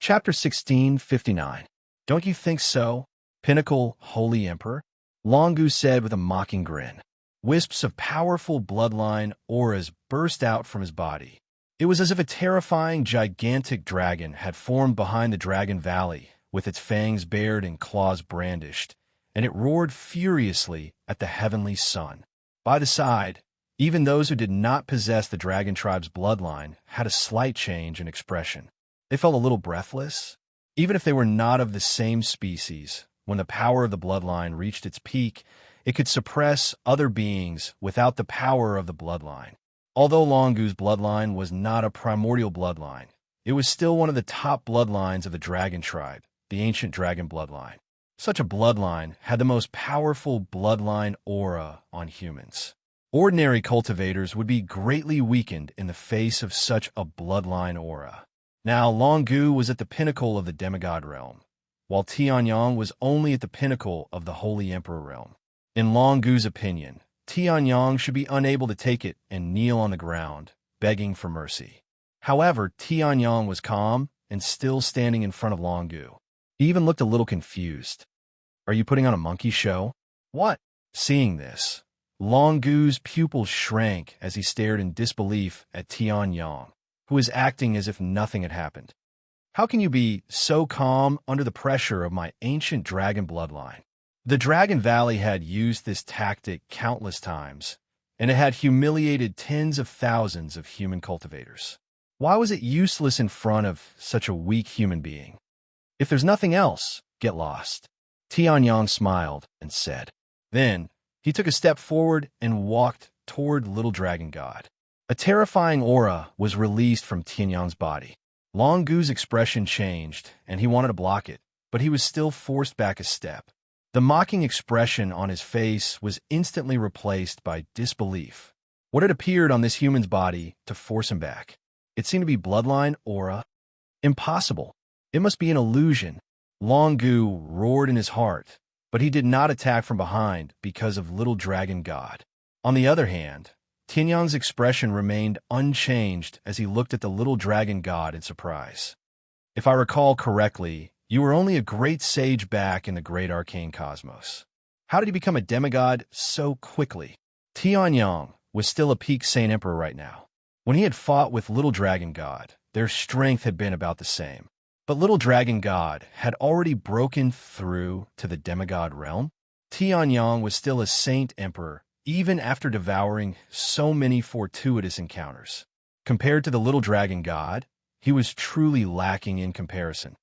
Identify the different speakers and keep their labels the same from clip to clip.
Speaker 1: Chapter 1659. Don't you think so, Pinnacle Holy Emperor? Longu said with a mocking grin. Wisps of powerful bloodline auras burst out from his body. It was as if a terrifying, gigantic dragon had formed behind the Dragon Valley, with its fangs bared and claws brandished, and it roared furiously at the heavenly sun. By the side, even those who did not possess the dragon tribe's bloodline had a slight change in expression. They felt a little breathless, even if they were not of the same species. When the power of the bloodline reached its peak, it could suppress other beings without the power of the bloodline. Although Longu's bloodline was not a primordial bloodline, it was still one of the top bloodlines of the dragon tribe, the ancient dragon bloodline. Such a bloodline had the most powerful bloodline aura on humans. Ordinary cultivators would be greatly weakened in the face of such a bloodline aura. Now, Longu was at the pinnacle of the demigod realm, while Tianyang was only at the pinnacle of the Holy Emperor realm. In Longu's opinion, Tianyang should be unable to take it and kneel on the ground, begging for mercy. However, Tianyang was calm and still standing in front of Longu. He even looked a little confused. "Are you putting on a monkey show?" "What?" Seeing this, Longu's pupils shrank as he stared in disbelief at Tianyang, who was acting as if nothing had happened. "How can you be so calm under the pressure of my ancient dragon bloodline?" The Dragon Valley had used this tactic countless times, and it had humiliated tens of thousands of human cultivators. Why was it useless in front of such a weak human being? "If there's nothing else, get lost," Tianyang smiled and said. Then, he took a step forward and walked toward Little Dragon God. A terrifying aura was released from Tianyang's body. Longu's expression changed, and he wanted to block it, but he was still forced back a step. The mocking expression on his face was instantly replaced by disbelief. What had appeared on this human's body to force him back? It seemed to be bloodline aura. Impossible. It must be an illusion. Longu roared in his heart, but he did not attack from behind because of Little Dragon God. On the other hand, Tianyang's expression remained unchanged as he looked at the Little Dragon God in surprise. "If I recall correctly, you were only a great sage back in the great arcane cosmos. How did you become a demigod so quickly?" Tianyang was still a peak Saint Emperor right now. When he had fought with Little Dragon God, their strength had been about the same. But Little Dragon God had already broken through to the demigod realm. Tianyang was still a Saint Emperor, even after devouring so many fortuitous encounters. Compared to the Little Dragon God, he was truly lacking in comparison.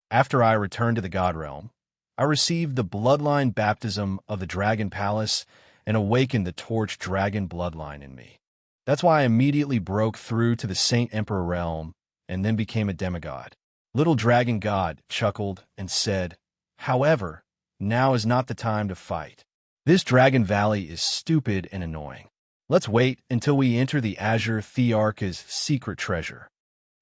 Speaker 1: After I returned to the God realm, I received the bloodline baptism of the Dragon Palace and awakened the torch dragon bloodline in me. That's why I immediately broke through to the Saint Emperor realm and then became a demigod. Little Dragon God chuckled and said, "However, now is not the time to fight. This Dragon Valley is stupid and annoying. Let's wait until we enter the Azure Thearch's secret treasure."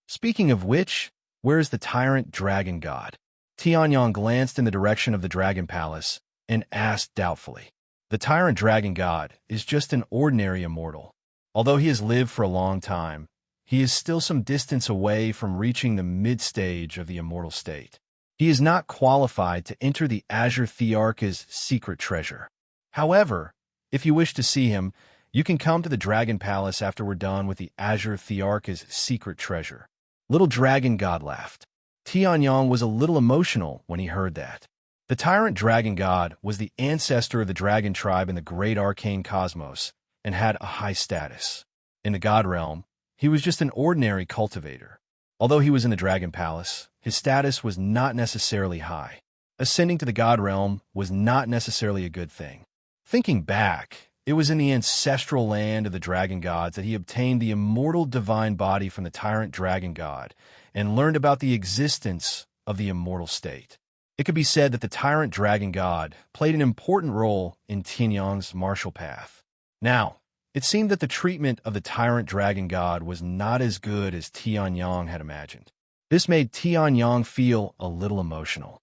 Speaker 1: Speaking of which, where is the tyrant Dragon God? Tianyang glanced in the direction of the Dragon Palace and asked doubtfully. The tyrant Dragon God is just an ordinary immortal. Although he has lived for a long time, he is still some distance away from reaching the mid-stage of the immortal state. He is not qualified to enter the Azure Thearch's secret treasure. However, if you wish to see him, you can come to the Dragon Palace after we're done with the Azure Thearch's secret treasure. Little Dragon God laughed. Tianyang was a little emotional when he heard that. The tyrant Dragon God was the ancestor of the dragon tribe in the great arcane cosmos and had a high status. In the God realm, he was just an ordinary cultivator. Although he was in the Dragon Palace, his status was not necessarily high. Ascending to the God realm was not necessarily a good thing. Thinking back, it was in the ancestral land of the dragon gods that he obtained the immortal divine body from the tyrant Dragon God and learned about the existence of the immortal state. It could be said that the tyrant Dragon God played an important role in Tianyang's martial path. Now, it seemed that the treatment of the tyrant Dragon God was not as good as Tianyang had imagined. This made Tianyang feel a little emotional.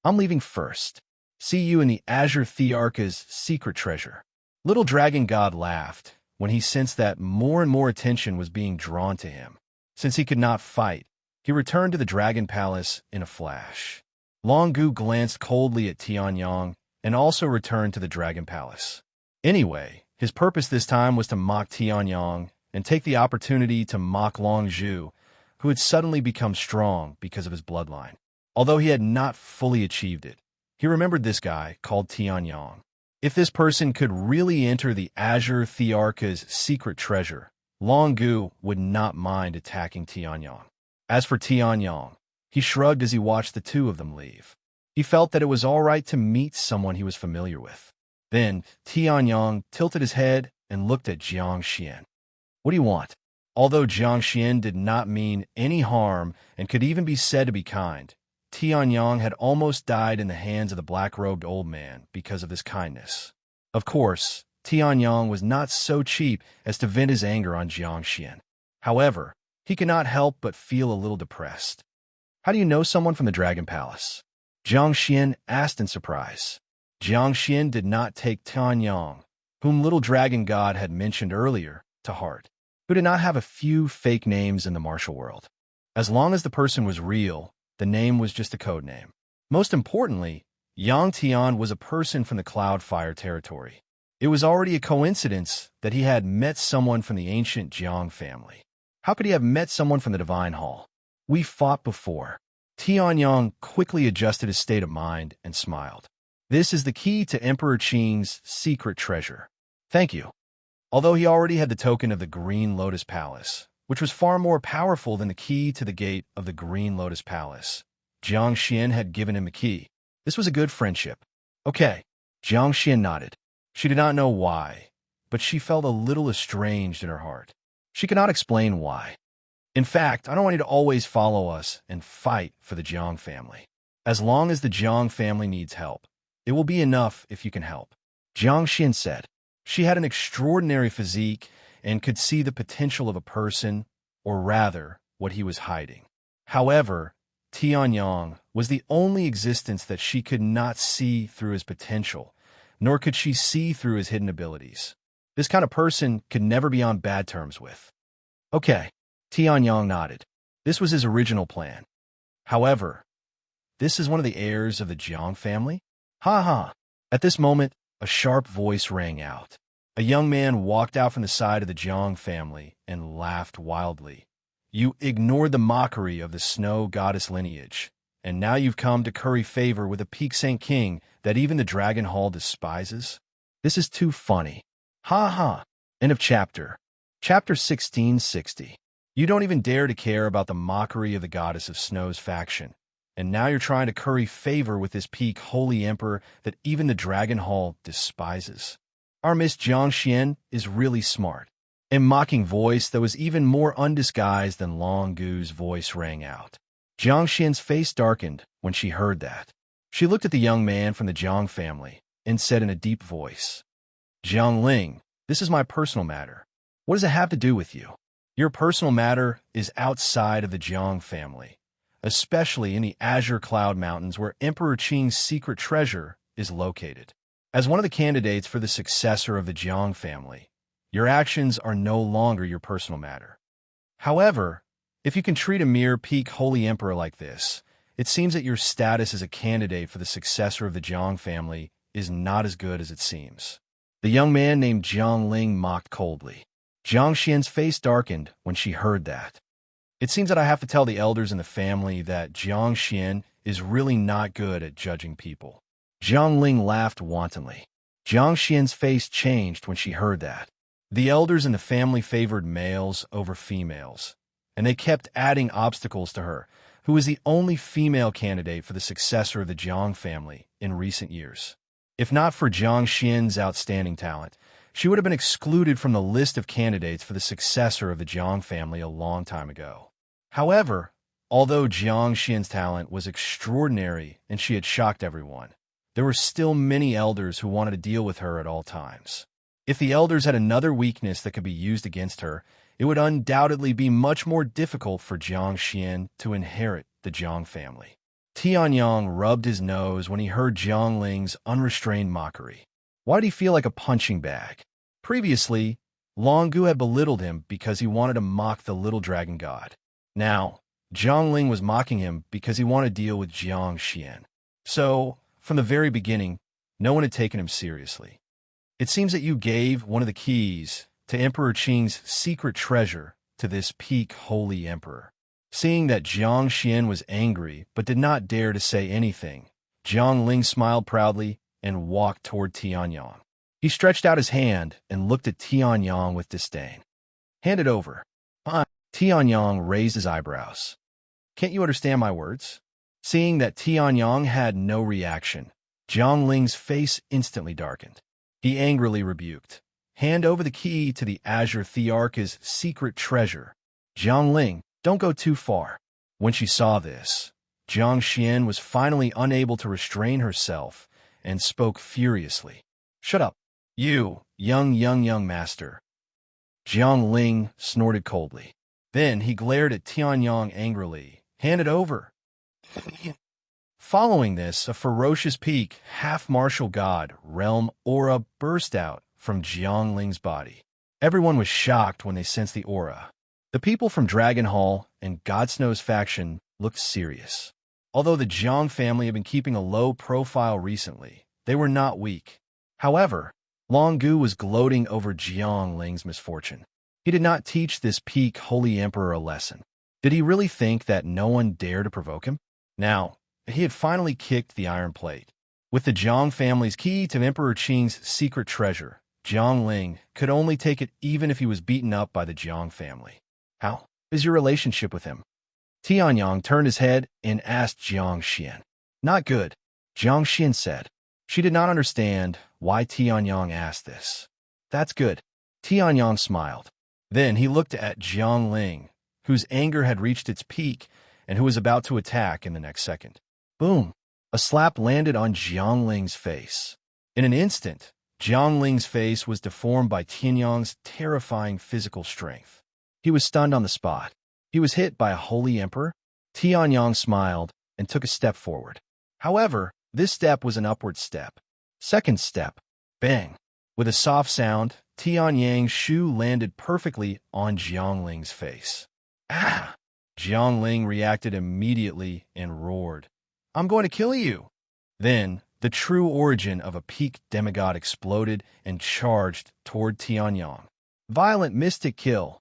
Speaker 1: "I'm leaving first. See you in the Azure Thearch's secret treasure." Little Dragon God laughed when he sensed that more and more attention was being drawn to him. Since he could not fight, He returned to the Dragon Palace in a flash. Long Gu glanced coldly at Tianyang and also returned to the Dragon Palace. Anyway, his purpose this time was to mock Tianyang and take the opportunity to mock Long Zhu, who had suddenly become strong because of his bloodline. Although he had not fully achieved it, he remembered this guy called Tianyang. If this person could really enter the Azure Thearka's secret treasure, Long Gu would not mind attacking Tianyang. As for Tianyang, he shrugged as he watched the two of them leave. He felt that it was all right to meet someone he was familiar with. Then Tianyang tilted his head and looked at Jiang Xian. "What do you want?" Although Jiang Xian did not mean any harm and could even be said to be kind, Tianyang had almost died in the hands of the black-robed old man because of his kindness. Of course, Tianyang was not so cheap as to vent his anger on Jiang Xian. However, he could not help but feel a little depressed. "How do you know someone from the Dragon Palace?" Jiang Xian asked in surprise. Jiang Xian did not take Tianyang, whom Little Dragon God had mentioned earlier, to heart, who did not have a few fake names in the martial world. As long as the person was real, the name was just a code name. Most importantly, Yang Tian was a person from the Cloudfire territory. It was already a coincidence that he had met someone from the ancient Jiang family. How could he have met someone from the Divine Hall? "We fought before." Tianyang quickly adjusted his state of mind and smiled. "This is the key to Emperor Qing's secret treasure." "Thank you." Although he already had the token of the Green Lotus Palace, which was far more powerful than the key to the gate of the Green Lotus Palace, Jiang Xian had given him a key. This was a good friendship. "Okay." Jiang Xian nodded. She did not know why, but she felt a little estranged in her heart. She could not explain why. "In fact, I don't want you to always follow us and fight for the Jiang family. As long as the Jiang family needs help, it will be enough if you can help," Jiang Xian said. She had an extraordinary physique and could see the potential of a person, or rather, what he was hiding. However, Tianyang was the only existence that she could not see through his potential, nor could she see through his hidden abilities. This kind of person could never be on bad terms with. "Okay." Tianyang nodded. This was his original plan. However, this is one of the heirs of the Jiang family? Ha ha. At this moment, a sharp voice rang out. A young man walked out from the side of the Jiang family and laughed wildly. "You ignored the mockery of the snow goddess lineage, and now you've come to curry favor with a Peak Saint King that even the Dragon Hall despises? This is too funny. Ha ha." End of chapter. Chapter 1660. You don't even dare to care about the mockery of the goddess of snow's faction, and now you're trying to curry favor with this peak holy emperor that even the Dragon Hall despises. Our Miss Jiang Xian is really smart. A mocking voice that was even more undisguised than Long Gu's voice rang out. Jiang Xian's face darkened when she heard that. She looked at the young man from the Jiang family and said in a deep voice, "Jiang Ling, this is my personal matter. What does it have to do with you? Your personal matter is outside of the Jiang family, especially in the Azure Cloud Mountains where Emperor Qing's secret treasure is located. As one of the candidates for the successor of the Jiang family, your actions are no longer your personal matter. However, if you can treat a mere peak holy emperor like this, it seems that your status as a candidate for the successor of the Jiang family is not as good as it seems." The young man named Jiang Ling mocked coldly. Jiang Xian's face darkened when she heard that. "It seems that I have to tell the elders in the family that Jiang Xian is really not good at judging people." Jiang Ling laughed wantonly. Jiang Xian's face changed when she heard that. The elders in the family favored males over females, and they kept adding obstacles to her, who was the only female candidate for the successor of the Jiang family in recent years. If not for Jiang Xian's outstanding talent, she would have been excluded from the list of candidates for the successor of the Jiang family a long time ago. However, although Jiang Xian's talent was extraordinary and she had shocked everyone, there were still many elders who wanted to deal with her at all times. If the elders had another weakness that could be used against her, it would undoubtedly be much more difficult for Jiang Xian to inherit the Jiang family. Tianyang rubbed his nose when he heard Jiang Ling's unrestrained mockery. Why did he feel like a punching bag? Previously, Long Gu had belittled him because he wanted to mock the little dragon god. Now, Jiangling was mocking him because he wanted to deal with Jiang Xian. So, from the very beginning, no one had taken him seriously. It seems that you gave one of the keys to Emperor Qing's secret treasure to this peak holy emperor. Seeing that Jiang Xian was angry but did not dare to say anything, Jiang Ling smiled proudly and walked toward Tianyang. He stretched out his hand and looked at Tianyang with disdain. "Hand it over." Tianyang raised his eyebrows. "Can't you understand my words?" Seeing that Tianyang had no reaction, Jiang Ling's face instantly darkened. He angrily rebuked, "Hand over the key to the Azure Thearch's secret treasure. Jiang Ling, don't go too far." When she saw this, Jiang Xian was finally unable to restrain herself and spoke furiously. "Shut up, you, young master." Jiang Ling snorted coldly. Then he glared at Tianyang angrily. "Hand it over." Following this, a ferocious peak, half-martial god, realm aura burst out from Jiang Ling's body. Everyone was shocked when they sensed the aura. The people from Dragon Hall and God Snow's faction looked serious. Although the Jiang family had been keeping a low profile recently, they were not weak. However, Long Gu was gloating over Jiang Ling's misfortune. He did not teach this peak holy emperor a lesson. Did he really think that no one dared to provoke him? Now, he had finally kicked the iron plate. With the Jiang family's key to Emperor Qing's secret treasure, Jiang Ling could only take it even if he was beaten up by the Jiang family. "How is your relationship with him?" Tianyang turned his head and asked Jiang Xian. "Not good," Jiang Xian said. She did not understand why Tianyang asked this. "That's good." Tianyang smiled. Then he looked at Jiang Ling, whose anger had reached its peak and who was about to attack in the next second. Boom! A slap landed on Jiang Ling's face. In an instant, Jiang Ling's face was deformed by Tianyang's terrifying physical strength. He was stunned on the spot. He was hit by a holy emperor? Tianyang smiled and took a step forward. However, this step was an upward step. Second step. Bang! With a soft sound, Tianyang's shoe landed perfectly on Jiang Ling's face. Ah! Jiang Ling reacted immediately and roared, "I'm going to kill you!" Then, the true origin of a peak demigod exploded and charged toward Tianyang. Violent mystic kill.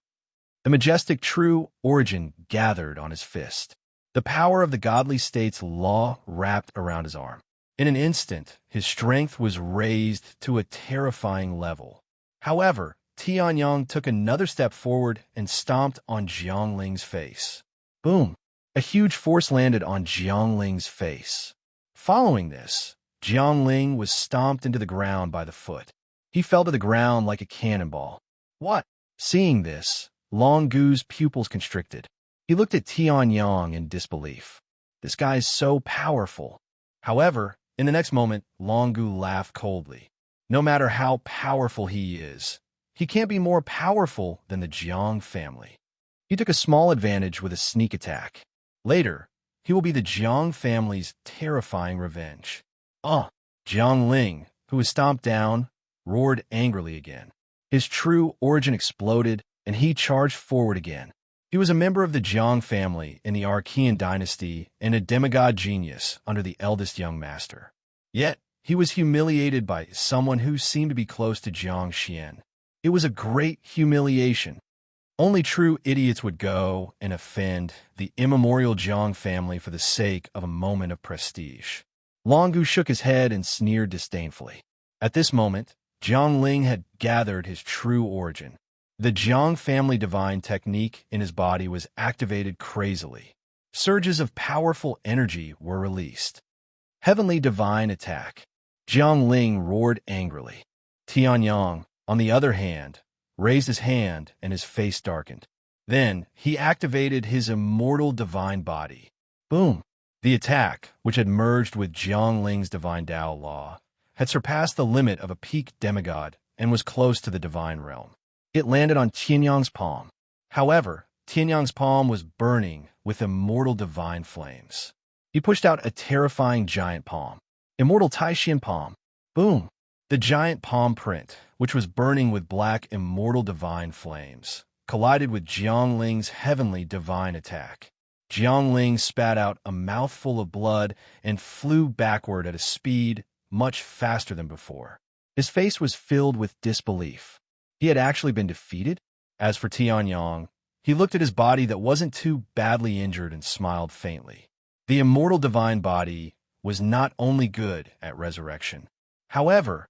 Speaker 1: The majestic true origin gathered on his fist. The power of the godly state's law wrapped around his arm. In an instant, his strength was raised to a terrifying level. However, Tianyang took another step forward and stomped on Jiang Ling's face. Boom! A huge force landed on Jiang Ling's face. Following this, Jiang Ling was stomped into the ground by the foot. He fell to the ground like a cannonball. What? Seeing this, Long Gu's pupils constricted. He looked at Tianyang in disbelief. This guy is so powerful. However, in the next moment, Long Gu laughed coldly. No matter how powerful he is, he can't be more powerful than the Jiang family. He took a small advantage with a sneak attack. Later, he will be the Jiang family's terrifying revenge. Jiang Ling, who was stomped down, roared angrily again. His true origin exploded, and he charged forward again. He was a member of the Jiang family in the Archean dynasty and a demigod genius under the eldest young master. Yet, he was humiliated by someone who seemed to be close to Jiang Xian. It was a great humiliation. Only true idiots would go and offend the immemorial Jiang family for the sake of a moment of prestige. Long Gu shook his head and sneered disdainfully. At this moment, Jiang Ling had gathered his true origin. The Jiang family divine technique in his body was activated crazily. Surges of powerful energy were released. Heavenly divine attack. Jiang Ling roared angrily. Tianyang, on the other hand, raised his hand and his face darkened. Then he activated his immortal divine body. Boom! The attack, which had merged with Jiang Ling's divine Tao law, had surpassed the limit of a peak demigod and was close to the divine realm. It landed on Tianyang's palm. However, Tianyang's palm was burning with immortal divine flames. He pushed out a terrifying giant palm. Immortal Taishan palm. Boom! The giant palm print, which was burning with black immortal divine flames, collided with Jiang Ling's heavenly divine attack. Jiangling spat out a mouthful of blood and flew backward at a speed much faster than before. His face was filled with disbelief. He had actually been defeated? As for Tianyang, he looked at his body that wasn't too badly injured and smiled faintly. The immortal divine body was not only good at resurrection. However,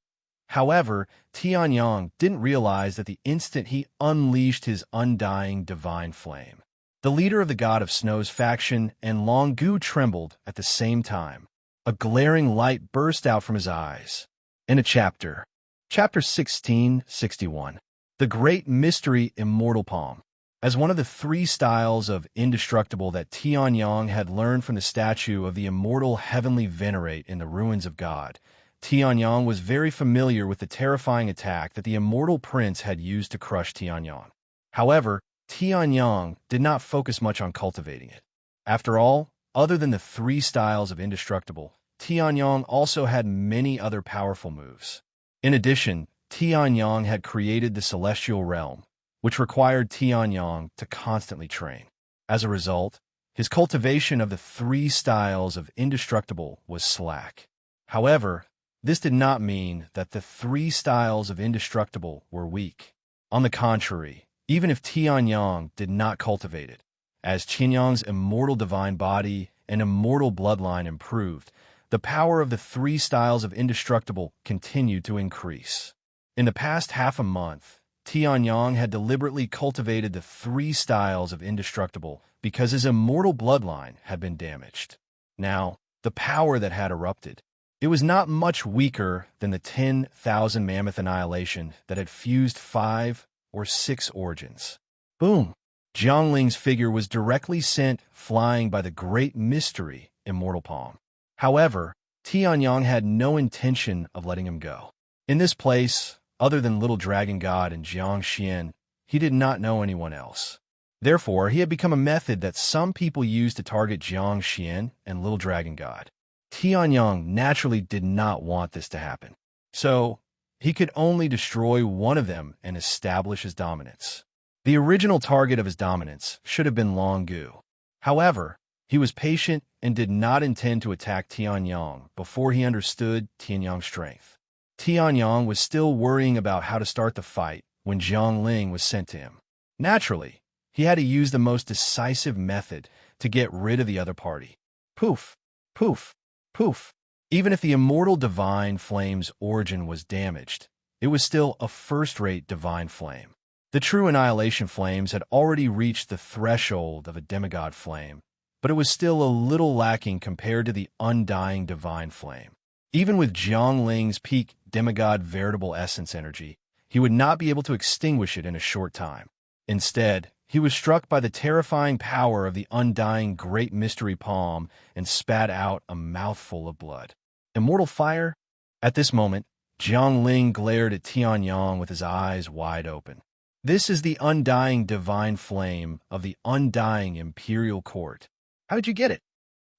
Speaker 1: Tianyang didn't realize that the instant he unleashed his undying divine flame, the leader of the God of Snow's faction and Long Gu trembled at the same time. A glaring light burst out from his eyes. In a chapter 1661, The Great Mystery Immortal Palm. As one of the 3 styles of indestructible that Tianyang had learned from the statue of the immortal heavenly venerate in the ruins of God, Tianyang was very familiar with the terrifying attack that the immortal prince had used to crush Tianyang. However, Tianyang did not focus much on cultivating it. After all, other than the 3 styles of indestructible, Tianyang also had many other powerful moves. In addition, Tianyang had created the celestial realm, which required Tianyang to constantly train. As a result, his cultivation of the 3 styles of indestructible was slack. However, this did not mean that the 3 styles of indestructible were weak. On the contrary, even if Tianyang did not cultivate it, as Tianyang's immortal divine body and immortal bloodline improved, the power of the 3 styles of indestructible continued to increase. In the past half a month, Tianyang had deliberately cultivated the 3 styles of indestructible because his immortal bloodline had been damaged. Now, the power that had erupted, it was not much weaker than the 10,000 mammoth annihilation that had fused 5 or 6 origins. Boom! Jiangling's figure was directly sent flying by the great mystery immortal palm. However, Tianyang had no intention of letting him go. In this place, other than Little Dragon God and Jiang Xian, he did not know anyone else. Therefore, he had become a method that some people used to target Jiang Xian and Little Dragon God. Tianyang naturally did not want this to happen. So, he could only destroy one of them and establish his dominance. The original target of his dominance should have been Long Gu. However, he was patient and did not intend to attack Tianyang before he understood Tianyang's strength. Tianyang was still worrying about how to start the fight when Jiangling was sent to him. Naturally, he had to use the most decisive method to get rid of the other party. Poof, poof, poof. Even if the immortal divine flame's origin was damaged, it was still a first-rate divine flame. The true annihilation flames had already reached the threshold of a demigod flame, but it was still a little lacking compared to the undying divine flame. Even with Jiangling's peak demigod veritable essence energy, he would not be able to extinguish it in a short time. Instead, he was struck by the terrifying power of the undying great mystery palm and spat out a mouthful of blood. Immortal fire? At this moment, Jiangling glared at Tianyang with his eyes wide open. This is the undying divine flame of the undying imperial court. How did you get it?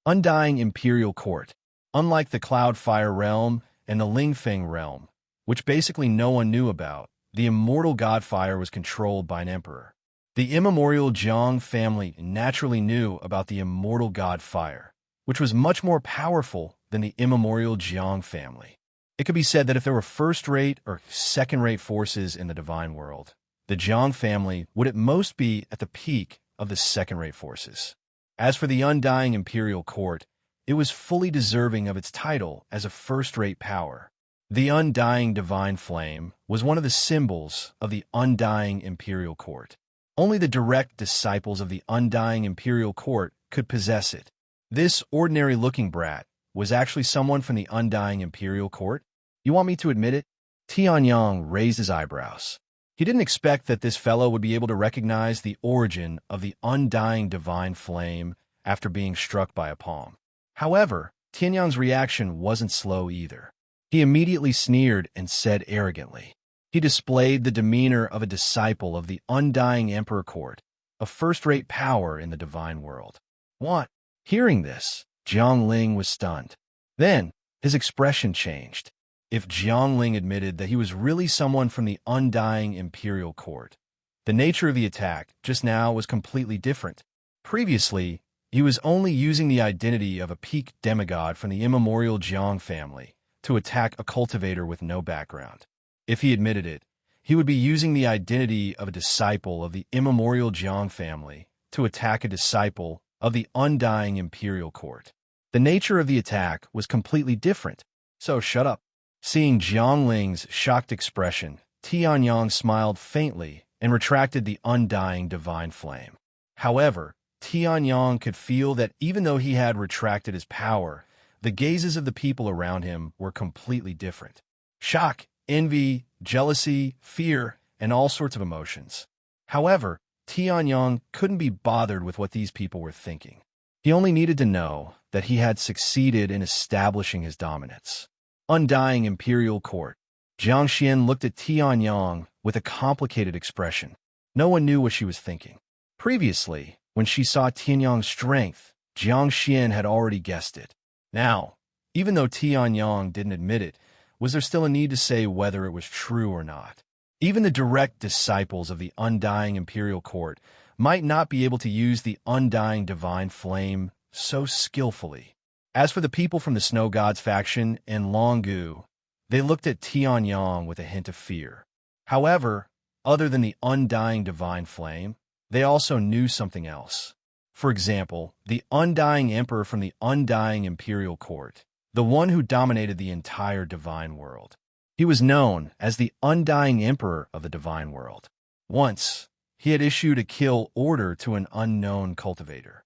Speaker 1: Undying imperial court. Unlike the Cloud Fire realm and the Lingfeng realm, which basically no one knew about, the immortal god fire was controlled by an emperor. The immemorial Jiang family naturally knew about the immortal god fire, which was much more powerful than the immemorial Jiang family. It could be said that if there were first-rate or second-rate forces in the divine world, the Jiang family would at most be at the peak of the second-rate forces. As for the undying imperial court, it was fully deserving of its title as a first-rate power. The undying divine flame was one of the symbols of the undying imperial court. Only the direct disciples of the undying imperial court could possess it. This ordinary-looking brat was actually someone from the undying imperial court? You want me to admit it? Tianyang raised his eyebrows. He didn't expect that this fellow would be able to recognize the origin of the undying divine flame after being struck by a palm. However, Tianyang's reaction wasn't slow either. He immediately sneered and said arrogantly. He displayed the demeanor of a disciple of the undying emperor court, a first-rate power in the divine world. What? Hearing this, Jiangling was stunned. Then, his expression changed. If Jiangling admitted that he was really someone from the undying imperial court, the nature of the attack just now was completely different. Previously, He was only using the identity of a peak demigod from the immemorial Jiang family to attack a cultivator with no background. If he admitted it, he would be using the identity of a disciple of the immemorial Jiang family to attack a disciple of the undying imperial court. The nature of the attack was completely different, so shut up. Seeing Jiang Ling's shocked expression, Tianyang smiled faintly and retracted the undying divine flame. However, Tianyang could feel that even though he had retracted his power, the gazes of the people around him were completely different. Shock, envy, jealousy, fear, and all sorts of emotions. However, Tianyang couldn't be bothered with what these people were thinking. He only needed to know that he had succeeded in establishing his dominance. Undying imperial court. Jiang Xian looked at Tianyang with a complicated expression. No one knew what she was thinking. Previously, when she saw Tianyang's strength, Jiang Xian had already guessed it. Now, even though Tianyang didn't admit it, was there still a need to say whether it was true or not? Even the direct disciples of the undying imperial court might not be able to use the undying divine flame so skillfully. As for the people from the Snow Gods faction and Longu, they looked at Tianyang with a hint of fear. However, other than the undying divine flame, they also knew something else. For example, the undying emperor from the undying imperial court, the one who dominated the entire divine world. He was known as the undying emperor of the divine world. Once, he had issued a kill order to an unknown cultivator.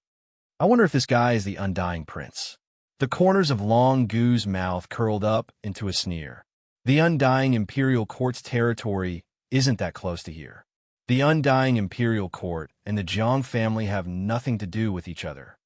Speaker 1: I wonder if this guy is the undying prince. The corners of Long Gu's mouth curled up into a sneer. The undying imperial court's territory isn't that close to here. The undying imperial court and the Jiang family have nothing to do with each other.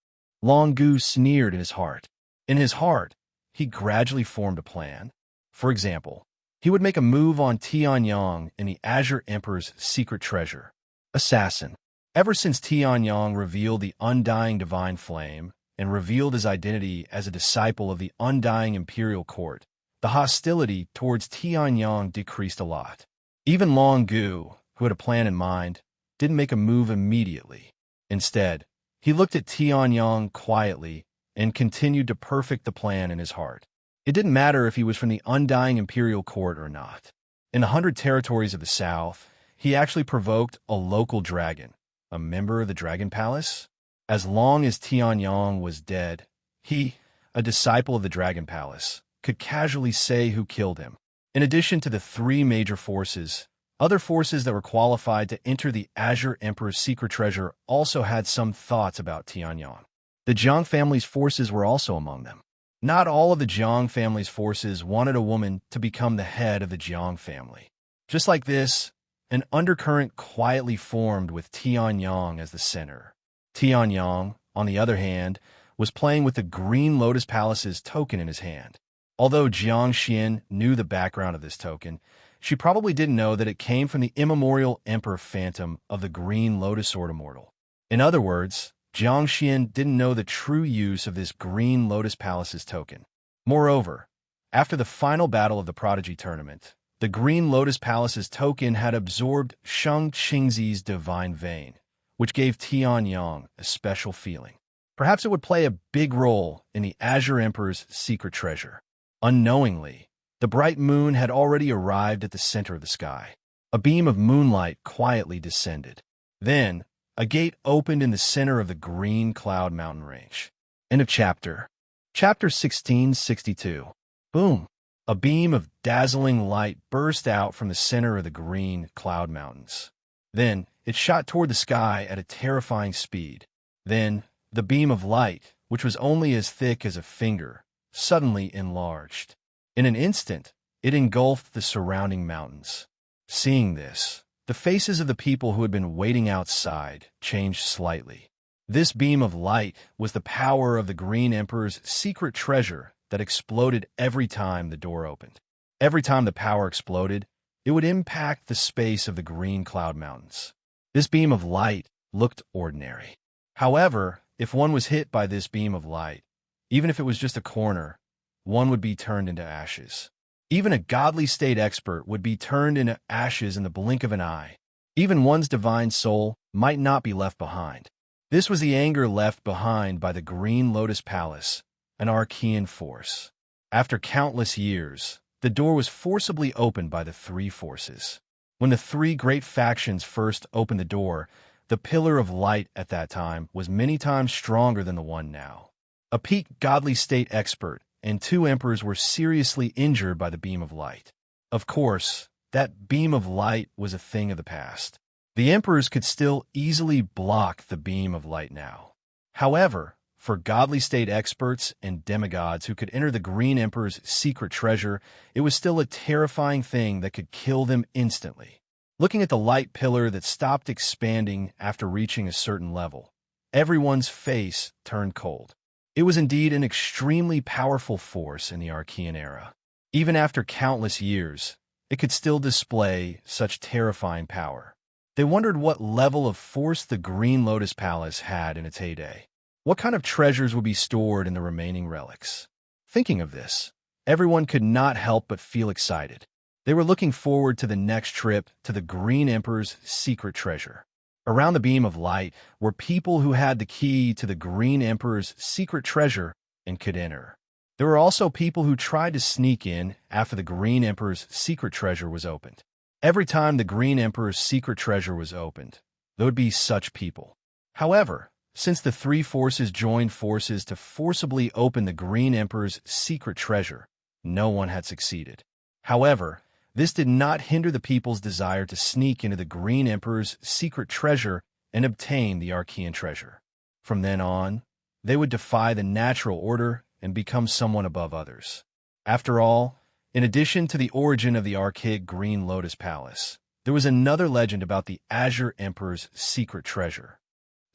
Speaker 1: Long Gu sneered in his heart. In his heart, he gradually formed a plan. For example, he would make a move on Tianyang and the Azure Emperor's secret treasure. Assassin. Ever since Tianyang revealed the undying divine flame and revealed his identity as a disciple of the undying imperial court, the hostility towards Tianyang decreased a lot. Even Long Gu, who had a plan in mind, didn't make a move immediately. Instead, he looked at Tianyang quietly and continued to perfect the plan in his heart. It didn't matter if he was from the undying imperial court or not. In 100 territories of the south, he actually provoked a local dragon, a member of the Dragon Palace. As long as Tianyang was dead, he, a disciple of the Dragon Palace, could casually say who killed him. In addition to the 3 major forces, other forces that were qualified to enter the Azure Emperor's secret treasure also had some thoughts about Tianyang. The Jiang family's forces were also among them. Not all of the Jiang family's forces wanted a woman to become the head of the Jiang family. Just like this, an undercurrent quietly formed with Tianyang as the center. Tianyang, on the other hand, was playing with the Green Lotus Palace's token in his hand. Although Jiang Xian knew the background of this token, she probably didn't know that it came from the immemorial Emperor Phantom of the Green Lotus Sword Immortal. In other words, Jiang Xian didn't know the true use of this Green Lotus Palace's token. Moreover, after the final battle of the Prodigy Tournament, the Green Lotus Palace's token had absorbed Shang Qingzi's divine vein, which gave Tianyang a special feeling. Perhaps it would play a big role in the Azure Emperor's secret treasure. Unknowingly, the bright moon had already arrived at the center of the sky. A beam of moonlight quietly descended. Then, a gate opened in the center of the Green Cloud Mountain Range. End of chapter. Chapter 1662. Boom! A beam of dazzling light burst out from the center of the Green Cloud Mountains. Then, it shot toward the sky at a terrifying speed. Then, the beam of light, which was only as thick as a finger, suddenly enlarged. In an instant, it engulfed the surrounding mountains. Seeing this, the faces of the people who had been waiting outside changed slightly. This beam of light was the power of the Green Emperor's secret treasure that exploded every time the door opened. Every time the power exploded, it would impact the space of the Green Cloud Mountains. This beam of light looked ordinary. However, if one was hit by this beam of light, even if it was just a corner, one would be turned into ashes. Even a godly state expert would be turned into ashes in the blink of an eye. Even one's divine soul might not be left behind. This was the anger left behind by the Green Lotus Palace, an Archean force. After countless years, the door was forcibly opened by the three forces. When the three great factions first opened the door, the Pillar of Light at that time was many times stronger than the one now. A peak godly state expert and two emperors were seriously injured by the beam of light. Of course, that beam of light was a thing of the past. The emperors could still easily block the beam of light now. However, for godly state experts and demigods who could enter the Green Emperor's secret treasure, it was still a terrifying thing that could kill them instantly. Looking at the light pillar that stopped expanding after reaching a certain level, everyone's face turned cold. It was indeed an extremely powerful force in the Archean era. Even after countless years, it could still display such terrifying power. They wondered what level of force the Green Lotus Palace had in its heyday. What kind of treasures would be stored in the remaining relics? Thinking of this, everyone could not help but feel excited. They were looking forward to the next trip to the Green Emperor's secret treasure. Around the beam of light were people who had the key to the Green Emperor's secret treasure and could enter. There were also people who tried to sneak in after the Green Emperor's secret treasure was opened. Every time the Green Emperor's secret treasure was opened, there would be such people. However, since the three forces joined forces to forcibly open the Green Emperor's secret treasure, no one had succeeded. However, this did not hinder the people's desire to sneak into the Green Emperor's secret treasure and obtain the Archean treasure. From then on, they would defy the natural order and become someone above others. After all, in addition to the origin of the archaic Green Lotus Palace, there was another legend about the Azure Emperor's secret treasure.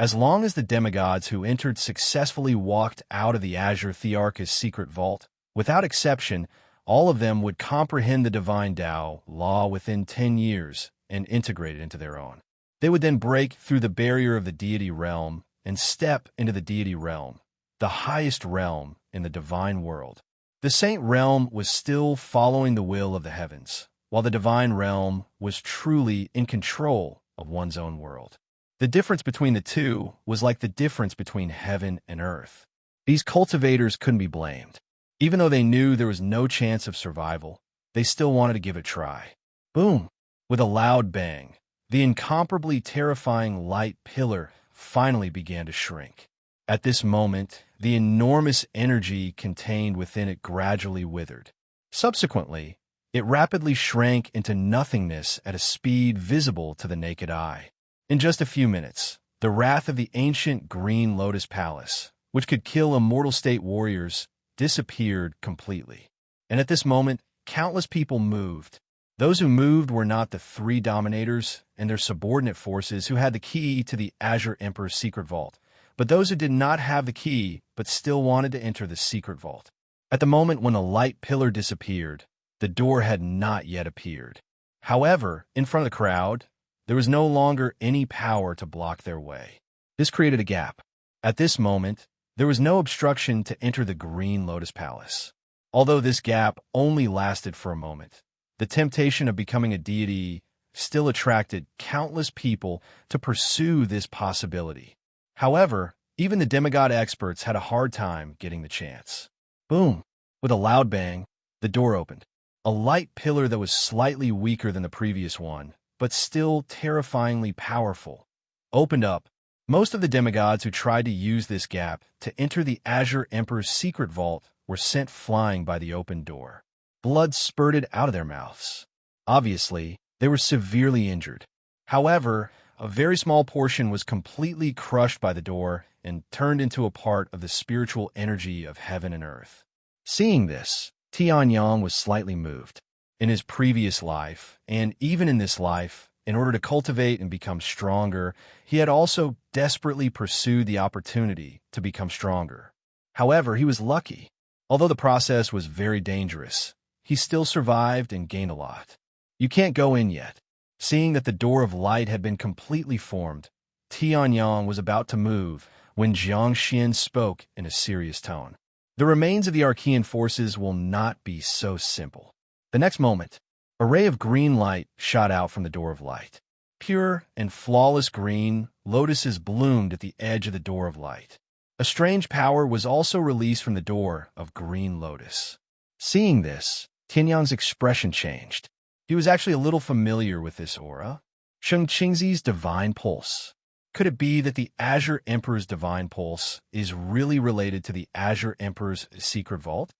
Speaker 1: As long as the demigods who entered successfully walked out of the Azure Thearch's secret vault, without exception, all of them would comprehend the divine Tao law within 10 years and integrate it into their own. They would then break through the barrier of the deity realm and step into the deity realm, the highest realm in the divine world. The saint realm was still following the will of the heavens, while the divine realm was truly in control of one's own world. The difference between the two was like the difference between heaven and earth. These cultivators couldn't be blamed. Even though they knew there was no chance of survival, they still wanted to give it a try. Boom! With a loud bang, the incomparably terrifying light pillar finally began to shrink. At this moment, the enormous energy contained within it gradually withered. Subsequently, it rapidly shrank into nothingness at a speed visible to the naked eye. In just a few minutes, the wrath of the ancient Green Lotus Palace, which could kill immortal state warriors, disappeared completely. And at this moment, countless people moved. Those who moved were not the three dominators and their subordinate forces who had the key to the Azure Emperor's secret vault, but those who did not have the key but still wanted to enter the secret vault. At the moment when the light pillar disappeared, the door had not yet appeared. However, in front of the crowd, there was no longer any power to block their way. This created a gap. At this moment, there was no obstruction to enter the Green Lotus Palace. Although this gap only lasted for a moment, the temptation of becoming a deity still attracted countless people to pursue this possibility. However, even the demigod experts had a hard time getting the chance. Boom! With a loud bang, the door opened. A light pillar that was slightly weaker than the previous one, but still terrifyingly powerful, opened up. Most of the demigods who tried to use this gap to enter the Azure Emperor's secret vault were sent flying by the open door. Blood spurted out of their mouths. Obviously, they were severely injured. However, a very small portion was completely crushed by the door and turned into a part of the spiritual energy of heaven and earth. Seeing this, Tianyang was slightly moved. In his previous life, and even in this life, in order to cultivate and become stronger, he had also desperately pursued the opportunity to become stronger. However, he was lucky. Although the process was very dangerous, he still survived and gained a lot. You can't go in yet. Seeing that the door of light had been completely formed, Tianyang was about to move when Jiang Xian spoke in a serious tone. The remains of the Archean forces will not be so simple. The next moment, a ray of green light shot out from the door of light. Pure and flawless green, lotuses bloomed at the edge of the door of light. A strange power was also released from the door of green lotus. Seeing this, Tianyang's expression changed. He was actually a little familiar with this aura. Shang Qingzi's divine pulse. Could it be that the Azure Emperor's divine pulse is really related to the Azure Emperor's secret vault?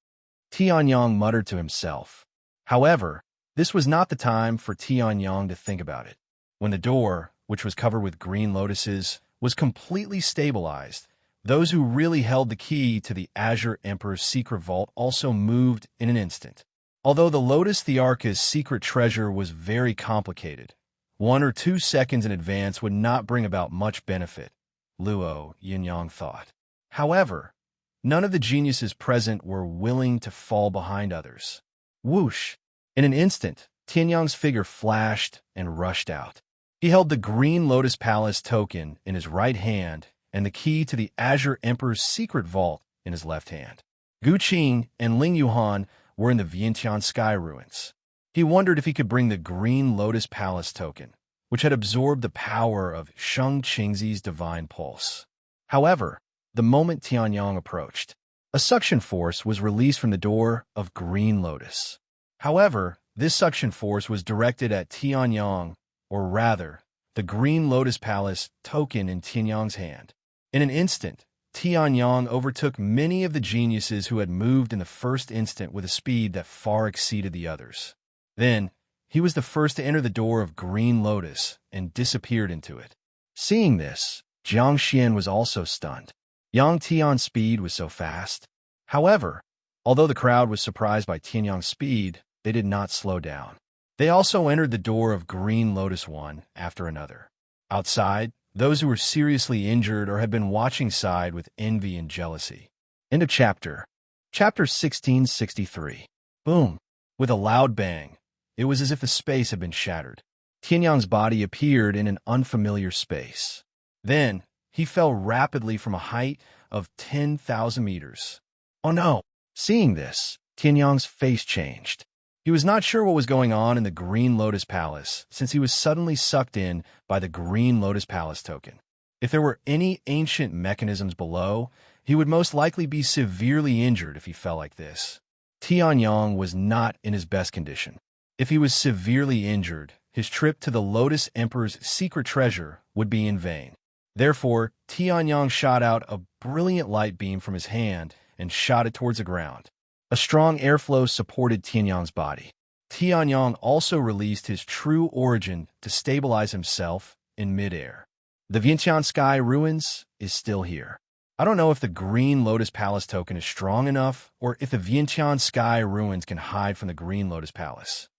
Speaker 1: Tianyang muttered to himself. However, this was not the time for Tianyang to think about it. When the door, which was covered with green lotuses, was completely stabilized, those who really held the key to the Azure Emperor's secret vault also moved in an instant. Although the Lotus Thearka's secret treasure was very complicated, 1 or 2 seconds in advance would not bring about much benefit, Luo Yinyang thought. However, none of the geniuses present were willing to fall behind others. Whoosh! In an instant, Tianyang's figure flashed and rushed out. He held the Green Lotus Palace token in his right hand and the key to the Azure Emperor's secret vault in his left hand. Gu Qing and Ling Yuhan were in the Vientiane Sky ruins. He wondered if he could bring the Green Lotus Palace token, which had absorbed the power of Shang Qingzi's divine pulse. However, the moment Tianyang approached, a suction force was released from the door of Green Lotus. However, this suction force was directed at Tianyang, or rather, the Green Lotus Palace token in Tianyang's hand. In an instant, Tianyang overtook many of the geniuses who had moved in the first instant with a speed that far exceeded the others. Then, he was the first to enter the door of Green Lotus and disappeared into it. Seeing this, Jiang Xian was also stunned. Yang Tian's speed was so fast. However, although the crowd was surprised by Tianyang's speed, they did not slow down. They also entered the door of Green Lotus one after another. Outside, those who were seriously injured or had been watching sighed with envy and jealousy. End of chapter. Chapter 1663. Boom! With a loud bang, it was as if the space had been shattered. Tianyang's body appeared in an unfamiliar space. Then, he fell rapidly from a height of 10,000 meters. Oh no! Seeing this, Tianyang's face changed. He was not sure what was going on in the Green Lotus Palace, since he was suddenly sucked in by the Green Lotus Palace token. If there were any ancient mechanisms below, he would most likely be severely injured if he fell like this. Tianyang was not in his best condition. If he was severely injured, his trip to the Lotus Emperor's secret treasure would be in vain. Therefore, Tianyang shot out a brilliant light beam from his hand and shot it towards the ground. A strong airflow supported Tianyang's body. Tianyang also released his true origin to stabilize himself in midair. The Vientiane Sky ruins is still here. I don't know if the Green Lotus Palace token is strong enough or if the Vientiane Sky ruins can hide from the Green Lotus Palace.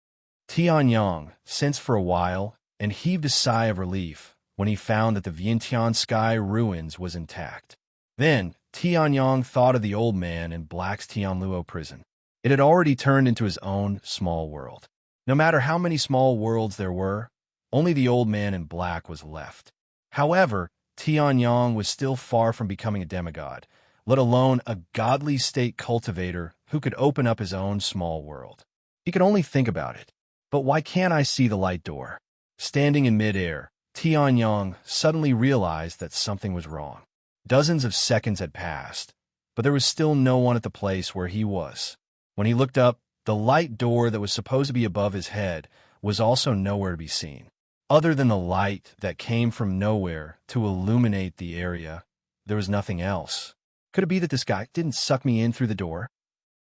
Speaker 1: Tianyang sensed for a while and heaved a sigh of relief when he found that the Vientiane Sky ruins was intact. Then, Tianyang thought of the old man in Black's Tianluo prison. It had already turned into his own small world. No matter how many small worlds there were, only the old man in black was left. However, Tianyang was still far from becoming a demigod, let alone a godly state cultivator who could open up his own small world. He could only think about it. But why can't I see the light door? Standing in midair, Tianyang suddenly realized that something was wrong. Dozens of seconds had passed, but there was still no one at the place where he was. When he looked up, the light door that was supposed to be above his head was also nowhere to be seen. Other than the light that came from nowhere to illuminate the area, there was nothing else. Could it be that this guy didn't suck me in through the door?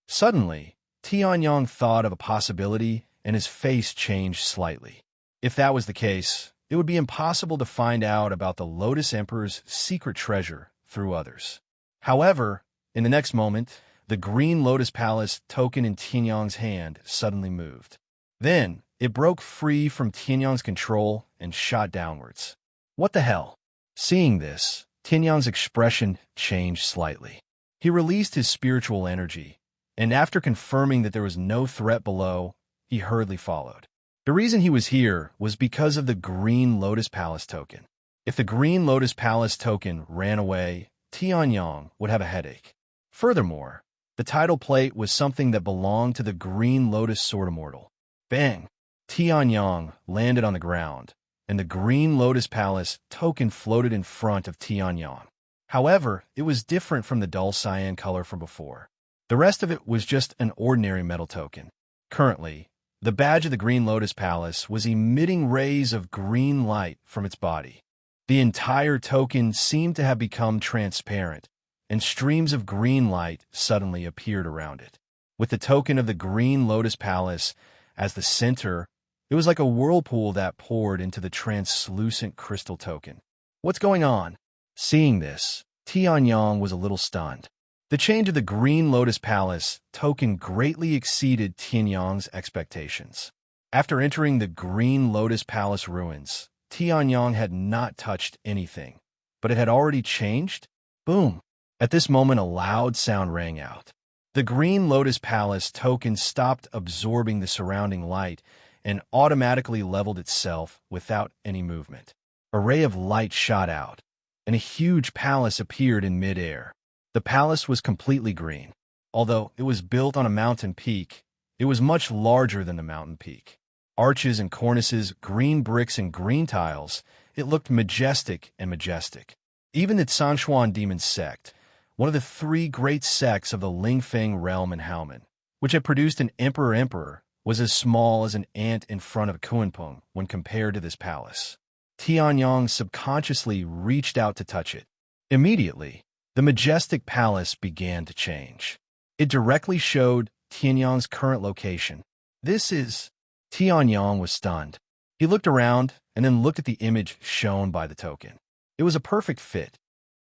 Speaker 1: Suddenly, Tianyang thought of a possibility and his face changed slightly. If that was the case, it would be impossible to find out about the Lotus Emperor's secret treasure through others. However, in the next moment, the Green Lotus Palace token in Tianyang's hand suddenly moved. Then, it broke free from Tianyang's control and shot downwards. What the hell? Seeing this, Tianyang's expression changed slightly. He released his spiritual energy, and after confirming that there was no threat below, he hurriedly followed. The reason he was here was because of the Green Lotus Palace token. If the Green Lotus Palace token ran away, Tianyang would have a headache. Furthermore, the title plate was something that belonged to the Green Lotus Sword Immortal. Bang! Tianyang landed on the ground, and the Green Lotus Palace token floated in front of Tianyang. However, it was different from the dull cyan color from before. The rest of it was just an ordinary metal token. Currently, the badge of the Green Lotus Palace was emitting rays of green light from its body. The entire token seemed to have become transparent, and streams of green light suddenly appeared around it. With the token of the Green Lotus Palace as the center, it was like a whirlpool that poured into the translucent crystal token. What's going on? Seeing this, Tianyang was a little stunned. The change of the Green Lotus Palace token greatly exceeded Tianyang's expectations. After entering the Green Lotus Palace ruins, Tianyang had not touched anything, but it had already changed? Boom! At this moment, a loud sound rang out. The Green Lotus Palace token stopped absorbing the surrounding light and automatically leveled itself without any movement. A ray of light shot out, and a huge palace appeared in midair. The palace was completely green. Although it was built on a mountain peak, it was much larger than the mountain peak. Arches and cornices, green bricks and green tiles, it looked majestic and majestic. Even the Sanchuan demon sect, one of the three great sects of the Lingfeng realm in Haomen, which had produced an emperor, was as small as an ant in front of a Kunpeng when compared to this palace. Tianyang subconsciously reached out to touch it. Immediately, the majestic palace began to change. It directly showed Tianyang's current location. This is... Tianyang was stunned. He looked around and then looked at the image shown by the token. It was a perfect fit.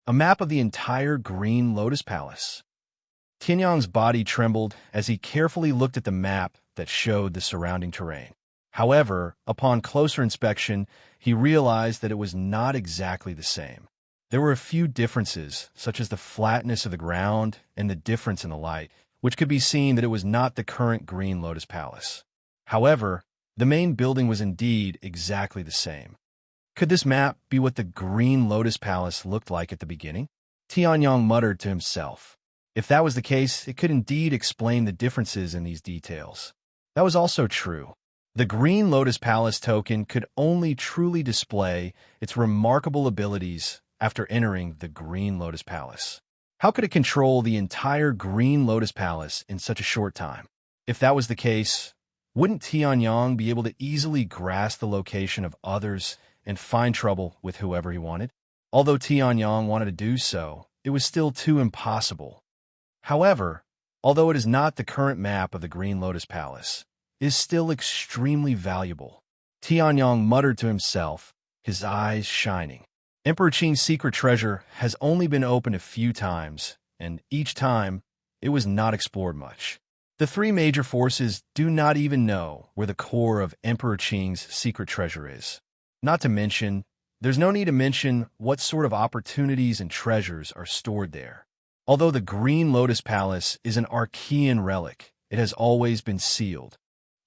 Speaker 1: A map of the entire Green Lotus Palace. Tianyang's body trembled as he carefully looked at the map that showed the surrounding terrain. However, upon closer inspection, he realized that it was not exactly the same. There were a few differences, such as the flatness of the ground and the difference in the light, which could be seen that it was not the current Green Lotus Palace. However, the main building was indeed exactly the same. Could this map be what the Green Lotus Palace looked like at the beginning? Tianyang muttered to himself. If that was the case, it could indeed explain the differences in these details. That was also true. The Green Lotus Palace token could only truly display its remarkable abilities after entering the Green Lotus Palace. How could it control the entire Green Lotus Palace in such a short time? If that was the case, wouldn't Tianyang be able to easily grasp the location of others and find trouble with whoever he wanted? Although Tianyang wanted to do so, it was still too impossible. However, although it is not the current map of the Green Lotus Palace, it is still extremely valuable. Tianyang muttered to himself, his eyes shining. Emperor Qing's secret treasure has only been opened a few times, and each time, it was not explored much. The three major forces do not even know where the core of Emperor Qing's secret treasure is. Not to mention, there's no need to mention what sort of opportunities and treasures are stored there. Although the Green Lotus Palace is an Archean relic, it has always been sealed.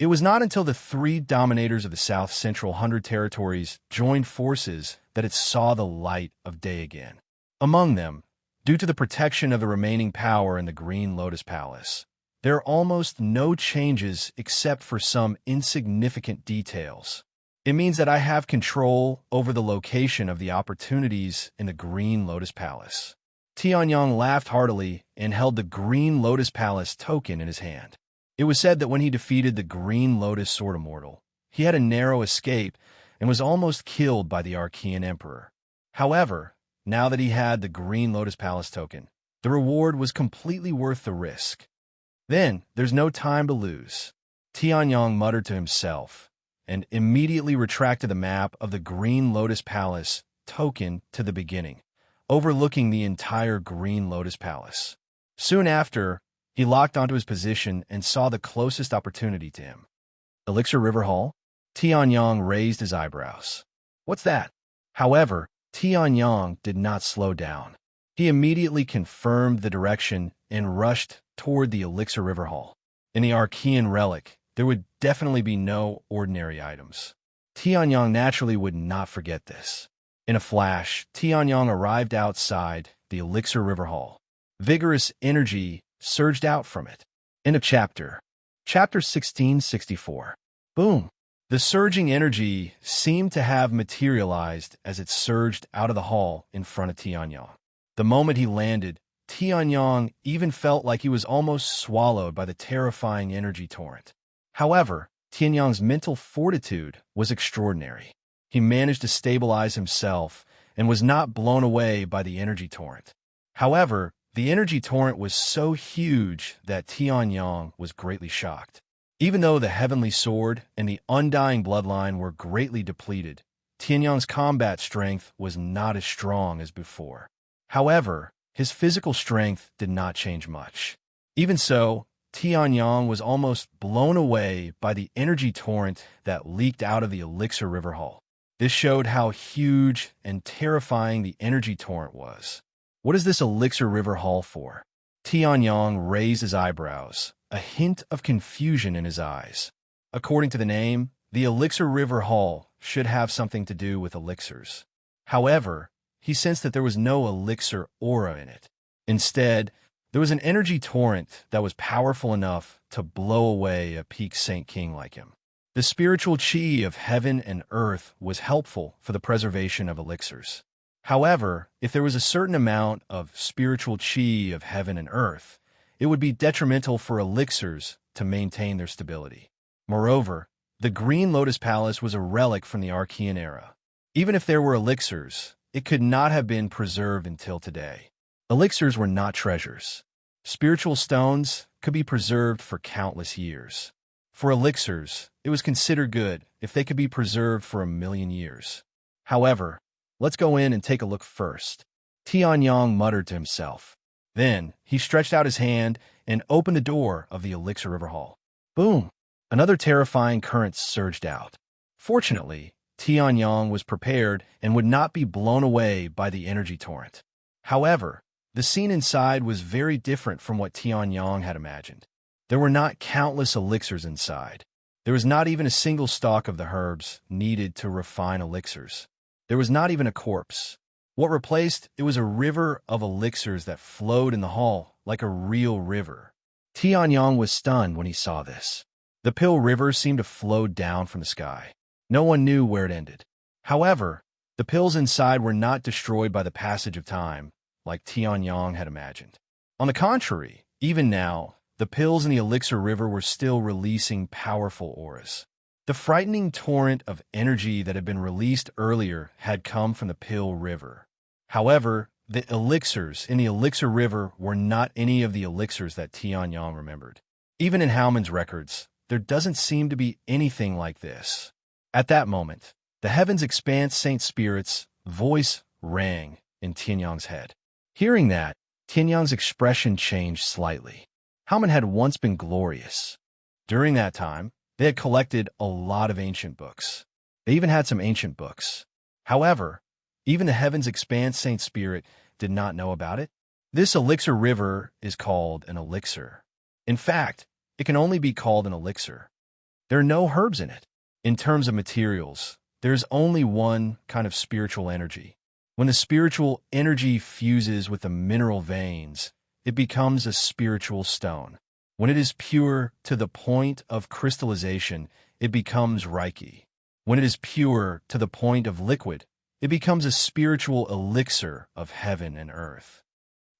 Speaker 1: It was not until the three dominators of the South Central 100 territories joined forces that it saw the light of day again. Among them, due to the protection of the remaining power in the Green Lotus Palace, there are almost no changes except for some insignificant details. It means that I have control over the location of the opportunities in the Green Lotus Palace. Tianyang laughed heartily and held the Green Lotus Palace token in his hand. It was said that when he defeated the Green Lotus Sword Immortal, he had a narrow escape and was almost killed by the Archean Emperor. However, now that he had the Green Lotus Palace token, the reward was completely worth the risk. Then, there's no time to lose. Tianyang muttered to himself, and immediately retracted the map of the Green Lotus Palace token to the beginning, overlooking the entire Green Lotus Palace. Soon after, he locked onto his position and saw the closest opportunity to him. Elixir River Hall? Tianyang raised his eyebrows. What's that? However, Tianyang did not slow down. He immediately confirmed the direction and rushed toward the Elixir River Hall. In the Archean relic, there would definitely be no ordinary items. Tianyang naturally would not forget this. In a flash, Tianyang arrived outside the Elixir River Hall. Vigorous energy surged out from it. End of chapter. Chapter 1664. Boom. The surging energy seemed to have materialized as it surged out of the hall in front of Tianyang. The moment he landed, Tianyang even felt like he was almost swallowed by the terrifying energy torrent. However, Tianyang's mental fortitude was extraordinary. He managed to stabilize himself and was not blown away by the energy torrent. However, the energy torrent was so huge that Tianyang was greatly shocked. Even though the heavenly sword and the undying bloodline were greatly depleted, Tianyang's combat strength was not as strong as before. However, his physical strength did not change much. Even so, Tianyang was almost blown away by the energy torrent that leaked out of the Elixir River Hall. This showed how huge and terrifying the energy torrent was. What is this Elixir River Hall for? Tianyang raised his eyebrows, a hint of confusion in his eyes. According to the name, the Elixir River Hall should have something to do with elixirs. However, he sensed that there was no elixir aura in it. Instead, there was an energy torrent that was powerful enough to blow away a peak Saint King like him. The spiritual chi of heaven and earth was helpful for the preservation of elixirs. However, if there was a certain amount of spiritual chi of heaven and earth, it would be detrimental for elixirs to maintain their stability. Moreover, the Green Lotus Palace was a relic from the Archean era. Even if there were elixirs, it could not have been preserved until today. Elixirs were not treasures. Spiritual stones could be preserved for countless years. For elixirs, it was considered good if they could be preserved for 1,000,000 years. However, let's go in and take a look first. Tianyang muttered to himself. Then, he stretched out his hand and opened the door of the Elixir River Hall. Boom! Another terrifying current surged out. Fortunately, Tianyang was prepared and would not be blown away by the energy torrent. However, the scene inside was very different from what Tianyang had imagined. There were not countless elixirs inside. There was not even a single stalk of the herbs needed to refine elixirs. There was not even a corpse. What replaced it was a river of elixirs that flowed in the hall like a real river. Tianyang was stunned when he saw this. The Pill River seemed to flow down from the sky. No one knew where it ended. However, the pills inside were not destroyed by the passage of time, like Tianyang had imagined. On the contrary, even now, the pills in the Elixir River were still releasing powerful auras. The frightening torrent of energy that had been released earlier had come from the Pill River. However, the elixirs in the Elixir River were not any of the elixirs that Tianyang remembered. Even in Howman's records, there doesn't seem to be anything like this. At that moment, the heavens expanse Saint Spirit's voice rang in Tianyang's head. Hearing that, Tianyang's expression changed slightly. Howman had once been glorious. During that time, they had collected a lot of ancient books. They even had some ancient books. However, even the heavens expanse Saint Spirit did not know about it. This Elixir River is called an elixir. In fact, it can only be called an elixir. There are no herbs in it. In terms of materials, there is only one kind of spiritual energy. When the spiritual energy fuses with the mineral veins, it becomes a spiritual stone. When it is pure to the point of crystallization, it becomes Reiki. When it is pure to the point of liquid, it becomes a spiritual elixir of heaven and earth.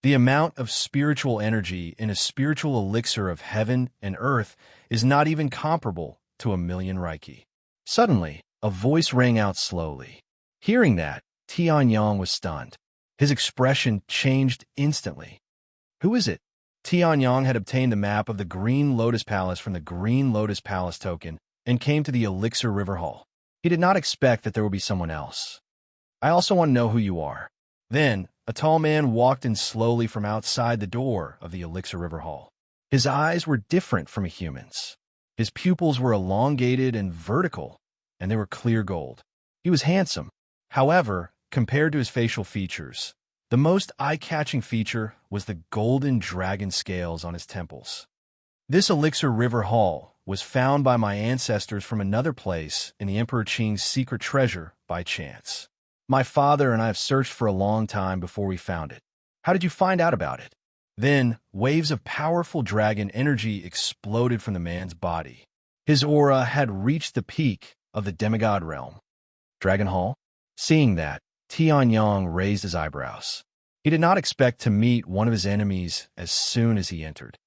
Speaker 1: The amount of spiritual energy in a spiritual elixir of heaven and earth is not even comparable to 1,000,000 Reiki. Suddenly, a voice rang out slowly. Hearing that, Tianyang was stunned. His expression changed instantly. Who is it? Tianyang had obtained the map of the Green Lotus Palace from the Green Lotus Palace token and came to the Elixir River Hall. He did not expect that there would be someone else. I also want to know who you are. Then, a tall man walked in slowly from outside the door of the Elixir River Hall. His eyes were different from a human's. His pupils were elongated and vertical, and they were clear gold. He was handsome. However, compared to his facial features, the most eye-catching feature was the golden dragon scales on his temples. This Elixir River Hall was found by my ancestors from another place in the Emperor Qing's secret treasure by chance. My father and I have searched for a long time before we found it. How did you find out about it? Then, waves of powerful dragon energy exploded from the man's body. His aura had reached the peak of the demigod realm. Dragon Hall? Seeing that, Tianyang raised his eyebrows. He did not expect to meet one of his enemies as soon as he entered.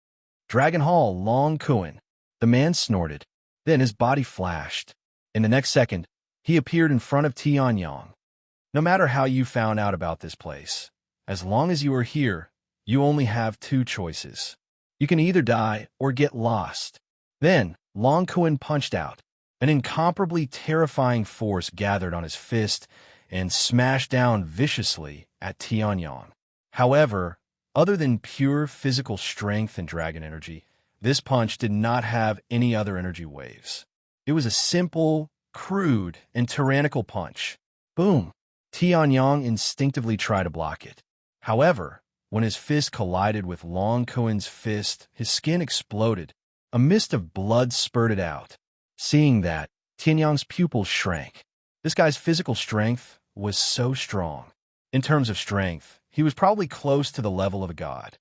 Speaker 1: Dragon Hall, Long Kuan. The man snorted. Then his body flashed. In the next second, he appeared in front of Tianyang. No matter how you found out about this place, as long as you are here, you only have two choices. You can either die or get lost. Then, Long Kuan punched out. An incomparably terrifying force gathered on his fist and smashed down viciously at Tianyang. However, other than pure physical strength and dragon energy, this punch did not have any other energy waves. It was a simple, crude, and tyrannical punch. Boom! Tianyang instinctively tried to block it. However, when his fist collided with Long Kuan's fist, his skin exploded. A mist of blood spurted out. Seeing that, Tianyang's pupils shrank. This guy's physical strength was so strong. In terms of strength, he was probably close to the level of a god.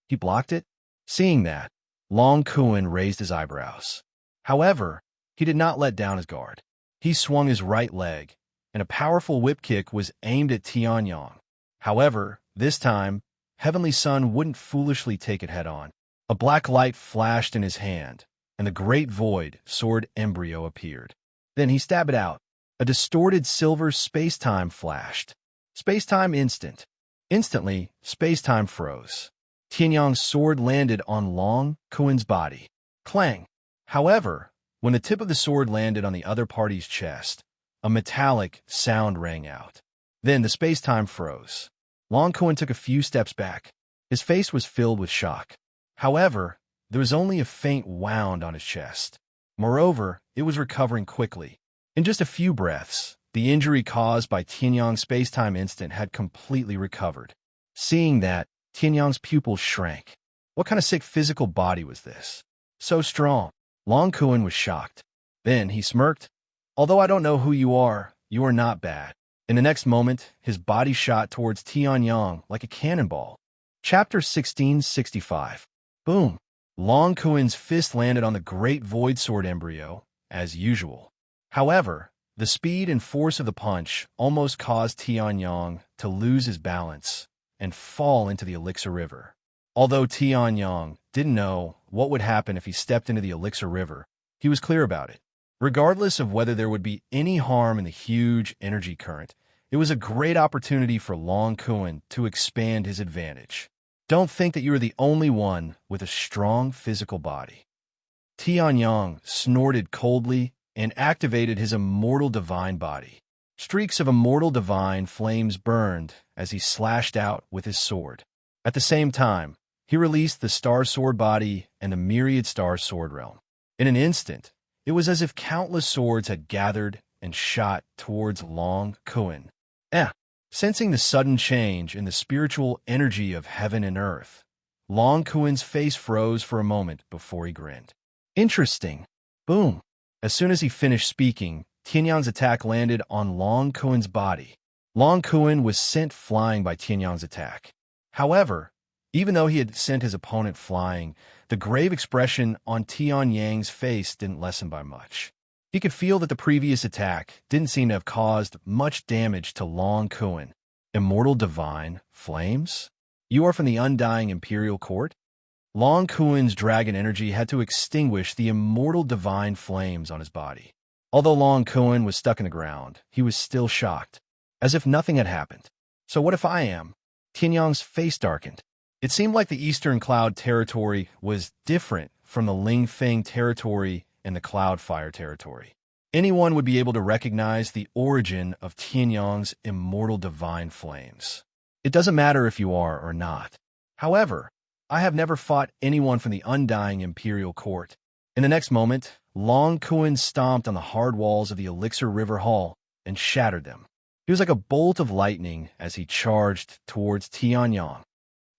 Speaker 1: He blocked it? Seeing that, Long Kuan raised his eyebrows. However, he did not let down his guard. He swung his right leg, and a powerful whip kick was aimed at Tianyang. However, this time, Heavenly Sun wouldn't foolishly take it head-on. A black light flashed in his hand, and the great void sword embryo appeared. Then he stabbed it out. A distorted silver space-time flashed. Space-time instant. Instantly, space-time froze. Tianyang's sword landed on Long Kuan's body. Clang! However, when the tip of the sword landed on the other party's chest, a metallic sound rang out. Then the space-time froze. Long Kuan took a few steps back. His face was filled with shock. However, there was only a faint wound on his chest. Moreover, it was recovering quickly. In just a few breaths, the injury caused by Tianyang's space-time instant had completely recovered. Seeing that, Tianyang's pupils shrank. What kind of sick physical body was this? So strong. Long Kuan was shocked. Then he smirked. Although I don't know who you are not bad. In the next moment, his body shot towards Tianyang like a cannonball. Chapter 1665. Boom! Long Kuan's fist landed on the great void sword embryo, as usual. However, the speed and force of the punch almost caused Tianyang to lose his balance and fall into the Elixir River. Although Tianyang didn't know what would happen if he stepped into the Elixir River, he was clear about it. Regardless of whether there would be any harm in the huge energy current, it was a great opportunity for Long Kuan to expand his advantage. Don't think that you are the only one with a strong physical body. Tianyang snorted coldly and activated his immortal divine body. Streaks of immortal divine flames burned as he slashed out with his sword. At the same time, he released the Star Sword body and the myriad Star Sword realm. In an instant, it was as if countless swords had gathered and shot towards Long Kuan. Sensing the sudden change in the spiritual energy of heaven and earth, Long Kuan's face froze for a moment before he grinned. Interesting. Boom. As soon as he finished speaking, Tianyang's attack landed on Long Kuan's body. Long Kuan was sent flying by Tianyang's attack. However, even though he had sent his opponent flying, the grave expression on Tianyang's face didn't lessen by much. He could feel that the previous attack didn't seem to have caused much damage to Long Kuan. Immortal divine flames? You are from the undying imperial court? Long Kuan's dragon energy had to extinguish the immortal divine flames on his body. Although Long Kuan was stuck in the ground, he was still shocked, as if nothing had happened. So what if I am? Tianyang's face darkened. It seemed like the Eastern Cloud territory was different from the Lingfeng territory and the Cloudfire territory. Anyone would be able to recognize the origin of Tianyang's immortal divine flames. It doesn't matter if you are or not. However, I have never fought anyone from the undying imperial court. In the next moment, Long Kuan stomped on the hard walls of the Elixir River Hall and shattered them. He was like a bolt of lightning as he charged towards Tianyang.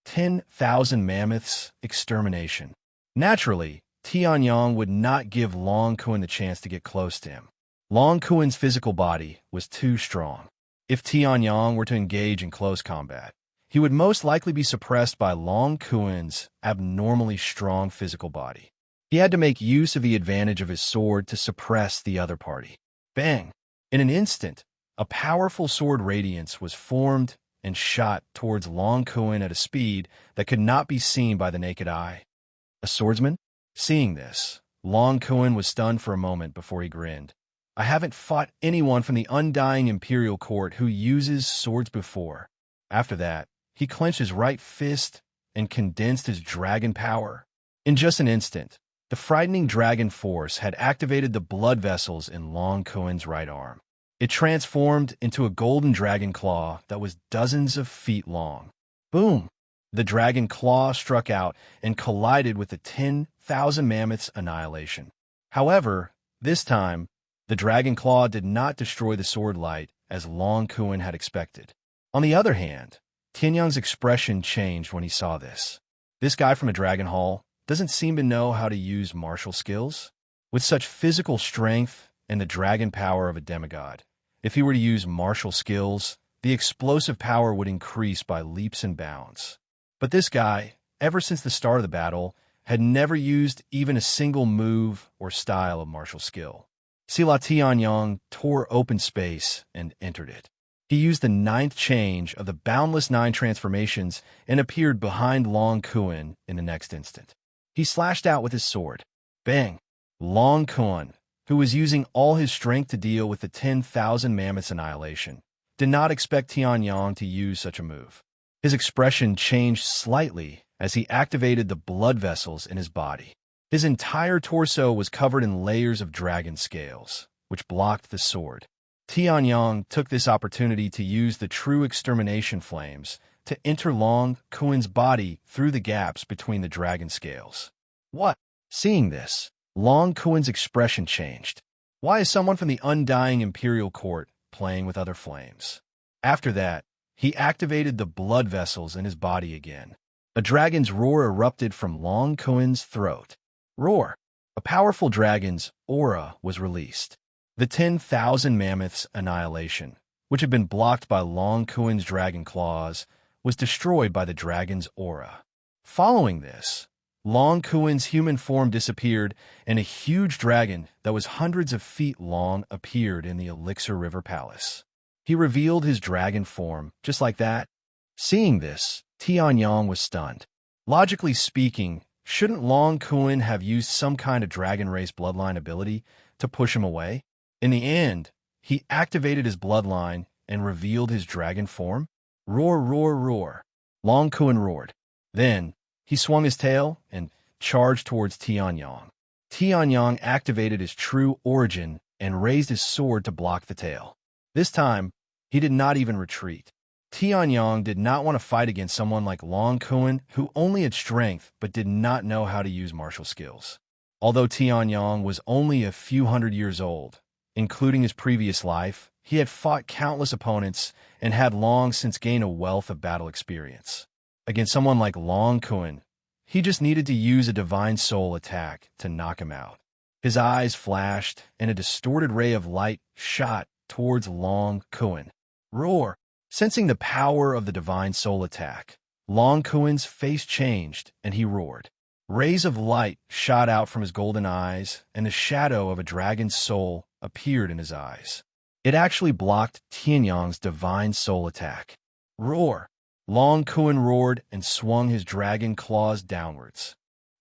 Speaker 1: 10,000 mammoths, extermination. Naturally, Tianyang would not give Long Kuan the chance to get close to him. Long Kuan's physical body was too strong. If Tianyang were to engage in close combat, he would most likely be suppressed by Long Kuan's abnormally strong physical body. He had to make use of the advantage of his sword to suppress the other party. Bang! In an instant, a powerful sword radiance was formed and shot towards Long Kuan at a speed that could not be seen by the naked eye. A swordsman? Seeing this, Long Kuan was stunned for a moment before he grinned. I haven't fought anyone from the undying imperial court who uses swords before. After that, he clenched his right fist and condensed his dragon power. In just an instant, the frightening dragon force had activated the blood vessels in Long Kuan's right arm. It transformed into a golden dragon claw that was dozens of feet long. Boom! The dragon claw struck out and collided with the 10,000 mammoths' annihilation. However, this time, the dragon claw did not destroy the sword light as Long Kuan had expected. On the other hand, Tianyang's expression changed when he saw this. This guy from a dragon hall doesn't seem to know how to use martial skills. With such physical strength and the dragon power of a demigod, if he were to use martial skills, the explosive power would increase by leaps and bounds. But this guy, ever since the start of the battle, had never used even a single move or style of martial skill. Sila Tianyang tore open space and entered it. He used the 9th change of the Boundless 9 transformations and appeared behind Long Kuan in the next instant. He slashed out with his sword. Bang! Long Kuan, who was using all his strength to deal with the 10,000 mammoths' annihilation, did not expect Tianyang to use such a move. His expression changed slightly as he activated the blood vessels in his body. His entire torso was covered in layers of dragon scales, which blocked the sword. Tianyang took this opportunity to use the true extermination flames to enter Long Kuan's body through the gaps between the dragon scales. What? Seeing this, Long Kuan's expression changed. Why is someone from the undying imperial court playing with other flames? After that, he activated the blood vessels in his body again. A dragon's roar erupted from Long Kuan's throat. Roar! A powerful dragon's aura was released. The 10,000 mammoths' annihilation, which had been blocked by Long Kuan's dragon claws, was destroyed by the dragon's aura. Following this, Long Kuan's human form disappeared, and a huge dragon that was hundreds of feet long appeared in the Elixir River Palace. He revealed his dragon form, just like that. Seeing this, Tianyang was stunned. Logically speaking, shouldn't Long Kuan have used some kind of dragon race bloodline ability to push him away? In the end, he activated his bloodline and revealed his dragon form. Roar, roar, roar. Long Kuan roared. Then, he swung his tail and charged towards Tianyang. Tianyang activated his true origin and raised his sword to block the tail. This time, he did not even retreat. Tianyang did not want to fight against someone like Long Kuan, who only had strength but did not know how to use martial skills. Although Tianyang was only a few hundred years old, including his previous life, he had fought countless opponents and had long since gained a wealth of battle experience. Against someone like Long Kuan, he just needed to use a divine soul attack to knock him out. His eyes flashed, and a distorted ray of light shot towards Long Kuan. Roar! Sensing the power of the divine soul attack, Long Kuan's face changed, and he roared. Rays of light shot out from his golden eyes, and the shadow of a dragon's soul appeared in his eyes. It actually blocked Tianyang's divine soul attack. Roar! Long Kuan roared and swung his dragon claws downwards.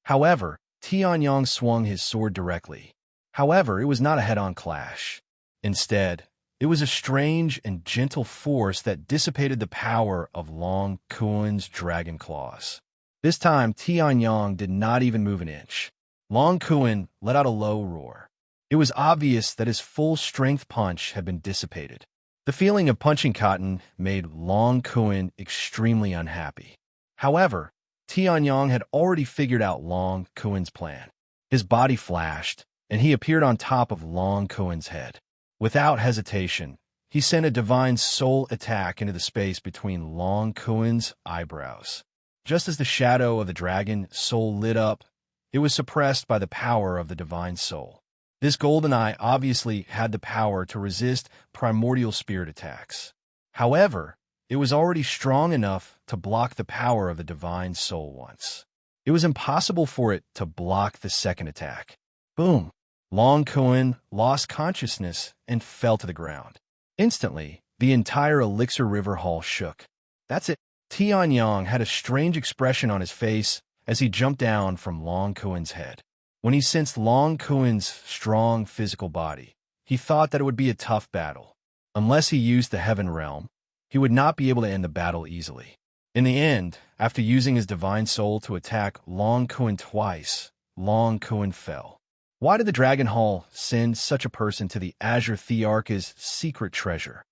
Speaker 1: However, Tianyang swung his sword directly. However, it was not a head-on clash. Instead, it was a strange and gentle force that dissipated the power of Long Kuan's dragon claws. This time, Tianyang did not even move an inch. Long Kuan let out a low roar. It was obvious that his full-strength punch had been dissipated. The feeling of punching cotton made Long Kuan extremely unhappy. However, Tianyang had already figured out Long Kuan's plan. His body flashed, and he appeared on top of Long Kuan's head. Without hesitation, he sent a divine soul attack into the space between Long Kuan's eyebrows. Just as the shadow of the dragon soul lit up, it was suppressed by the power of the divine soul. This golden eye obviously had the power to resist primordial spirit attacks. However, it was already strong enough to block the power of the divine soul once. It was impossible for it to block the second attack. Boom! Long Kun lost consciousness and fell to the ground. Instantly, the entire Elixir River Hall shook. That's it. Tianyang had a strange expression on his face as he jumped down from Long Kun's head. When he sensed Long Kun's strong physical body, he thought that it would be a tough battle. Unless he used the Heaven Realm, he would not be able to end the battle easily. In the end, after using his divine soul to attack Long Kun twice, Long Kun fell. Why did the Dragon Hall send such a person to the Azure Thearch's secret treasure?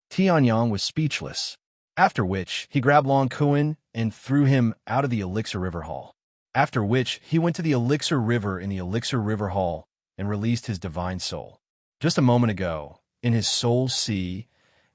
Speaker 1: Tianyang was speechless, after which he grabbed Long Kun and threw him out of the Elixir River Hall. After which he went to the Elixir River in the Elixir River Hall and released his divine soul. Just a moment ago, in his soul sea,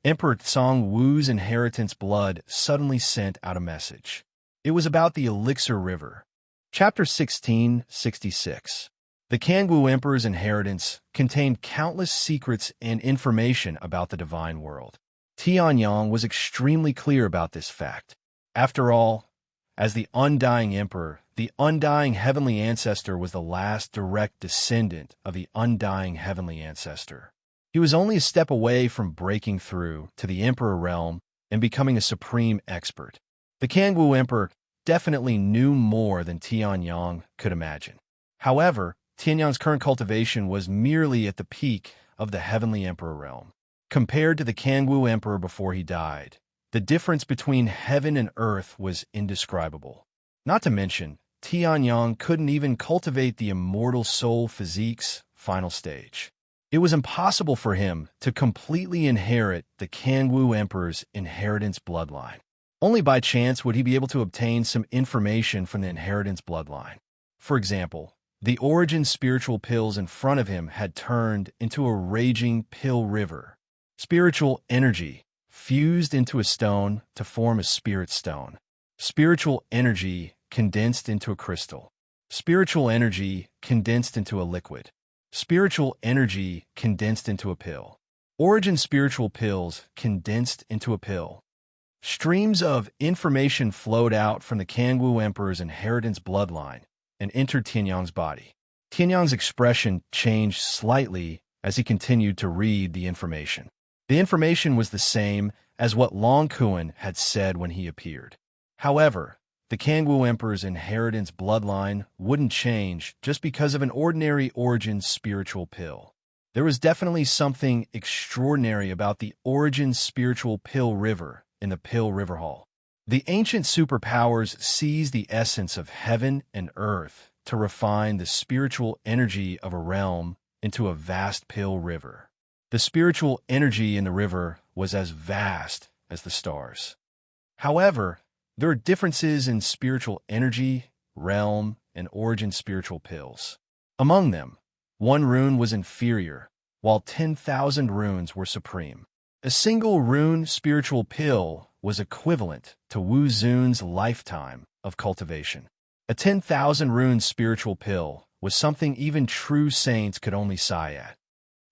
Speaker 1: Emperor Tsang Wu's inheritance blood suddenly sent out a message. It was about the Elixir River. Chapter 1666. The Kangwu Emperor's inheritance contained countless secrets and information about the divine world. Tianyang was extremely clear about this fact. After all, as the Undying Emperor, the Undying Heavenly Ancestor was the last direct descendant of the Undying Heavenly Ancestor. He was only a step away from breaking through to the Emperor realm and becoming a supreme expert. The Kangwu Emperor definitely knew more than Tianyang could imagine. However, Tianyang's current cultivation was merely at the peak of the Heavenly Emperor realm. Compared to the Kangwu Emperor before he died, the difference between heaven and earth was indescribable. Not to mention, Tianyang couldn't even cultivate the immortal soul physique's final stage. It was impossible for him to completely inherit the Kangwu Emperor's inheritance bloodline. Only by chance would he be able to obtain some information from the inheritance bloodline. For example, the origin spiritual pills in front of him had turned into a raging pill river. Spiritual energy fused into a stone to form a spirit stone. Spiritual energy condensed into a crystal. Spiritual energy condensed into a liquid. Spiritual energy condensed into a pill. Origin spiritual pills condensed into a pill. Streams of information flowed out from the Kangwu Emperor's inheritance bloodline and entered Tianyang's body. Tianyang's expression changed slightly as he continued to read the information. The information was the same as what Long Kun had said when he appeared. However, the Kangwu Emperor's inheritance bloodline wouldn't change just because of an ordinary origin spiritual pill. There was definitely something extraordinary about the origin spiritual pill river in the Pill River Hall. The ancient superpowers seized the essence of heaven and earth to refine the spiritual energy of a realm into a vast pill river. The spiritual energy in the river was as vast as the stars. However, there are differences in spiritual energy, realm, and origin spiritual pills. Among them, one rune was inferior, while 10,000 runes were supreme. A single rune spiritual pill was equivalent to Wu Zun's lifetime of cultivation. A 10,000 rune spiritual pill was something even true saints could only sigh at.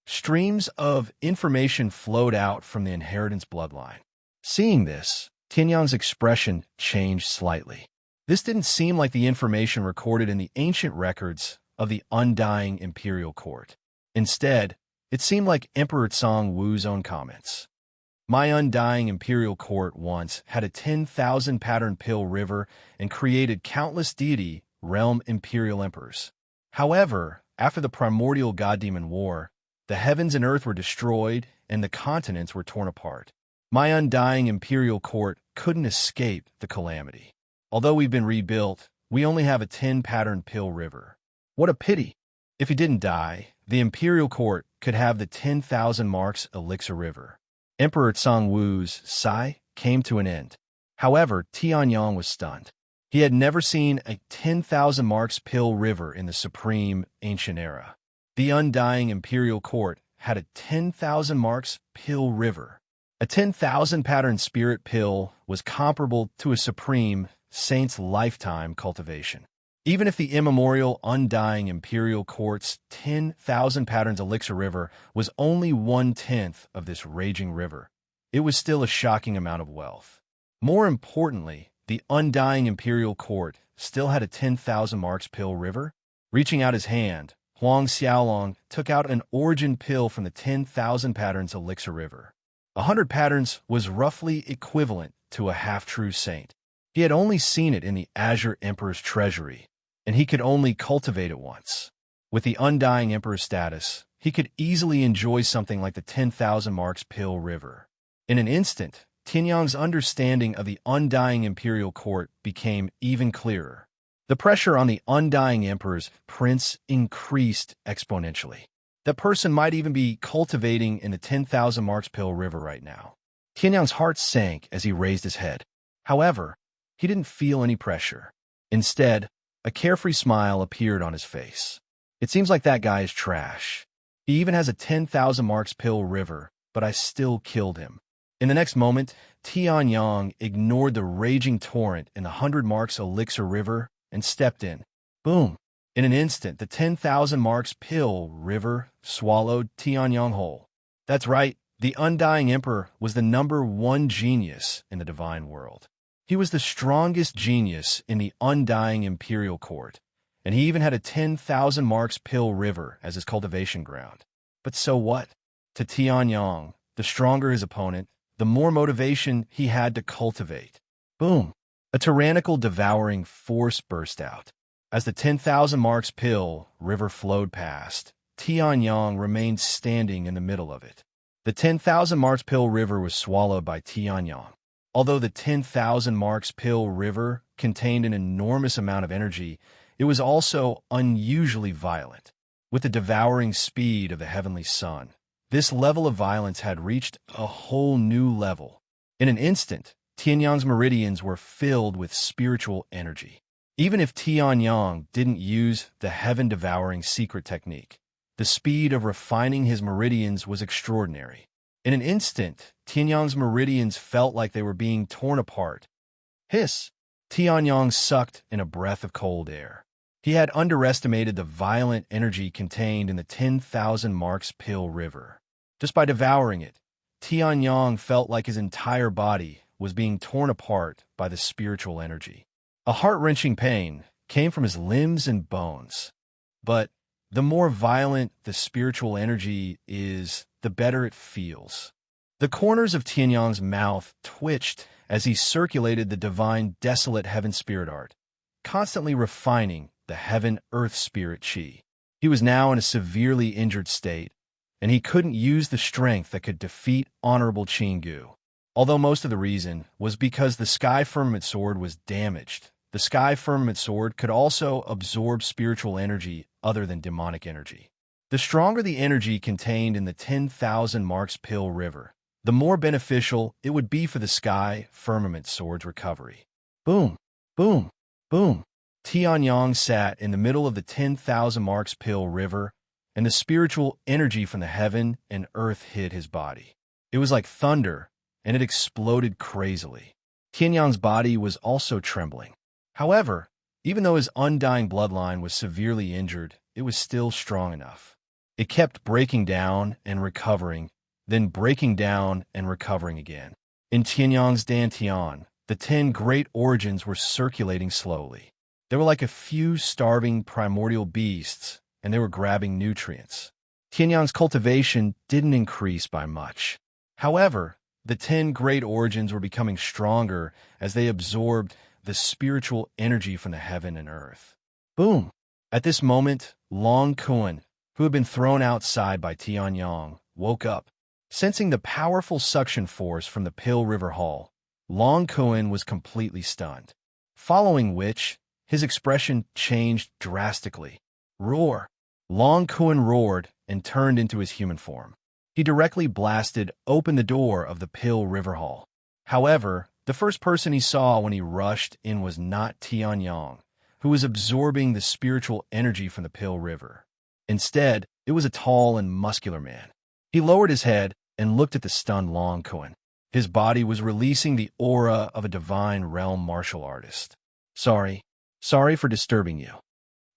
Speaker 1: Streams of information flowed out from the inheritance bloodline. Seeing this, Tianyang's expression changed slightly. This didn't seem like the information recorded in the ancient records of the Undying Imperial Court. Instead, it seemed like Emperor Tsang Wu's own comments. My Undying Imperial Court once had a 10,000 pattern pill river and created countless deity realm imperial emperors. However, after the primordial god-demon war, the heavens and earth were destroyed and the continents were torn apart. My Undying Imperial Court couldn't escape the calamity. Although we've been rebuilt, we only have a 10-pattern pill river. What a pity! If he didn't die, the Imperial Court could have the 10,000 marks Elixir River. Emperor Tsang Wu's sigh came to an end. However, Tianyang was stunned. He had never seen a 10,000 marks pill river in the supreme ancient era. The Undying Imperial Court had a 10,000 marks pill river. A 10,000 pattern spirit pill was comparable to a supreme saint's lifetime cultivation. Even if the immemorial Undying Imperial Court's 10,000 patterns Elixir River was only 1/10 of this raging river, it was still a shocking amount of wealth. More importantly, the Undying Imperial Court still had a 10,000 marks pill river. Reaching out his hand, Huang Xiaolong took out an origin pill from the 10,000 Patterns elixir river. 100 patterns was roughly equivalent to a half-true saint. He had only seen it in the Azure Emperor's treasury, and he could only cultivate it once. With the Undying Emperor's status, he could easily enjoy something like the 10,000 marks pill river. In an instant, Tianyang's understanding of the Undying Imperial Court became even clearer. The pressure on the Undying Emperor's prince increased exponentially. That person might even be cultivating in the 10,000 marks pill river right now. Tianyang's heart sank as he raised his head. However, he didn't feel any pressure. Instead, a carefree smile appeared on his face. It seems like that guy is trash. He even has a 10,000 marks pill river, but I still killed him. In the next moment, Tianyang ignored the raging torrent in the 100 marks elixir river and stepped in. Boom! In an instant, the 10,000 marks pill river swallowed Tianyang whole. That's right, the Undying Emperor was the #1 genius in the divine world. He was the strongest genius in the Undying Imperial Court, and he even had a 10,000 marks pill river as his cultivation ground. But so what? To Tianyang, the stronger his opponent, the more motivation he had to cultivate. Boom! A tyrannical devouring force burst out. As the 10,000 marks pill river flowed past, Tianyang remained standing in the middle of it. The 10,000 marks pill river was swallowed by Tianyang. Although the 10,000 marks pill river contained an enormous amount of energy, it was also unusually violent. With the devouring speed of the heavenly sun, this level of violence had reached a whole new level. In an instant, Tianyang's meridians were filled with spiritual energy. Even if Tianyang didn't use the heaven-devouring secret technique, the speed of refining his meridians was extraordinary. In an instant, Tianyang's meridians felt like they were being torn apart. Hiss! Tianyang sucked in a breath of cold air. He had underestimated the violent energy contained in the 10,000 marks pill river. Just by devouring it, Tianyang felt like his entire body was being torn apart by the spiritual energy. A heart-wrenching pain came from his limbs and bones. But the more violent the spiritual energy is, the better it feels. The corners of Tianyang's mouth twitched as he circulated the divine desolate heaven spirit art, constantly refining the heaven-earth spirit chi. He was now in a severely injured state, and he couldn't use the strength that could defeat Honorable Chingu. Although most of the reason was because the Sky Firmament Sword was damaged, the Sky Firmament Sword could also absorb spiritual energy other than demonic energy. The stronger the energy contained in the 10,000 marks pill river, the more beneficial it would be for the Sky Firmament Sword's recovery. Boom! Boom! Boom! Tianyang sat in the middle of the 10,000 marks pill river, and the spiritual energy from the heaven and earth hit his body. It was like thunder, and it exploded crazily. Tianyang's body was also trembling. However, even though his undying bloodline was severely injured, it was still strong enough. It kept breaking down and recovering, then breaking down and recovering again. In Tianyang's dantian, the 10 great origins were circulating slowly. They were like a few starving primordial beasts, and they were grabbing nutrients. Tianyang's cultivation didn't increase by much. However, the 10 great origins were becoming stronger as they absorbed the spiritual energy from the heaven and earth. Boom! At this moment, Long Kun, who had been thrown outside by Tianyang, woke up. Sensing the powerful suction force from the Pill River Hall, Long Kun was completely stunned. Following which, his expression changed drastically. Roar! Long Kun roared and turned into his human form. He directly blasted open the door of the Pill River Hall. However, the first person he saw when he rushed in was not Tianyang, who was absorbing the spiritual energy from the Pill River. Instead, it was a tall and muscular man. He lowered his head and looked at the stunned Long Kun. His body was releasing the aura of a divine realm martial artist. Sorry for disturbing you.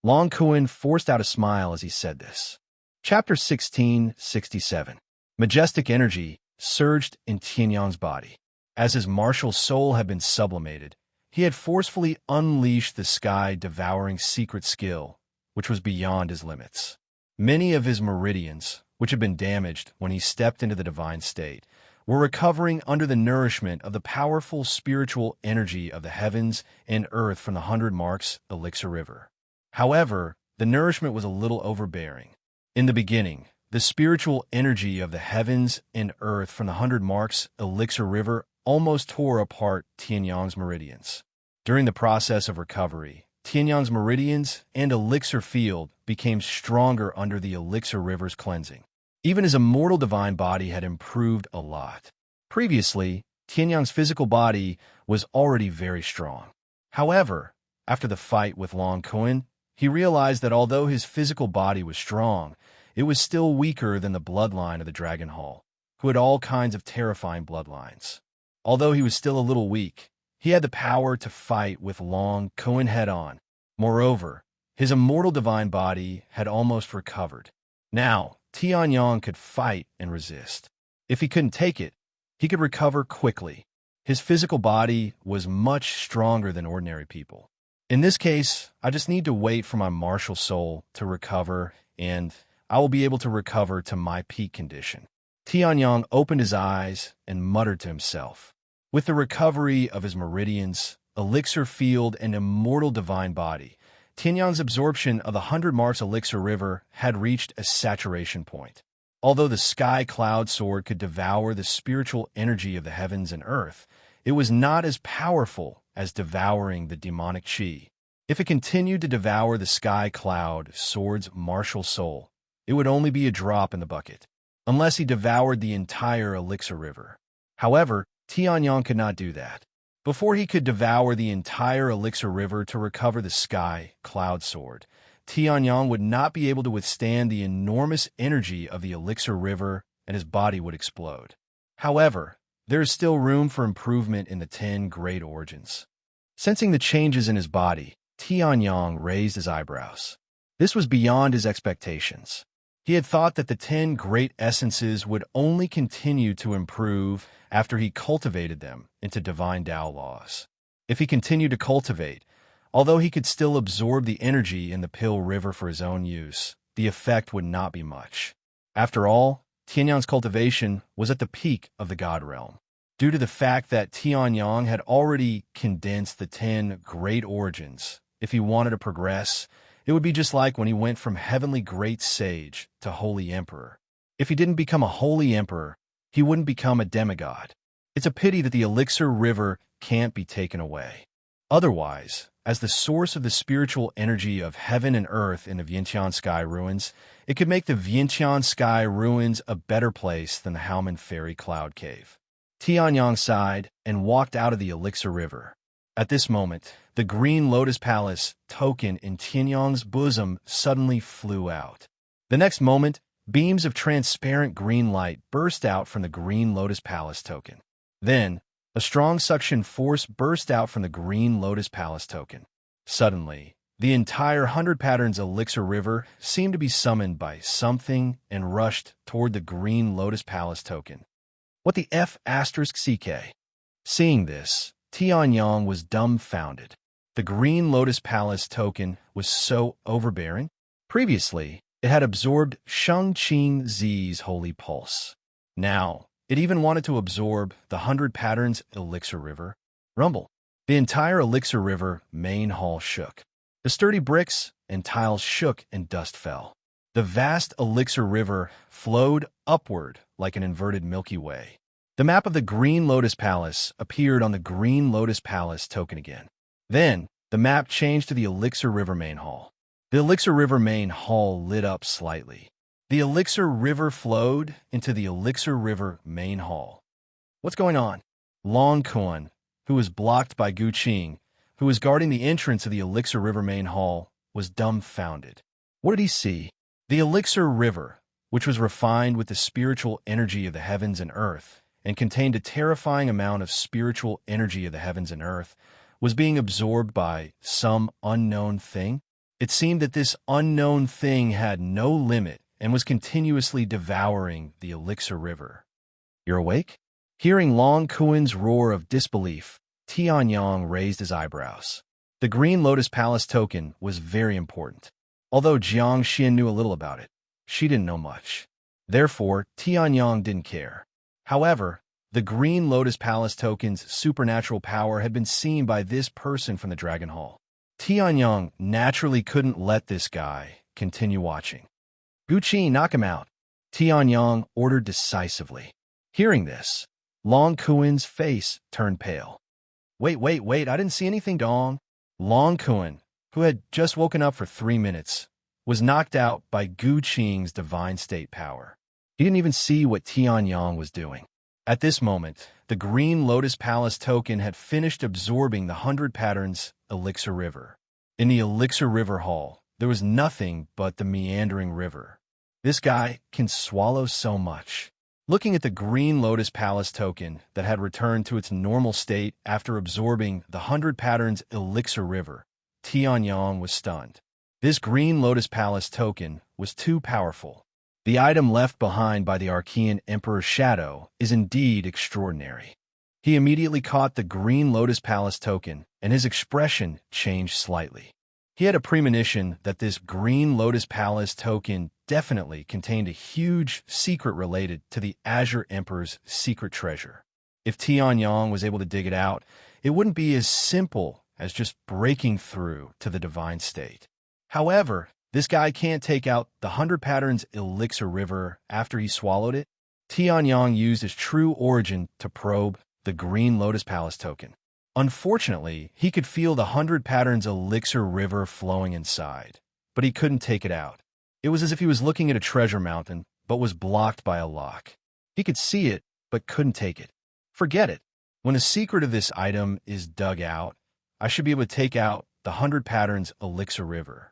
Speaker 1: Long Kun forced out a smile as he said this. Chapter 1667. Majestic energy surged in Tianyang's body. As his martial soul had been sublimated, he had forcefully unleashed the sky-devouring secret skill, which was beyond his limits. Many of his meridians, which had been damaged when he stepped into the divine state, were recovering under the nourishment of the powerful spiritual energy of the heavens and earth from the 100 Marks Elixir River. However, the nourishment was a little overbearing. In the beginning, the spiritual energy of the heavens and earth from the 100 Marks Elixir River almost tore apart Tianyang's meridians. During the process of recovery, Tianyang's meridians and elixir field became stronger under the Elixir River's cleansing. Even his immortal divine body had improved a lot. Previously, Tianyang's physical body was already very strong. However, after the fight with Long Kun, he realized that although his physical body was strong, it was still weaker than the bloodline of the Dragon Hall, who had all kinds of terrifying bloodlines. Although he was still a little weak, he had the power to fight with Long Kun head-on. Moreover, his immortal divine body had almost recovered. Now, Tianyang could fight and resist. If he couldn't take it, he could recover quickly. His physical body was much stronger than ordinary people. In this case, I just need to wait for my martial soul to recover, and I will be able to recover to my peak condition. Tianyang opened his eyes and muttered to himself. With the recovery of his meridians, elixir field, and immortal divine body, Tianyang's absorption of the 100 Marks Elixir River had reached a saturation point. Although the sky cloud sword could devour the spiritual energy of the heavens and earth, it was not as powerful as devouring the demonic chi. If it continued to devour the sky cloud sword's martial soul, it would only be a drop in the bucket, unless he devoured the entire Elixir River. However, Tianyang could not do that. Before he could devour the entire Elixir River to recover the sky cloud sword, Tianyang would not be able to withstand the enormous energy of the Elixir River, and his body would explode. However, there is still room for improvement in the 10 great origins. Sensing the changes in his body, Tianyang raised his eyebrows. This was beyond his expectations. He had thought that the 10 great essences would only continue to improve after he cultivated them into divine Tao laws. If he continued to cultivate, although he could still absorb the energy in the Pill River for his own use, the effect would not be much. After all, Tianyang's cultivation was at the peak of the God realm. Due to the fact that Tianyang had already condensed the 10 great origins, if he wanted to progress, it would be just like when he went from heavenly great sage to holy emperor. If he didn't become a holy emperor, he wouldn't become a demigod. It's a pity that the Elixir River can't be taken away. Otherwise, as the source of the spiritual energy of heaven and earth in the Vientiane Sky Ruins, it could make the Vientiane Sky Ruins a better place than the Haomen Fairy Cloud Cave. Tianyang sighed and walked out of the Elixir River. At this moment, the Green Lotus Palace token in Tianyang's bosom suddenly flew out. The next moment, beams of transparent green light burst out from the Green Lotus Palace token. Then, a strong suction force burst out from the Green Lotus Palace token. Suddenly, the entire 100 Patterns Elixir River seemed to be summoned by something and rushed toward the Green Lotus Palace token. What the F*** CK? Seeing this, Tianyang was dumbfounded. The Green Lotus Palace token was so overbearing. Previously, it had absorbed Sheng Qing Zi's holy pulse. Now, it even wanted to absorb the 100 Patterns Elixir River. Rumble. The entire Elixir River main hall shook. The sturdy bricks and tiles shook and dust fell. The vast Elixir River flowed upward like an inverted Milky Way. The map of the Green Lotus Palace appeared on the Green Lotus Palace token again. Then, the map changed to the Elixir River main hall. The Elixir River main hall lit up slightly. The Elixir River flowed into the Elixir River main hall. What's going on? Long Kun, who was blocked by Gu Qing, who was guarding the entrance of the Elixir River main hall, was dumbfounded. What did he see? The Elixir River, which was refined with the spiritual energy of the heavens and earth, and contained a terrifying amount of spiritual energy of the heavens and earth, was being absorbed by some unknown thing. It seemed that this unknown thing had no limit and was continuously devouring the Elixir River. You're awake? Hearing Long Kun's roar of disbelief, Tianyang raised his eyebrows. The Green Lotus Palace token was very important. Although Jiang Xin knew a little about it, She didn't know much. Therefore, Tianyang didn't care. However, the Green Lotus Palace token's supernatural power had been seen by this person from the Dragon Hall. Tianyang naturally couldn't let this guy continue watching. Guqi, knock him out, Tianyang ordered decisively. Hearing this, Long Kuen's face turned pale. Wait, I didn't see anything, Dong. Long Kuen, who had just woken up for 3 minutes, was knocked out by Gu Qing's divine state power. He didn't even see what Tianyang was doing. At this moment, the Green Lotus Palace token had finished absorbing the 100 Patterns Elixir River. In the Elixir River Hall, there was nothing but the meandering river. This guy can swallow so much. Looking at the Green Lotus Palace token that had returned to its normal state after absorbing the 100 Patterns Elixir River, Tianyang was stunned. This Green Lotus Palace token was too powerful. The item left behind by the Archean Emperor's shadow is indeed extraordinary. He immediately caught the Green Lotus Palace token, and his expression changed slightly. He had a premonition that this Green Lotus Palace token definitely contained a huge secret related to the Azure Emperor's secret treasure. If Tianyang was able to dig it out, it wouldn't be as simple as just breaking through to the divine state. However, this guy can't take out the 100 Patterns Elixir River after he swallowed it. Tianyang used his true origin to probe the Green Lotus Palace token. Unfortunately, he could feel the 100 Patterns Elixir River flowing inside, but he couldn't take it out. It was as if he was looking at a treasure mountain, but was blocked by a lock. He could see it, but couldn't take it. Forget it. When the secret of this item is dug out, I should be able to take out the 100 Patterns Elixir River.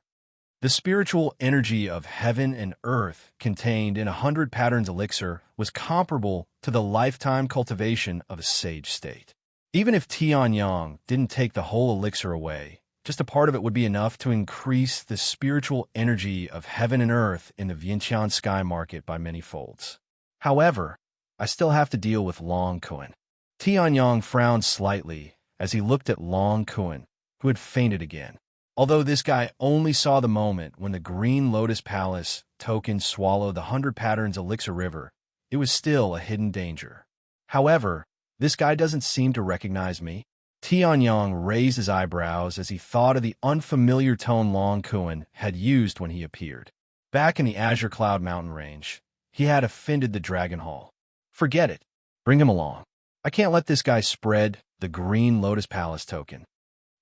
Speaker 1: The spiritual energy of heaven and earth contained in 100 Patterns Elixir was comparable to the lifetime cultivation of a sage state. Even if Tianyang didn't take the whole elixir away, just a part of it would be enough to increase the spiritual energy of heaven and earth in the Vientiane sky market by many folds. However, I still have to deal with Long Kuen. Tianyang frowned slightly as he looked at Long Kuen, who had fainted again. Although this guy only saw the moment when the Green Lotus Palace token swallowed the 100 Patterns Elixir River, it was still a hidden danger. However, this guy doesn't seem to recognize me. Tianyang raised his eyebrows as he thought of the unfamiliar tone Long Kuen had used when he appeared. Back in the Azure Cloud Mountain range, he had offended the Dragon Hall. Forget it. Bring him along. I can't let this guy spread the Green Lotus Palace token.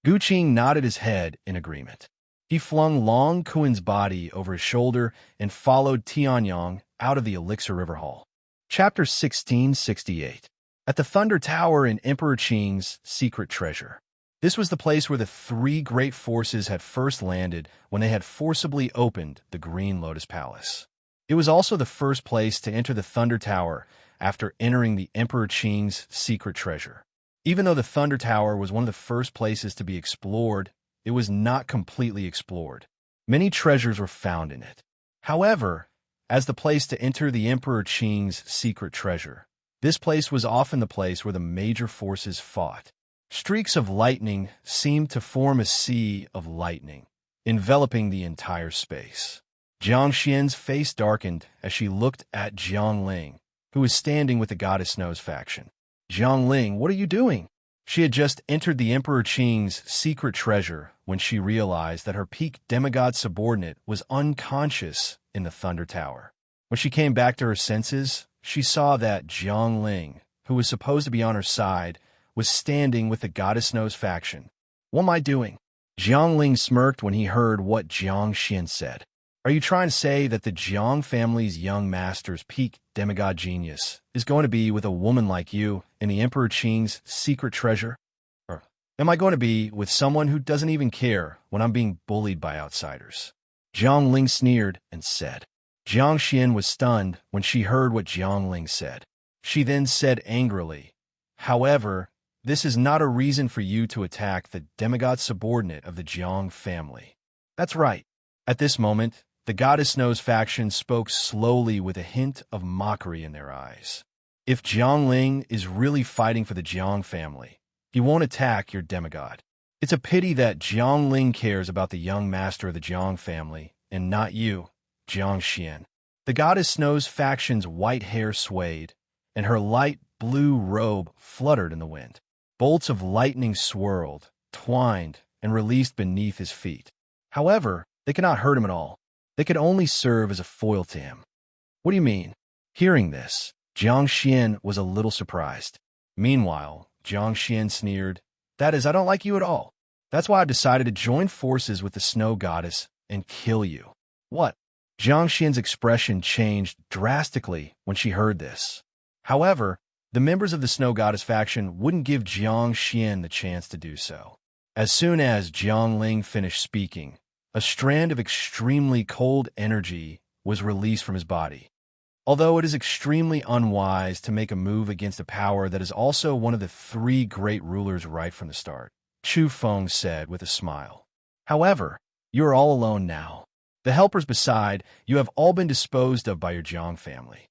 Speaker 1: Guqing nodded his head in agreement. He flung Long Kuen's body over his shoulder and followed Tianyang out of the Elixir River Hall. Chapter 1668. At the Thunder Tower in Emperor Qing's secret treasure. This was the place where the 3 great forces had first landed when they had forcibly opened the Green Lotus Palace. It was also the first place to enter the Thunder Tower after entering the Emperor Qing's secret treasure. Even though the Thunder Tower was one of the first places to be explored, it was not completely explored. Many treasures were found in it. However, as the place to enter the Emperor Qing's secret treasure, this place was often the place where the major forces fought. Streaks of lightning seemed to form a sea of lightning, enveloping the entire space. Jiang Xian's face darkened as she looked at Jiang Ling, who was standing with the Goddess Snows faction. Jiang Ling, what are you doing? She had just entered the Emperor Qing's secret treasure when she realized that her peak demigod subordinate was unconscious in the Thunder Tower. When she came back to her senses, she saw that Jiang Ling, who was supposed to be on her side, was standing with the Goddess Snows faction. What am I doing? Jiang Ling smirked when he heard what Jiang Xian said. Are you trying to say that the Jiang family's young master's peak demigod genius is going to be with a woman like you in the Emperor Qing's secret treasure? Or am I going to be with someone who doesn't even care when I'm being bullied by outsiders? Jiang Ling sneered and said. Jiang Xian was stunned when she heard what Jiang Ling said. She then said angrily, however, this is not a reason for you to attack the demigod subordinate of the Jiang family. That's right. At this moment, the Goddess Snows faction spoke slowly with a hint of mockery in their eyes. If Jiang Ling is really fighting for the Jiang family, he won't attack your demigod. It's a pity that Jiang Ling cares about the young master of the Jiang family, and not you, Jiang Xian. The goddess Snow's faction's white hair swayed, and her light blue robe fluttered in the wind. Bolts of lightning swirled, twined, and released beneath his feet. However, they could not hurt him at all. They could only serve as a foil to him. What do you mean? Hearing this, Jiang Xian was a little surprised. Meanwhile, Jiang Xian sneered, "That is, I don't like you at all. That's why I've decided to join forces with the snow goddess and kill you." What? Jiang Xian's expression changed drastically when she heard this. However, the members of the snow goddess faction wouldn't give Jiang Xian the chance to do so. As soon as Jiang Ling finished speaking, a strand of extremely cold energy was released from his body. Although it is extremely unwise to make a move against a power that is also one of the three great rulers right from the start, Chu Feng said with a smile. However, you are all alone now. The helpers beside you have all been disposed of by your Jiang family.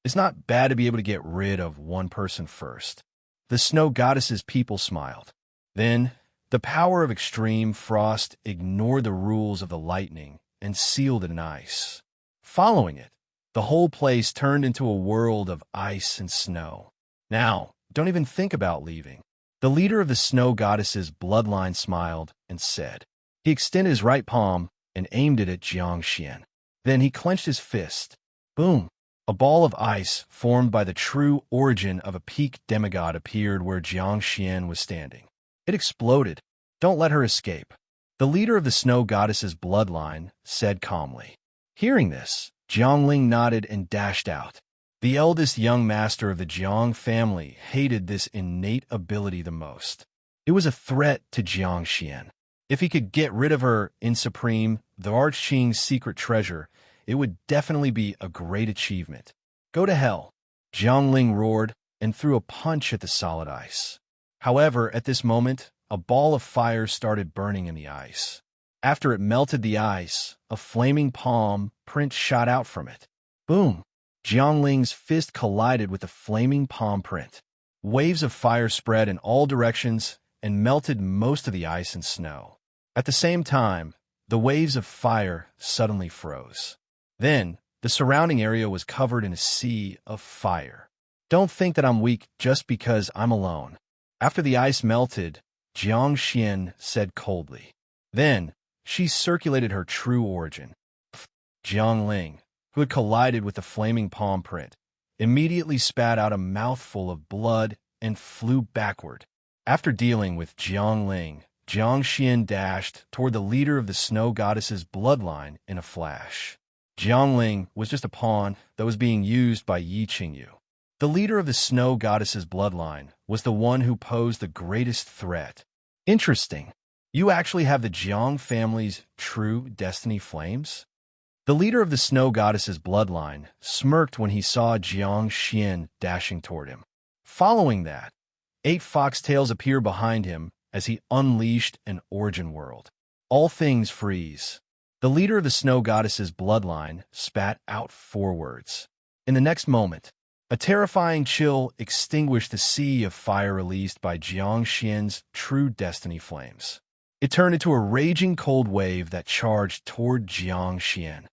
Speaker 1: It's not bad to be able to get rid of one person first. The snow goddess's people smiled. Then, the power of extreme frost ignored the rules of the lightning and sealed it in ice. Following it, the whole place turned into a world of ice and snow. Now, don't even think about leaving. The leader of the snow goddess's bloodline smiled and said. He extended his right palm and aimed it at Jiang Xian. Then he clenched his fist. Boom! A ball of ice formed by the true origin of a peak demigod appeared where Jiang Xian was standing. It exploded. Don't let her escape. The leader of the snow goddess's bloodline said calmly. Hearing this, Jiang Ling nodded and dashed out. The eldest young master of the Jiang family hated this innate ability the most. It was a threat to Jiang Xian. If he could get rid of her in Supreme, the Archqing's secret treasure, it would definitely be a great achievement. Go to hell! Jiang Ling roared and threw a punch at the solid ice. However, at this moment, a ball of fire started burning in the ice. After it melted the ice, a flaming palm print shot out from it. Boom! Jiang Ling's fist collided with the flaming palm print. Waves of fire spread in all directions and melted most of the ice and snow. At the same time, the waves of fire suddenly froze. Then, the surrounding area was covered in a sea of fire. Don't think that I'm weak just because I'm alone. After the ice melted, Jiang Xian said coldly. Then, she circulated her true origin. Jiang Ling, who had collided with the flaming palm print, immediately spat out a mouthful of blood and flew backward. After dealing with Jiang Ling, Jiang Xian dashed toward the leader of the snow goddess's bloodline in a flash. Jiang Ling was just a pawn that was being used by Yi Qingyu. The leader of the snow goddess's bloodline was the one who posed the greatest threat. Interesting. You actually have the Jiang family's true destiny flames? The leader of the snow goddess's bloodline smirked when he saw Jiang Xian dashing toward him. Following that, 8 foxtails appear behind him as he unleashed an origin world. All things freeze. The leader of the snow goddess's bloodline spat out 4 words. In the next moment, a terrifying chill extinguished the sea of fire released by Jiang Xian's true destiny flames. It turned into a raging cold wave that charged toward Jiang Xian.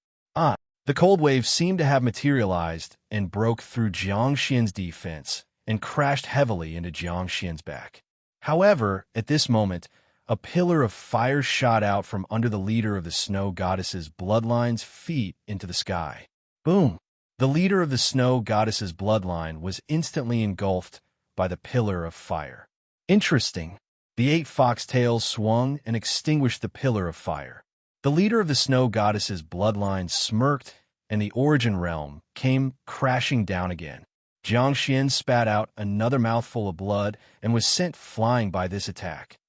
Speaker 1: The cold wave seemed to have materialized and broke through Jiang Xian's defense and crashed heavily into Jiang Xian's back. However, at this moment, a pillar of fire shot out from under the leader of the snow goddess's bloodline's feet into the sky. Boom! The leader of the snow goddess's bloodline was instantly engulfed by the pillar of fire. Interesting. The 8 foxtails swung and extinguished the pillar of fire. The leader of the snow goddess's bloodline smirked, and the origin realm came crashing down again. Jiang Xian spat out another mouthful of blood and was sent flying by this attack.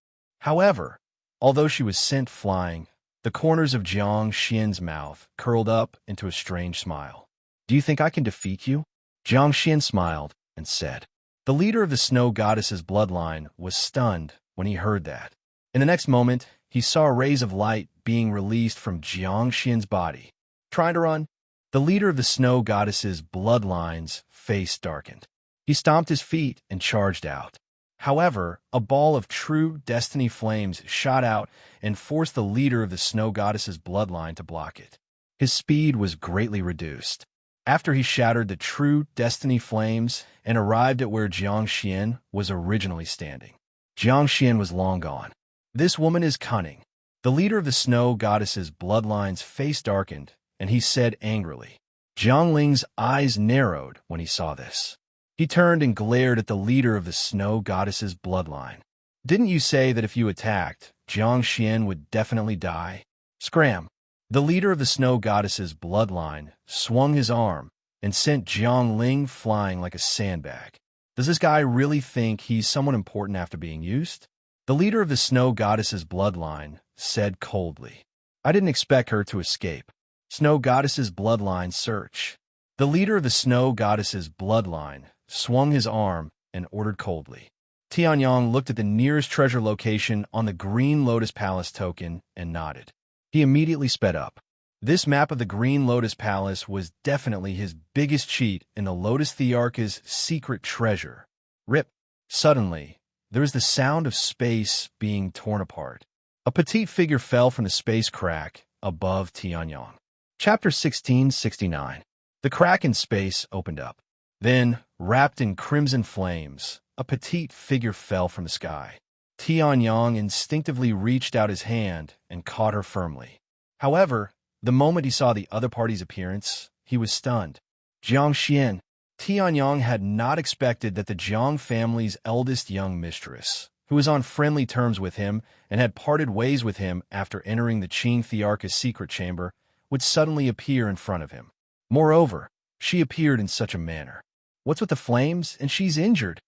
Speaker 1: However, although she was sent flying, the corners of Jiang Xian's mouth curled up into a strange smile. Do you think I can defeat you? Jiang Xian smiled and said. The leader of the snow goddess's bloodline was stunned when he heard that. In the next moment, he saw rays of light being released from Jiang Xian's body. Trying to run? The leader of the snow goddess's bloodline's face darkened. He stomped his feet and charged out. However, a ball of true destiny flames shot out and forced the leader of the snow goddess's bloodline to block it. His speed was greatly reduced. After he shattered the true destiny flames and arrived at where Jiang Xian was originally standing. Jiang Xian was long gone. This woman is cunning. The leader of the snow goddess's bloodline's face darkened, and he said angrily. Jiang Ling's eyes narrowed when he saw this. He turned and glared at the leader of the snow goddess's bloodline. Didn't you say that if you attacked, Jiang Xian would definitely die? Scram! The leader of the snow goddess's bloodline swung his arm and sent Jiang Ling flying like a sandbag. Does this guy really think he's someone important after being used? The leader of the snow goddess's bloodline said coldly. I didn't expect her to escape. Snow goddess's bloodline search. The leader of the snow goddess's bloodline swung his arm and ordered coldly. Tianyang looked at the nearest treasure location on the Green Lotus Palace token and nodded. He immediately sped up. This map of the Green Lotus Palace was definitely his biggest cheat in the Lotus Thearcha's secret treasure. Rip. Suddenly, there was the sound of space being torn apart. A petite figure fell from the space crack above Tianyang. Chapter 1669. The crack in space opened up. Then, wrapped in crimson flames, a petite figure fell from the sky. Tianyang instinctively reached out his hand and caught her firmly. However, the moment he saw the other party's appearance, he was stunned. Jiang Xian. Tianyang had not expected that the Jiang family's eldest young mistress, who was on friendly terms with him and had parted ways with him after entering the Qing Thearcha's secret chamber, would suddenly appear in front of him. Moreover, she appeared in such a manner. What's with the flames? And she's injured.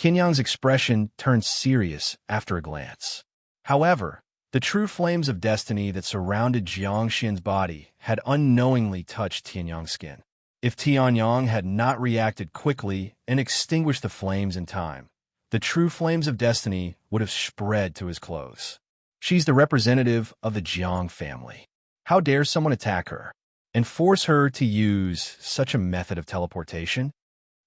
Speaker 1: Tianyang's expression turned serious after a glance. However, the true flames of destiny that surrounded Jiang Xian's body had unknowingly touched Tianyang's skin. If Tianyang had not reacted quickly and extinguished the flames in time, the true flames of destiny would have spread to his clothes. She's the representative of the Jiang family. How dare someone attack her and force her to use such a method of teleportation?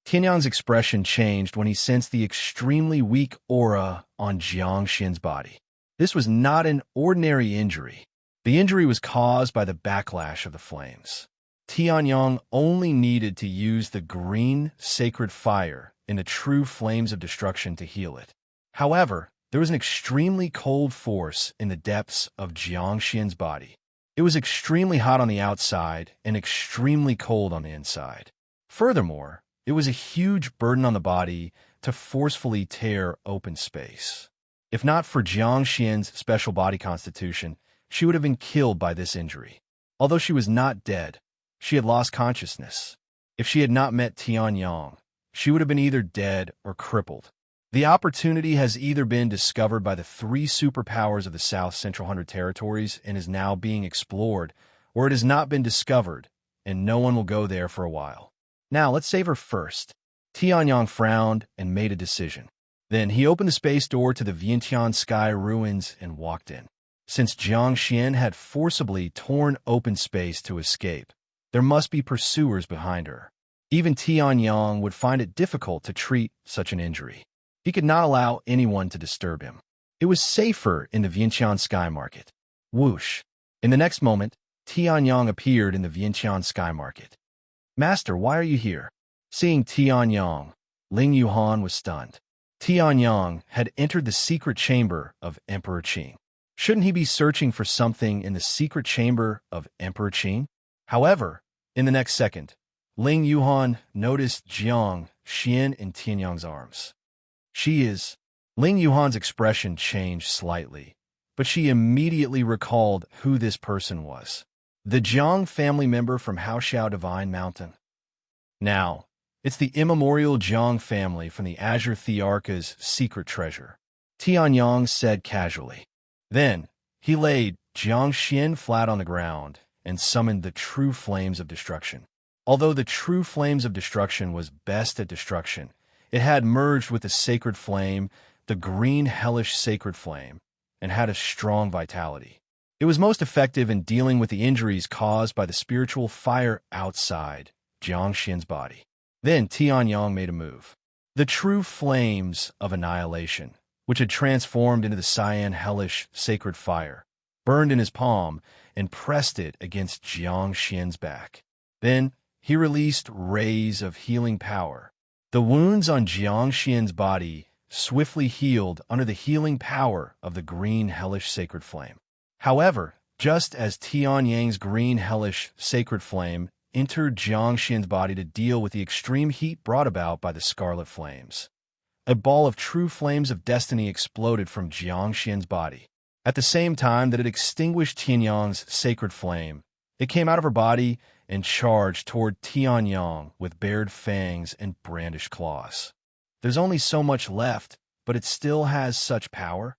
Speaker 1: Tianyang's expression changed when he sensed the extremely weak aura on Jiang Xian's body. This was not an ordinary injury. The injury was caused by the backlash of the flames. Tianyang only needed to use the green sacred fire in the true flames of destruction to heal it. However, there was an extremely cold force in the depths of Jiang Xian's body. It was extremely hot on the outside and extremely cold on the inside. Furthermore, it was a huge burden on the body to forcefully tear open space. If not for Jiang Xian's special body constitution, she would have been killed by this injury. Although she was not dead, she had lost consciousness. If she had not met Tianyang, she would have been either dead or crippled. The opportunity has either been discovered by the three superpowers of the South Central Hundred Territories and is now being explored, or it has not been discovered, and no one will go there for a while. Now, let's save her first. Tianyang frowned and made a decision. Then he opened the space door to the Vientiane Sky ruins and walked in. Since Jiang Xian had forcibly torn open space to escape, there must be pursuers behind her. Even Tianyang would find it difficult to treat such an injury. He could not allow anyone to disturb him. It was safer in the Vientiane Sky Market. Whoosh! In the next moment, Tianyang appeared in the Vientiane Sky Market. Master, why are you here? Seeing Tianyang, Ling Yuhan was stunned. Tianyang had entered the secret chamber of Emperor Qing. Shouldn't he be searching for something in the secret chamber of Emperor Qing? However, in the next second, Ling Yuhan noticed Jiang Xian in Tianyang's arms. She is. Ling Yuhan's expression changed slightly, but she immediately recalled who this person was. The Jiang family member from Haoxiao Divine Mountain. Now, it's the immemorial Jiang family from the Azure Thearcha's secret treasure, Tianyang said casually. Then, he laid Jiang Xian flat on the ground and summoned the true flames of destruction. Although the true flames of destruction was best at destruction, it had merged with the sacred flame, the green hellish sacred flame, and had a strong vitality. It was most effective in dealing with the injuries caused by the spiritual fire outside Jiang Xian's body. Then Tianyang made a move. The true flames of annihilation, which had transformed into the cyan hellish sacred fire, burned in his palm and pressed it against Jiang Xian's back. Then he released rays of healing power. The wounds on Jiang Xian's body swiftly healed under the healing power of the green hellish sacred flame. However, just as Tian Yang's green hellish sacred flame entered Jiang Xian's body to deal with the extreme heat brought about by the scarlet flames, a ball of true flames of destiny exploded from Jiang Xian's body. At the same time that it extinguished Tianyang's sacred flame, it came out of her body and charged toward Tianyang with bared fangs and brandished claws. There's only so much left, but it still has such power.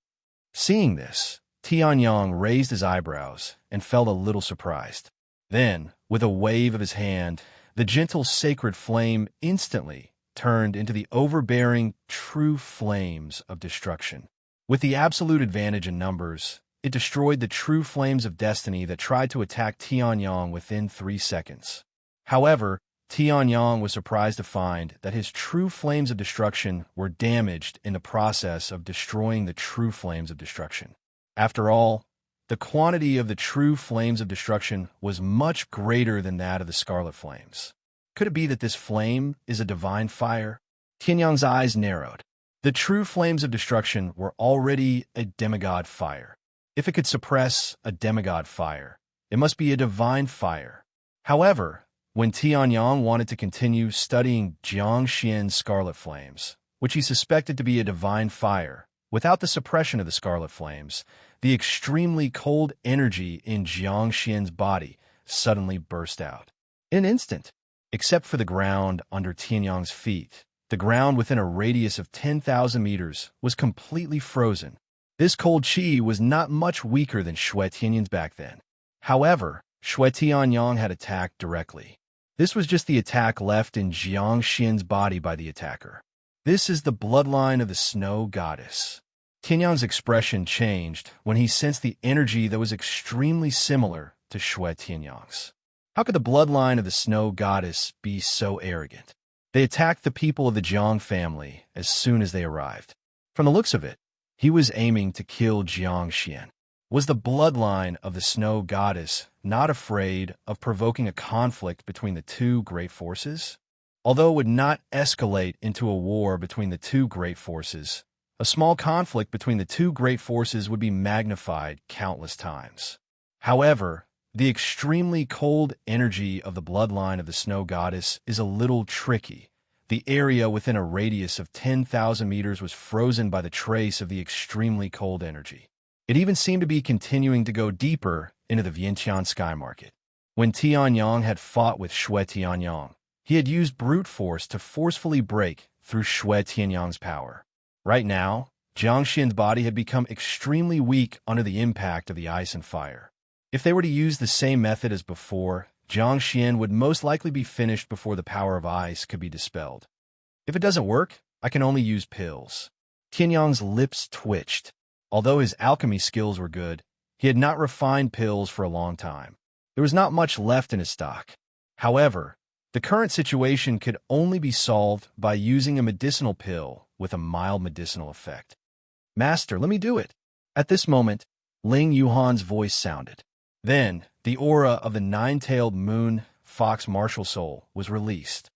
Speaker 1: Seeing this, Tianyang raised his eyebrows and felt a little surprised. Then, with a wave of his hand, the gentle sacred flame instantly turned into the overbearing true flames of destruction. With the absolute advantage in numbers, it destroyed the true flames of destiny that tried to attack Tianyang within 3 seconds. However, Tianyang was surprised to find that his true flames of destruction were damaged in the process of destroying the true flames of destruction. After all, the quantity of the true flames of destruction was much greater than that of the scarlet flames. Could it be that this flame is a divine fire? Tianyang's eyes narrowed. The true flames of destruction were already a demigod fire. If it could suppress a demigod fire, it must be a divine fire. However, when Tianyang wanted to continue studying Jiang Xian's scarlet flames, which he suspected to be a divine fire, without the suppression of the scarlet flames, the extremely cold energy in Jiang Xian's body suddenly burst out. In an instant, except for the ground under Tianyang's feet, the ground within a radius of 10,000 meters was completely frozen. This cold qi was not much weaker than Shui Tianyang's back then. However, Shui Tianyang had attacked directly. This was just the attack left in Jiang Xian's body by the attacker. This is the bloodline of the snow goddess. Tianyang's expression changed when he sensed the energy that was extremely similar to Shui Tianyang's. How could the bloodline of the snow goddess be so arrogant? They attacked the people of the Jiang family as soon as they arrived. From the looks of it, he was aiming to kill Jiang Xian. Was the bloodline of the snow goddess not afraid of provoking a conflict between the two great forces? Although it would not escalate into a war between the two great forces, a small conflict between the two great forces would be magnified countless times. However, the extremely cold energy of the bloodline of the snow goddess is a little tricky. The area within a radius of 10,000 meters was frozen by the trace of the extremely cold energy. It even seemed to be continuing to go deeper into the Vientiane sky market. When Tianyang had fought with Shui Tianyang, he had used brute force to forcefully break through Shui Tianyang's power. Right now, Jiang Xian's body had become extremely weak under the impact of the ice and fire. If they were to use the same method as before, Jiang Xian would most likely be finished before the power of ice could be dispelled. If it doesn't work, I can only use pills. Tianyang's lips twitched. Although his alchemy skills were good, he had not refined pills for a long time. There was not much left in his stock. However, the current situation could only be solved by using a medicinal pill with a mild medicinal effect. Master, let me do it. At this moment, Ling Yuhan's voice sounded. Then, the aura of the nine-tailed moon fox martial soul was released.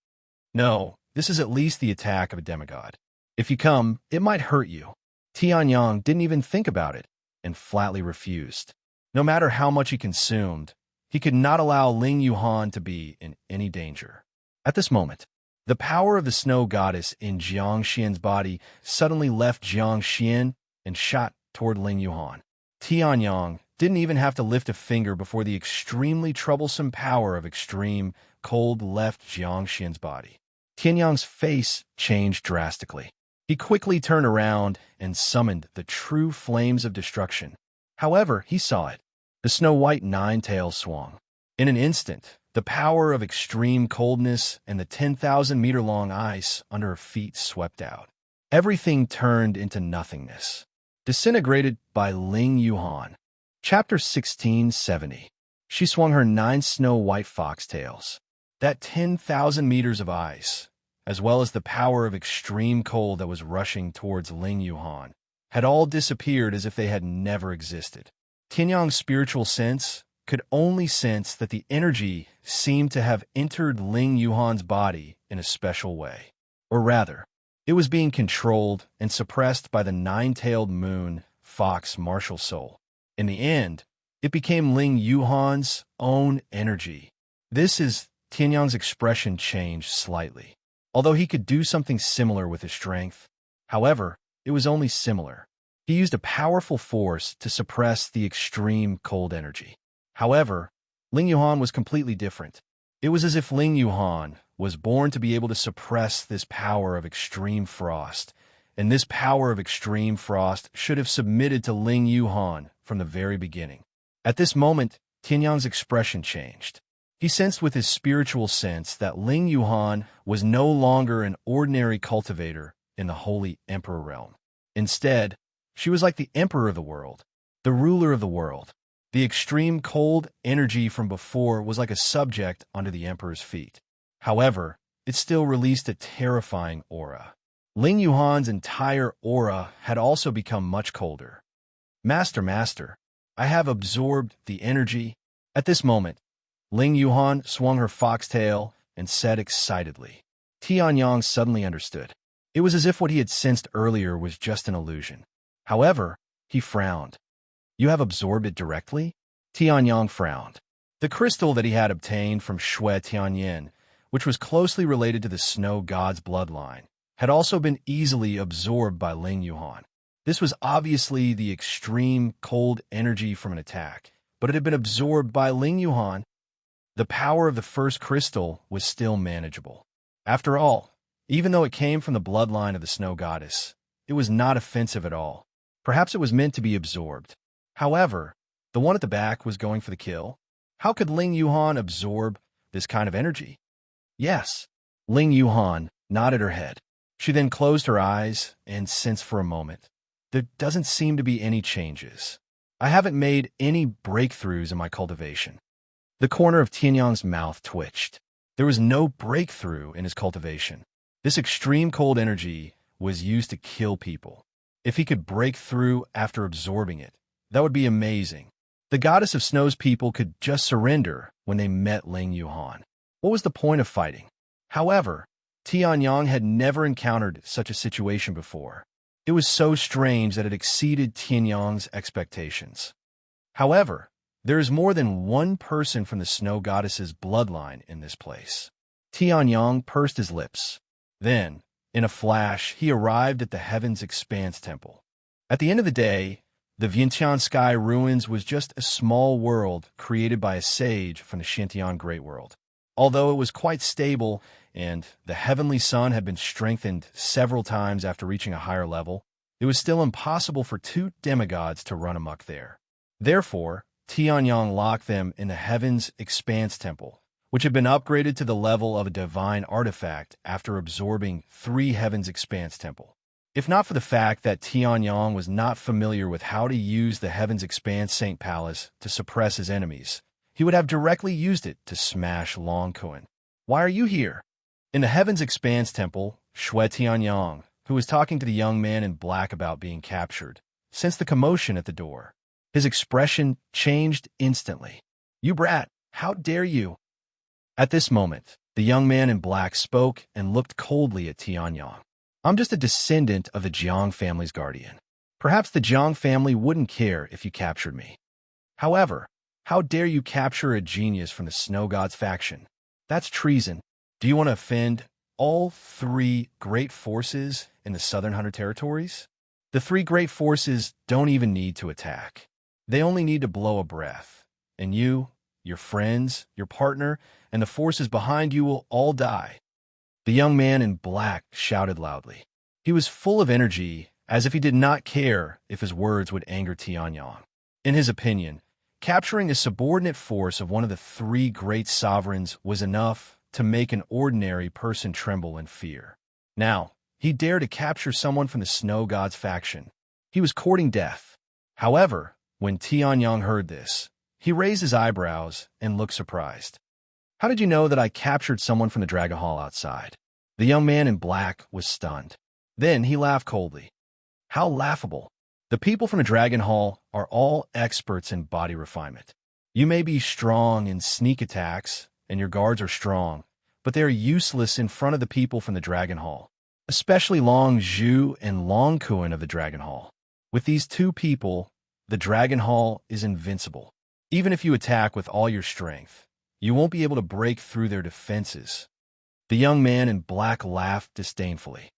Speaker 1: No, this is at least the attack of a demigod. If you come, it might hurt you. Tianyang didn't even think about it and flatly refused. No matter how much he consumed, he could not allow Ling Yuhan to be in any danger. At this moment, the power of the snow goddess in Jiang Xian's body suddenly left Jiang Xian and shot toward Ling Yuhan. Tianyang didn't even have to lift a finger before the extremely troublesome power of extreme cold left Jiang Xian's body. Tianyang's face changed drastically. He quickly turned around and summoned the true flames of destruction. However, he saw it. The snow-white nine-tails swung. In an instant, the power of extreme coldness and the 10,000-meter-long ice under her feet swept out. Everything turned into nothingness. Disintegrated by Ling Yuhan. Chapter 1670. She swung her 9 snow-white foxtails. That 10,000 meters of ice, as well as the power of extreme cold that was rushing towards Ling Yuhan, had all disappeared as if they had never existed. Tianyang's spiritual sense could only sense that the energy seemed to have entered Ling Yuhan's body in a special way. Or rather, it was being controlled and suppressed by the nine-tailed moon fox martial soul. In the end, it became Ling Yuhan's own energy. Tianyang's expression changed slightly. Although he could do something similar with his strength, however, it was only similar. He used a powerful force to suppress the extreme cold energy. However, Ling Yuhan was completely different. It was as if Ling Yuhan was born to be able to suppress this power of extreme frost, and this power of extreme frost should have submitted to Ling Yuhan from the very beginning. At this moment, Tianyang's expression changed. He sensed with his spiritual sense that Ling Yuhan was no longer an ordinary cultivator in the holy emperor realm. Instead, she was like the emperor of the world, the ruler of the world. The extreme cold energy from before was like a subject under the emperor's feet. However, it still released a terrifying aura. Ling Yuhan's entire aura had also become much colder. Master, I have absorbed the energy. At this moment, Ling Yuhan swung her foxtail and said excitedly. Tianyang suddenly understood. It was as if what he had sensed earlier was just an illusion. However, he frowned. You have absorbed it directly? Tianyang frowned. The crystal that he had obtained from Shui Tianyin, which was closely related to the snow god's bloodline, had also been easily absorbed by Ling Yuhan. This was obviously the extreme cold energy from an attack, but it had been absorbed by Ling Yuhan. The power of the first crystal was still manageable. After all, even though it came from the bloodline of the snow goddess, it was not offensive at all. Perhaps it was meant to be absorbed. However, the one at the back was going for the kill. How could Ling Yuhan absorb this kind of energy? Yes. Ling Yuhan nodded her head. She then closed her eyes and sensed for a moment. There doesn't seem to be any changes. I haven't made any breakthroughs in my cultivation. The corner of Tianyang's mouth twitched. There was no breakthrough in his cultivation. This extreme cold energy was used to kill people. If he could break through after absorbing it, that would be amazing. The goddess of snow's people could just surrender when they met Ling Yuhan. What was the point of fighting? However, Tianyang had never encountered such a situation before. It was so strange that it exceeded Tianyang's expectations. However, there is more than one person from the snow goddess's bloodline in this place. Tianyang pursed his lips. Then, in a flash, he arrived at the Heaven's Expanse Temple. At the end of the day, the Vientiane Sky Ruins was just a small world created by a sage from the Shintian Great World. Although it was quite stable and the heavenly sun had been strengthened several times after reaching a higher level, it was still impossible for two demigods to run amok there. Therefore, Tianyang locked them in the Heaven's Expanse Temple, which had been upgraded to the level of a divine artifact after absorbing 3 Heaven's Expanse Temple. If not for the fact that Tianyang was not familiar with how to use the Heaven's Expanse Saint Palace to suppress his enemies, he would have directly used it to smash Long Kuan. Why are you here? In the Heaven's Expanse Temple, Shui Tianyang, who was talking to the young man in black about being captured, sensed the commotion at the door. His expression changed instantly. You brat, how dare you? At this moment, the young man in black spoke and looked coldly at Tianyang. I'm just a descendant of the Jiang family's guardian. Perhaps the Jiang family wouldn't care if you captured me. However, how dare you capture a genius from the Snow God's faction? That's treason. Do you want to offend all 3 great forces in the Southern Hunter Territories? The 3 great forces don't even need to attack. They only need to blow a breath. And you, your friends, your partner, and the forces behind you will all die. The young man in black shouted loudly. He was full of energy, as if he did not care if his words would anger Tianyang. In his opinion, capturing a subordinate force of one of the 3 great sovereigns was enough to make an ordinary person tremble in fear. Now, he dared to capture someone from the Snow God's faction. He was courting death. However, when Tianyang heard this, he raised his eyebrows and looked surprised. How did you know that I captured someone from the Dragon Hall outside? The young man in black was stunned. Then he laughed coldly. How laughable. The people from the Dragon Hall are all experts in body refinement. You may be strong in sneak attacks, and your guards are strong, but they are useless in front of the people from the Dragon Hall, especially Long Zhu and Long Kuan of the Dragon Hall. With these two people, the Dragon Hall is invincible. Even if you attack with all your strength, you won't be able to break through their defenses. The young man in black laughed disdainfully.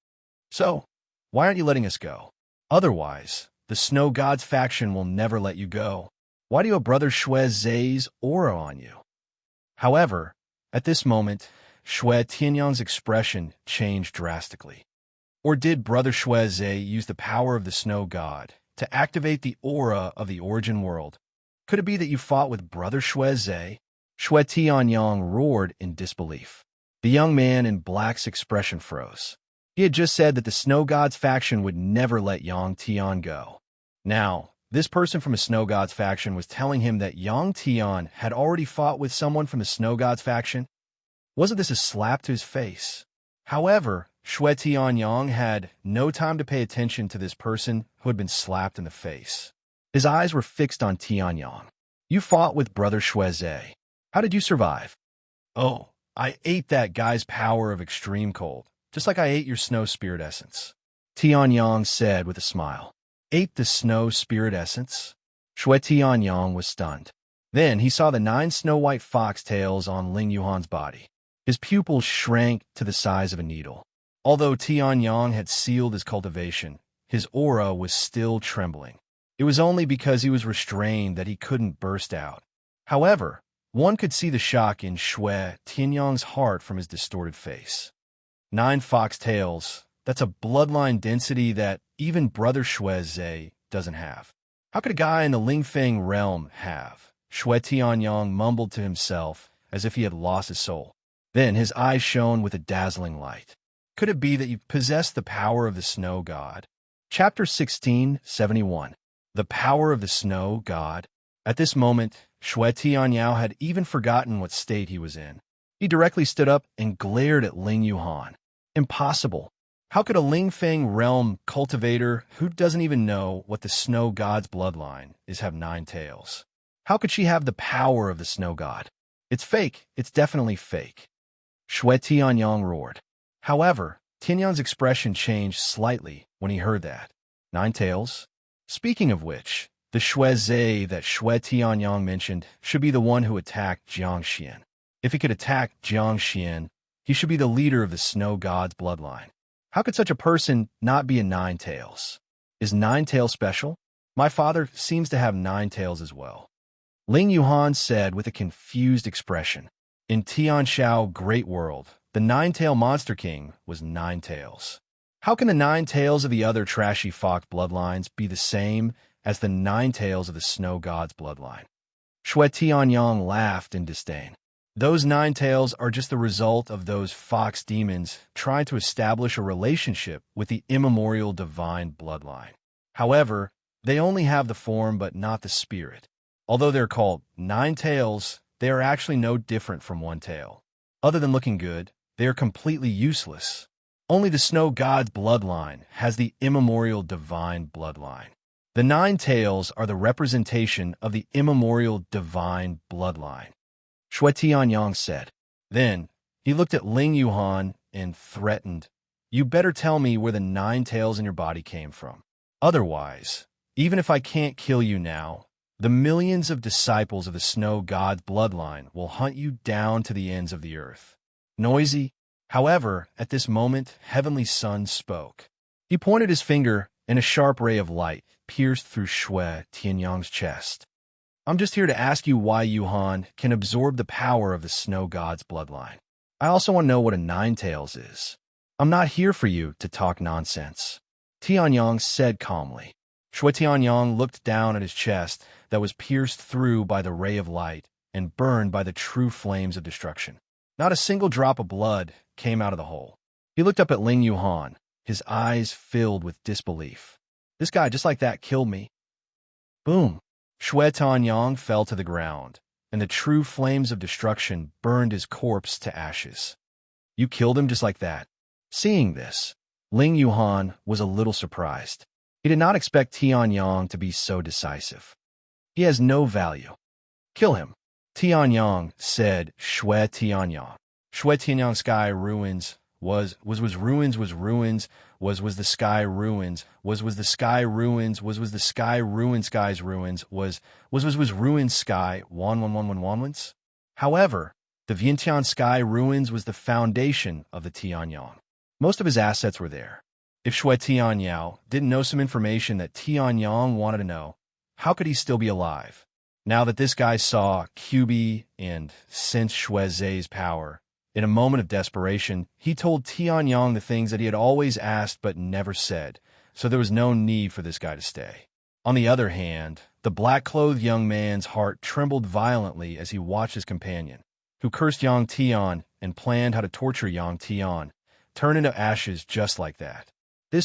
Speaker 1: So, why aren't you letting us go? Otherwise, the Snow Gods faction will never let you go. Why do you have Brother Shui Zai's aura on you? However, at this moment, Shui Tianyang's expression changed drastically. Or did Brother Shui Zai use the power of the Snow God to activate the aura of the origin world? Could it be that you fought with Brother Shui Zai? Shui Tianyang roared in disbelief. The young man in black's expression froze. He had just said that the Snow Gods faction would never let Yang Tian go. Now, this person from a Snow Gods faction was telling him that Yang Tian had already fought with someone from the Snow Gods faction? Wasn't this a slap to his face? However, Shui Tianyang had no time to pay attention to this person who had been slapped in the face. His eyes were fixed on Tianyang. You fought with Brother Shui Zai. How did you survive? Oh, I ate that guy's power of extreme cold, just like I ate your snow spirit essence. Tianyang said with a smile. Ate the snow spirit essence? Shui Tianyang was stunned. Then he saw the 9 snow-white foxtails on Ling Yuhan's body. His pupils shrank to the size of a needle. Although Tianyang had sealed his cultivation, his aura was still trembling. It was only because he was restrained that he couldn't burst out. However, one could see the shock in Shui Tianyang's heart from his distorted face. 9 foxtails, that's a bloodline density that even Brother Shui Zai doesn't have. How could a guy in the Lingfeng realm have? Shui Tianyang mumbled to himself as if he had lost his soul. Then his eyes shone with a dazzling light. Could it be that you possess the power of the Snow God? Chapter 1671. The Power of the Snow God. At this moment, Shui Tianyao had even forgotten what state he was in. He directly stood up and glared at Ling Yuhan. Impossible. How could a Lingfeng realm cultivator who doesn't even know what the Snow God's bloodline is have 9 tails? How could she have the power of the Snow God? It's fake. It's definitely fake. Shui Tianyang roared. However, Tianyang's expression changed slightly when he heard that. 9 tails? Speaking of which, the Shui Zai that Shui Tianyang mentioned should be the one who attacked Jiang Xian. If he could attack Jiang Xian, he should be the leader of the Snow God's bloodline. How could such a person not be a 9 tails? Is 9 tails special? My father seems to have 9 tails as well. Ling Yuhan said with a confused expression. In Tianshao Great World, the 9-tail Monster King was 9 tails. How can the 9 tails of the other trashy fox bloodlines be the same as the 9 tails of the Snow God's bloodline? Shui Tianyang laughed in disdain. Those 9 tails are just the result of those fox demons trying to establish a relationship with the immemorial divine bloodline. However, they only have the form but not the spirit. Although they're called 9 tails, they are actually no different from 1 tail. Other than looking good, they are completely useless. Only the Snow God's bloodline has the immemorial divine bloodline. The 9 tails are the representation of the immemorial divine bloodline. Shui Tianyang said. Then, he looked at Ling Yuhan and threatened, You better tell me where the 9 tails in your body came from. Otherwise, even if I can't kill you now, the millions of disciples of the Snow God's bloodline will hunt you down to the ends of the earth. Noisy. However, at this moment, Heavenly Sun spoke. He pointed his finger, and a sharp ray of light pierced through Shui Tianyang's chest. I'm just here to ask you why Yuhan can absorb the power of the Snow God's bloodline. I also want to know what a 9 tails is. I'm not here for you to talk nonsense. Tianyang said calmly. Shui Tianyang looked down at his chest that was pierced through by the ray of light and burned by the true flames of destruction. Not a single drop of blood came out of the hole. He looked up at Ling Yuhan, his eyes filled with disbelief. This guy just like that killed me. Boom. Shui Tianyang fell to the ground, and the true flames of destruction burned his corpse to ashes. You killed him just like that. Seeing this, Ling Yuhan was a little surprised. He did not expect Tianyang to be so decisive. He has no value. Kill him. Tianyang said, Shui Tianyang. Shui Tianyang sky ruins was ruins was the sky ruins was the sky ruins was the sky ruin sky's ruins was ruined sky once. However, the Vientiane sky ruins was the foundation of the Tianyang. Most of his assets were there. If Shui Tianyao didn't know some information that Tianyang wanted to know, how could he still be alive? Now that this guy saw QB and sensed Shui Zai's power, in a moment of desperation, he told Tianyang the things that he had always asked but never said, so there was no need for this guy to stay. On the other hand, the black-clothed young man's heart trembled violently as he watched his companion, who cursed Yang Tian and planned how to torture Yang Tian, turn into ashes just like that.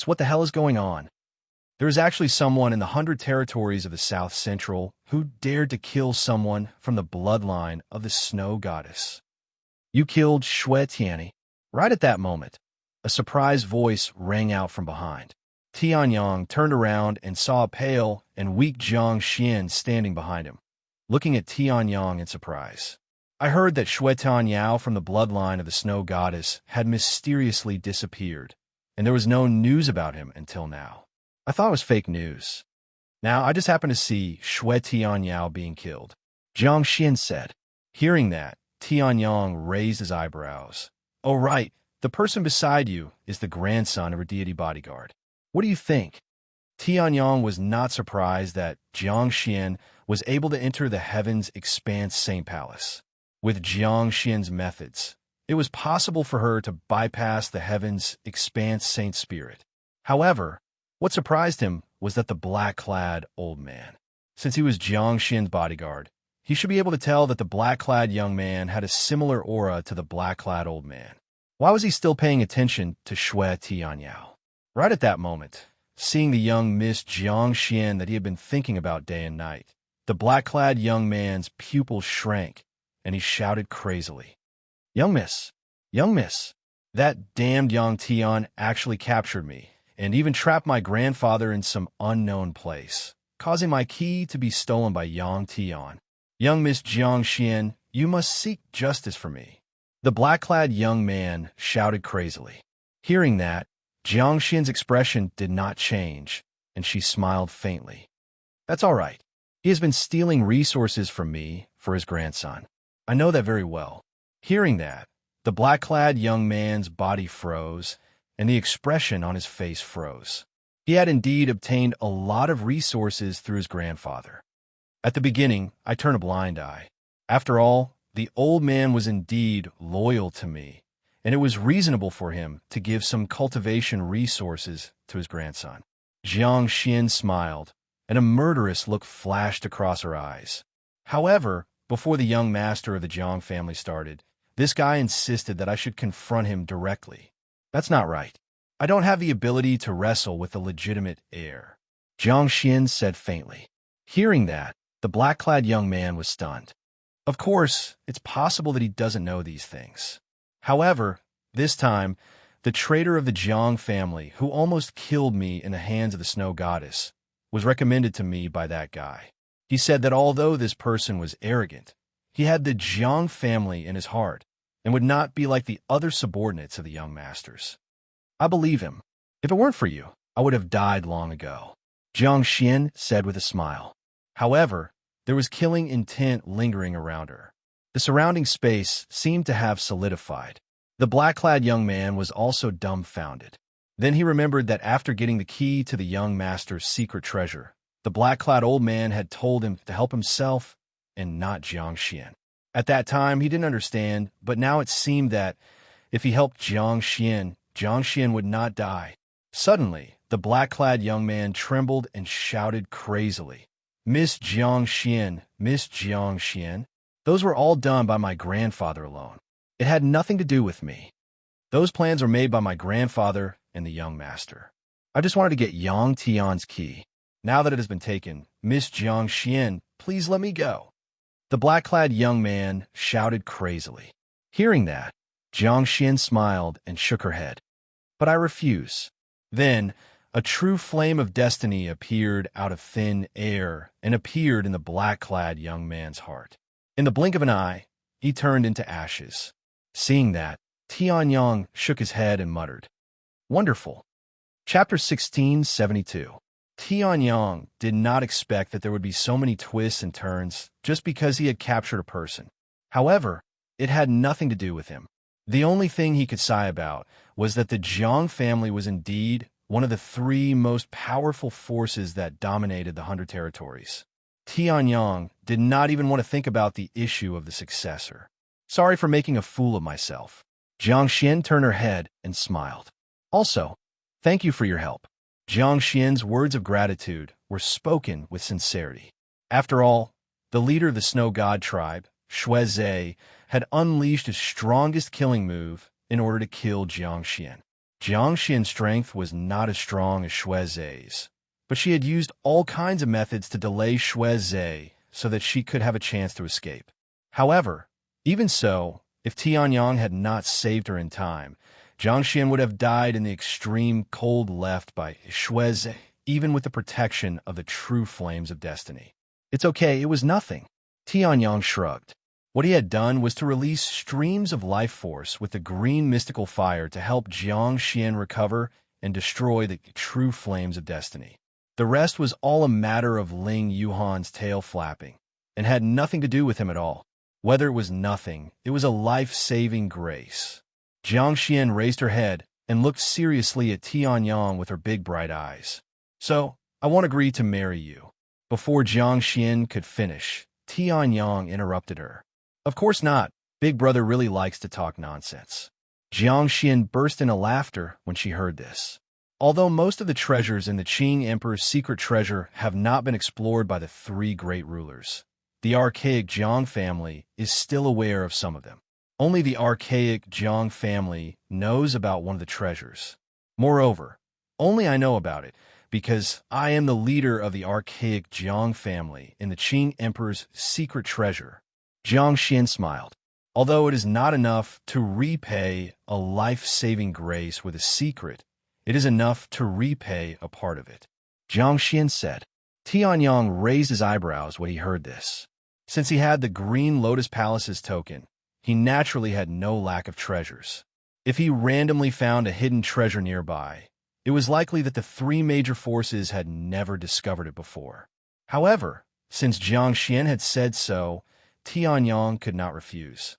Speaker 1: What the hell is going on? There is actually someone in the 100 territories of the South Central who dared to kill someone from the bloodline of the snow goddess. You killed Shui Tiani. Right at that moment, a surprised voice rang out from behind. Tianyang turned around and saw a pale and weak Jiang Xian standing behind him, looking at Tianyang in surprise. I heard that Shui Tanyao from the bloodline of the snow goddess had mysteriously disappeared, and there was no news about him until now. I thought it was fake news. Now I just happened to see Shui Tianyao being killed, Jiang Xian said. Hearing that, Tianyang raised his eyebrows. Oh right, the person beside you is the grandson of her deity bodyguard. What do you think? Tianyang was not surprised that Jiang Xian was able to enter the Heaven's Expanse Saint Palace. With Jiang Xian's methods, it was possible for her to bypass the Heaven's Expanse Saint Spirit. However, what surprised him was that the black-clad old man. Since he was Jiang Xian's bodyguard, he should be able to tell that the black-clad young man had a similar aura to the black-clad old man. Why was he still paying attention to Shui Tianyao? Right at that moment, seeing the young Miss Jiang Xian that he had been thinking about day and night, the black-clad young man's pupils shrank, and he shouted crazily, Young miss, that damned Yang Tian actually captured me, and even trapped my grandfather in some unknown place, causing my key to be stolen by Yang Tian. Young Miss Jiang Xian, you must seek justice for me. The black-clad young man shouted crazily. Hearing that, Jiang Xian's expression did not change, and she smiled faintly. That's all right. He has been stealing resources from me for his grandson. I know that very well. Hearing that, the black-clad young man's body froze, and the expression on his face froze. He had indeed obtained a lot of resources through his grandfather. At the beginning, I turned a blind eye. After all, the old man was indeed loyal to me, and it was reasonable for him to give some cultivation resources to his grandson. Jiang Xian smiled, and a murderous look flashed across her eyes. However, before the young master of the Jiang family started, this guy insisted that I should confront him directly. That's not right. I don't have the ability to wrestle with a legitimate heir, Jiang Xian said faintly. Hearing that, the black-clad young man was stunned. Of course, it's possible that he doesn't know these things. However, this time, the traitor of the Jiang family, who almost killed me in the hands of the snow goddess, was recommended to me by that guy. He said that although this person was arrogant, he had the Jiang family in his heart and would not be like the other subordinates of the young masters. I believe him. If it weren't for you, I would have died long ago, Jiang Xian said with a smile. However, there was killing intent lingering around her. The surrounding space seemed to have solidified. The black-clad young man was also dumbfounded. Then he remembered that after getting the key to the young master's secret treasure, the black-clad old man had told him to help himself and not Jiang Xian. At that time, he didn't understand, but now it seemed that if he helped Jiang Xian would not die. Suddenly, the black-clad young man trembled and shouted crazily, Miss Jiang Xian, those were all done by my grandfather alone. It had nothing to do with me. Those plans were made by my grandfather and the young master. I just wanted to get Yang Tian's key. Now that it has been taken, Miss Jiang Xian, please let me go. The black-clad young man shouted crazily. Hearing that, Jiang Xian smiled and shook her head. But I refuse. Then, A true flame of destiny appeared out of thin air and appeared in the black-clad young man's heart. In the blink of an eye, he turned into ashes. Seeing that, Tianyang shook his head and muttered, "Wonderful." Chapter 1672. Tianyang did not expect that there would be so many twists and turns just because he had captured a person. However, it had nothing to do with him. The only thing he could sigh about was that the Jiang family was indeed one of the three most powerful forces that dominated the 100 territories. Tianyang did not even want to think about the issue of the successor. "Sorry for making a fool of myself." Jiang Xian turned her head and smiled. "Also, thank you for your help." Jiang Xian's words of gratitude were spoken with sincerity. After all, the leader of the Snow God tribe, Shuizhe, had unleashed his strongest killing move in order to kill Jiang Xian. Jiang Xian's strength was not as strong as Shuizhe's, but she had used all kinds of methods to delay Shuizhe so that she could have a chance to escape. However, even so, if Tianyang had not saved her in time, Jiang Xian would have died in the extreme cold left by Shuizhe, even with the protection of the true flames of destiny. "It's okay, it was nothing." Tianyang shrugged. What he had done was to release streams of life force with the green mystical fire to help Jiang Xian recover and destroy the true flames of destiny. The rest was all a matter of Ling Yuhan's tail flapping, and had nothing to do with him at all. Whether it was nothing, it was a life-saving grace. Jiang Xian raised her head and looked seriously at Tianyang with her big bright eyes. "So, I won't agree to marry you." Before Jiang Xian could finish, Tianyang interrupted her. "Of course not. Big brother really likes to talk nonsense." Jiang Xian burst into laughter when she heard this. Although most of the treasures in the Qing Emperor's secret treasure have not been explored by the three great rulers, the archaic Jiang family is still aware of some of them. Only the archaic Jiang family knows about one of the treasures. Moreover, only I know about it because I am the leader of the archaic Jiang family in the Qing Emperor's secret treasure. Jiang Xian smiled. Although it is not enough to repay a life-saving grace with a secret, it is enough to repay a part of it. Jiang Xian said. Tianyang raised his eyebrows when he heard this. Since he had the Green Lotus Palace's token, he naturally had no lack of treasures. If he randomly found a hidden treasure nearby, it was likely that the three major forces had never discovered it before. However, since Jiang Xian had said so, Tianyang could not refuse.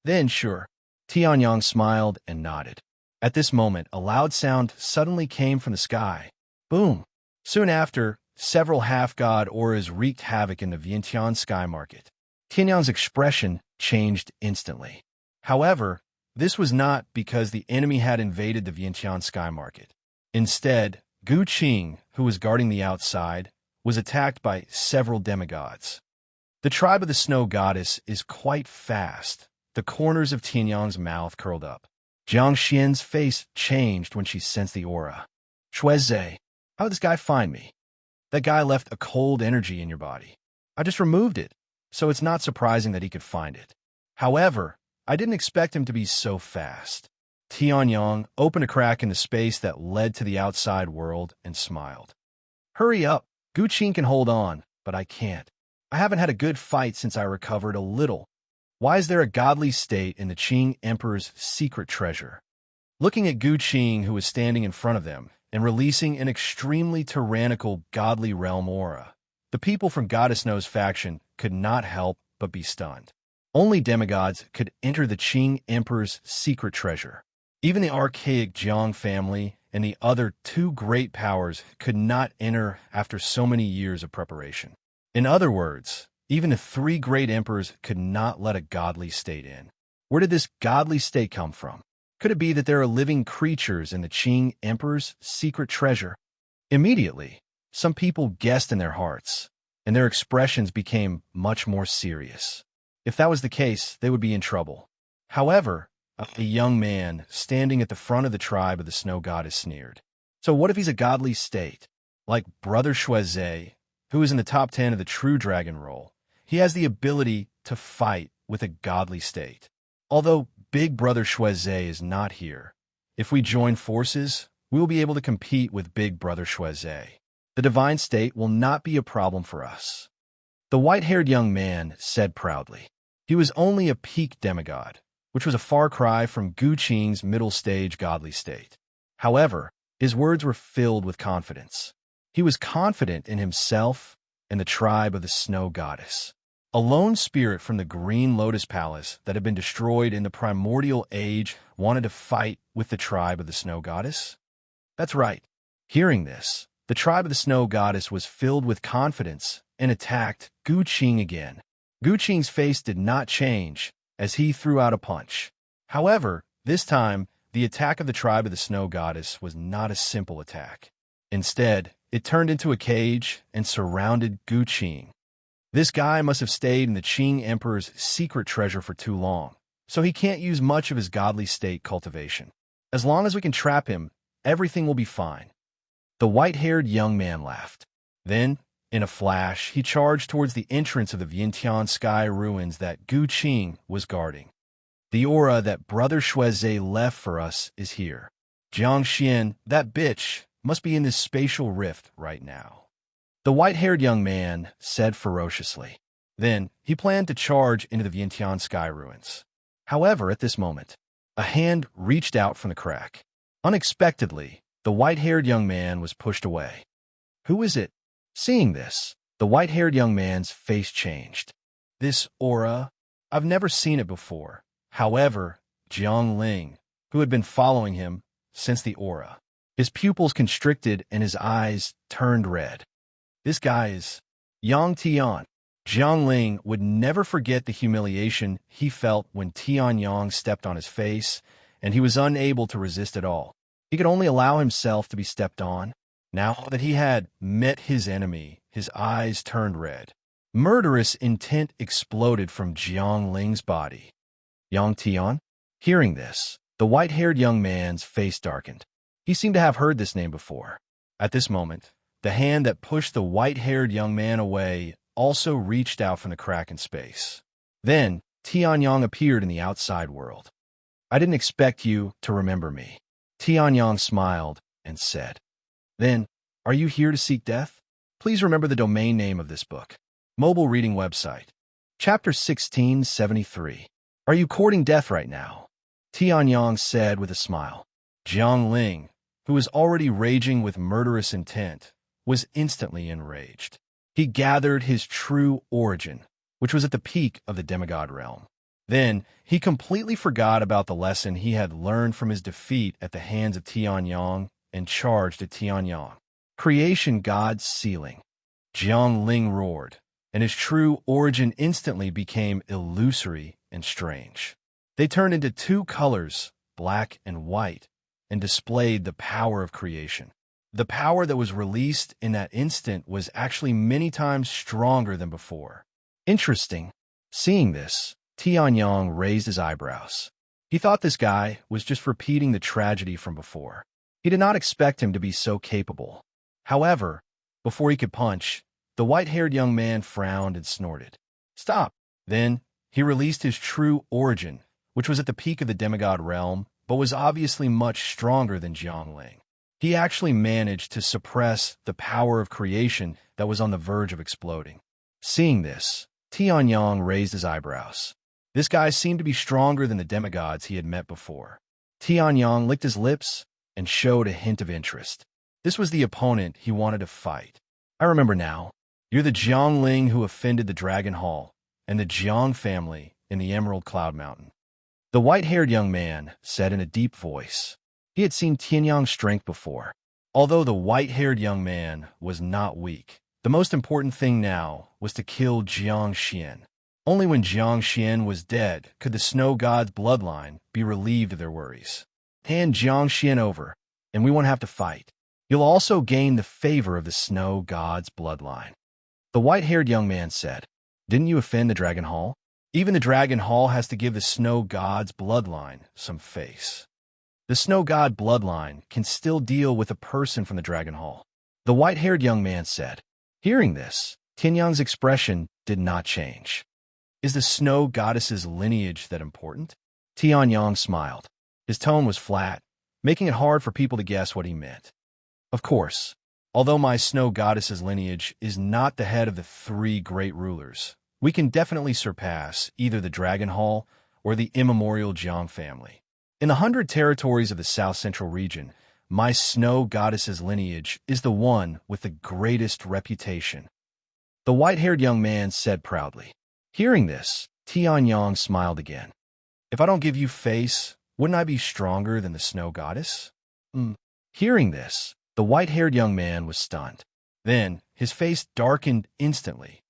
Speaker 1: Then, sure. Tianyang smiled and nodded. At this moment, a loud sound suddenly came from the sky. Boom! Soon after, several half-god auras wreaked havoc in the Vientiane sky market. Tianyang's expression changed instantly. However, this was not because the enemy had invaded the Vientiane sky market. Instead, Gu Qing, who was guarding the outside, was attacked by several demigods. The tribe of the Snow Goddess is quite fast. The corners of Tianyang's mouth curled up. Jiang Xian's face changed when she sensed the aura. Shuizhe, how did this guy find me? That guy left a cold energy in your body. I just removed it, so it's not surprising that he could find it. However, I didn't expect him to be so fast. Tianyang opened a crack in the space that led to the outside world and smiled. Hurry up. Gu Qing can hold on, but I can't. I haven't had a good fight since I recovered a little. Why is there a godly state in the Qing Emperor's secret treasure? Looking at Gu Qing, who was standing in front of them, and releasing an extremely tyrannical godly realm aura, the people from Goddess No's faction could not help but be stunned. Only demigods could enter the Qing Emperor's secret treasure. Even the archaic Jiang family and the other two great powers could not enter after so many years of preparation. In other words, even the three great emperors could not let a godly state in. Where did this godly state come from? Could it be that there are living creatures in the Qing Emperor's secret treasure? Immediately, some people guessed in their hearts, and their expressions became much more serious. If that was the case, they would be in trouble. However, a young man standing at the front of the tribe of the Snow Goddess sneered. So what if he's a godly state? Like Brother Shuizhe, who is in the top 10 of the True Dragon role, he has the ability to fight with a godly state. Although Big Brother Shuizhe is not here, if we join forces, we will be able to compete with Big Brother Shueze. The divine state will not be a problem for us. The white-haired young man said proudly. He was only a peak demigod, which was a far cry from Gu Qing's middle-stage godly state. However, his words were filled with confidence. He was confident in himself and the tribe of the Snow Goddess. A lone spirit from the Green Lotus Palace that had been destroyed in the primordial age wanted to fight with the tribe of the Snow Goddess? That's right. Hearing this, the tribe of the Snow Goddess was filled with confidence and attacked Gu Qing again. Gu Qing's face did not change as he threw out a punch. However, this time, the attack of the tribe of the Snow Goddess was not a simple attack. Instead, it turned into a cage and surrounded Gu Qing. This guy must have stayed in the Qing Emperor's secret treasure for too long, so he can't use much of his godly state cultivation. As long as we can trap him, everything will be fine. The white-haired young man laughed. Then, in a flash, he charged towards the entrance of the Vientiane Sky ruins that Gu Qing was guarding. The aura that Brother Shueze left for us is here. Jiang Xian, that bitch, must be in this spatial rift right now. The white-haired young man said ferociously. Then, he planned to charge into the Vientiane Sky ruins. However, at this moment, a hand reached out from the crack. Unexpectedly, the white-haired young man was pushed away. Who is it? Seeing this, the white-haired young man's face changed. This aura, I've never seen it before. However, Jiang Ling, who had been following him, sensed the aura. His pupils constricted and his eyes turned red. This guy is Yang Tian. Jiang Ling would never forget the humiliation he felt when Tian Yang stepped on his face, and he was unable to resist at all. He could only allow himself to be stepped on. Now that he had met his enemy, his eyes turned red. Murderous intent exploded from Jiang Ling's body. Yang Tian? Hearing this, the white-haired young man's face darkened. He seemed to have heard this name before. At this moment, the hand that pushed the white-haired young man away also reached out from the crack in space. Then, Tianyang appeared in the outside world. I didn't expect you to remember me. Tianyang smiled and said. Then, are you here to seek death? Please remember the domain name of this book. Mobile reading website. Chapter 1673. Are you courting death right now? Tianyang said with a smile. Jiang Ling, who was already raging with murderous intent, was instantly enraged. He gathered his true origin, which was at the peak of the demigod realm. Then, he completely forgot about the lesson he had learned from his defeat at the hands of Tianyang and charged at Tianyang. Creation God's ceiling. Jiang Ling roared, and his true origin instantly became illusory and strange. They turned into two colors, black and white, and displayed the power of creation. The power that was released in that instant was actually many times stronger than before. Interesting. Seeing this, Tianyang raised his eyebrows. He thought this guy was just repeating the tragedy from before. He did not expect him to be so capable. However, before he could punch, the white-haired young man frowned and snorted. Stop! Then, he released his true origin, which was at the peak of the demigod realm, but was obviously much stronger than Jiang Ling. He actually managed to suppress the power of creation that was on the verge of exploding. Seeing this, Tianyang raised his eyebrows. This guy seemed to be stronger than the demigods he had met before. Tianyang licked his lips and showed a hint of interest. This was the opponent he wanted to fight. I remember now. You're the Jiang Ling who offended the Dragon Hall and the Jiang family in the Emerald Cloud Mountain. The white-haired young man said in a deep voice. He had seen Tianyang's strength before. Although the white-haired young man was not weak, the most important thing now was to kill Jiang Xian. Only when Jiang Xian was dead could the Snow God's bloodline be relieved of their worries. Hand Jiang Xian over, and we won't have to fight. You'll also gain the favor of the Snow God's bloodline. The white-haired young man said, Didn't you offend the Dragon Hall? Even the Dragon Hall has to give the Snow God's bloodline some face. The Snow God bloodline can still deal with a person from the Dragon Hall. The white-haired young man said. Hearing this, Tianyang's expression did not change. Is the Snow Goddess's lineage that important? Tianyang smiled. His tone was flat, making it hard for people to guess what he meant. Of course, although my snow goddess's lineage is not the head of the three great rulers, we can definitely surpass either the Dragon Hall or the immemorial Jiang family. In the 100 territories of the South Central region, my snow goddess's lineage is the one with the greatest reputation. The white-haired young man said proudly. Hearing this, Tianyang smiled again. If I don't give you face, wouldn't I be stronger than the snow goddess? Hearing this, the white-haired young man was stunned. Then, his face darkened instantly.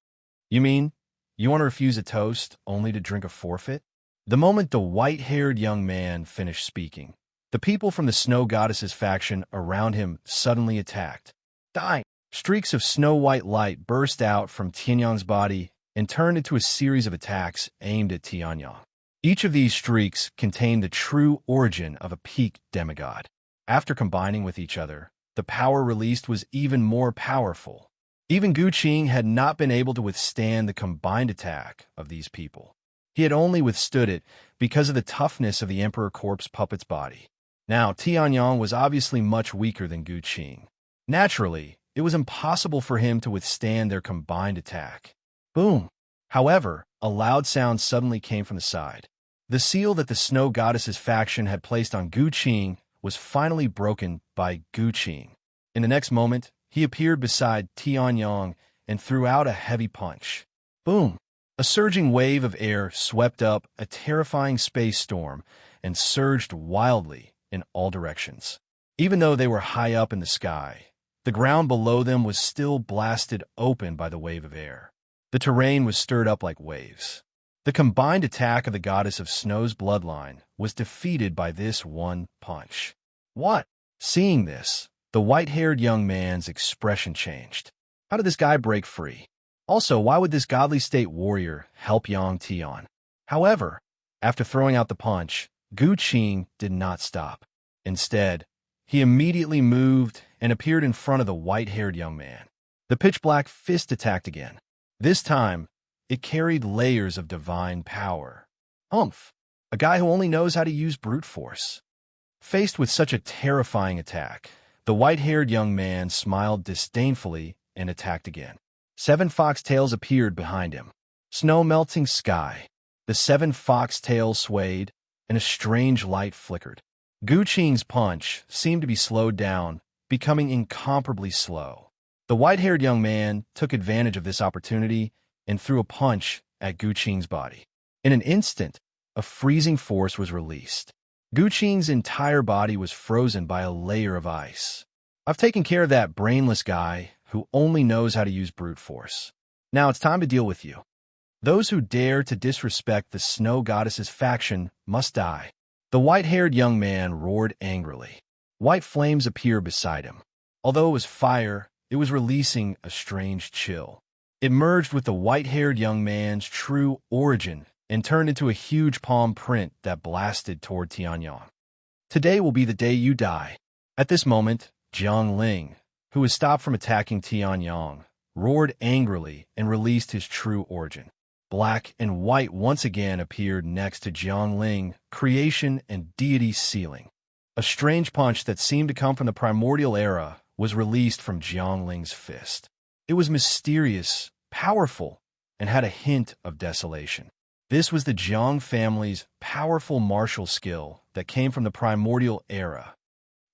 Speaker 1: You mean, you want to refuse a toast only to drink a forfeit? The moment the white-haired young man finished speaking, the people from the snow goddess's faction around him suddenly attacked. Die! Streaks of snow-white light burst out from Tianyang's body and turned into a series of attacks aimed at Tianyang. Each of these streaks contained the true origin of a peak demigod. After combining with each other, the power released was even more powerful. Even Gu Qing had not been able to withstand the combined attack of these people. He had only withstood it because of the toughness of the Emperor Corpse puppet's body. Now, Tianyang was obviously much weaker than Gu Qing. Naturally, it was impossible for him to withstand their combined attack. Boom! However, a loud sound suddenly came from the side. The seal that the snow goddess's faction had placed on Gu Qing was finally broken by Gu Qing. In the next moment, he appeared beside Tianyang and threw out a heavy punch. Boom! A surging wave of air swept up a terrifying space storm and surged wildly in all directions. Even though they were high up in the sky, the ground below them was still blasted open by the wave of air. The terrain was stirred up like waves. The combined attack of the goddess of snow's bloodline was defeated by this one punch. What? Seeing this, the white-haired young man's expression changed. How did this guy break free? Also, why would this godly state warrior help Yang Tian? However, after throwing out the punch, Gu Qing did not stop. Instead, he immediately moved and appeared in front of the white-haired young man. The pitch-black fist attacked again. This time, it carried layers of divine power. Umph! A guy who only knows how to use brute force. Faced with such a terrifying attack, the white-haired young man smiled disdainfully and attacked again. 7 foxtails appeared behind him. Snow-melting sky. The 7 foxtails swayed, and a strange light flickered. Gu Qing's punch seemed to be slowed down, becoming incomparably slow. The white-haired young man took advantage of this opportunity and threw a punch at Gu Qing's body. In an instant, a freezing force was released. Gu Qing's entire body was frozen by a layer of ice. I've taken care of that brainless guy who only knows how to use brute force. Now it's time to deal with you. Those who dare to disrespect the snow goddess's faction must die. The white-haired young man roared angrily. White flames appeared beside him. Although it was fire, it was releasing a strange chill. It merged with the white-haired young man's true origin and turned into a huge palm print that blasted toward Tianyang. Today will be the day you die. At this moment, Jiang Ling, who was stopped from attacking Tianyang, roared angrily and released his true origin. Black and white once again appeared next to Jiang Ling, creation and deity sealing. A strange punch that seemed to come from the primordial era was released from Jiang Ling's fist. It was mysterious, powerful, and had a hint of desolation. This was the Jiang family's powerful martial skill that came from the primordial era.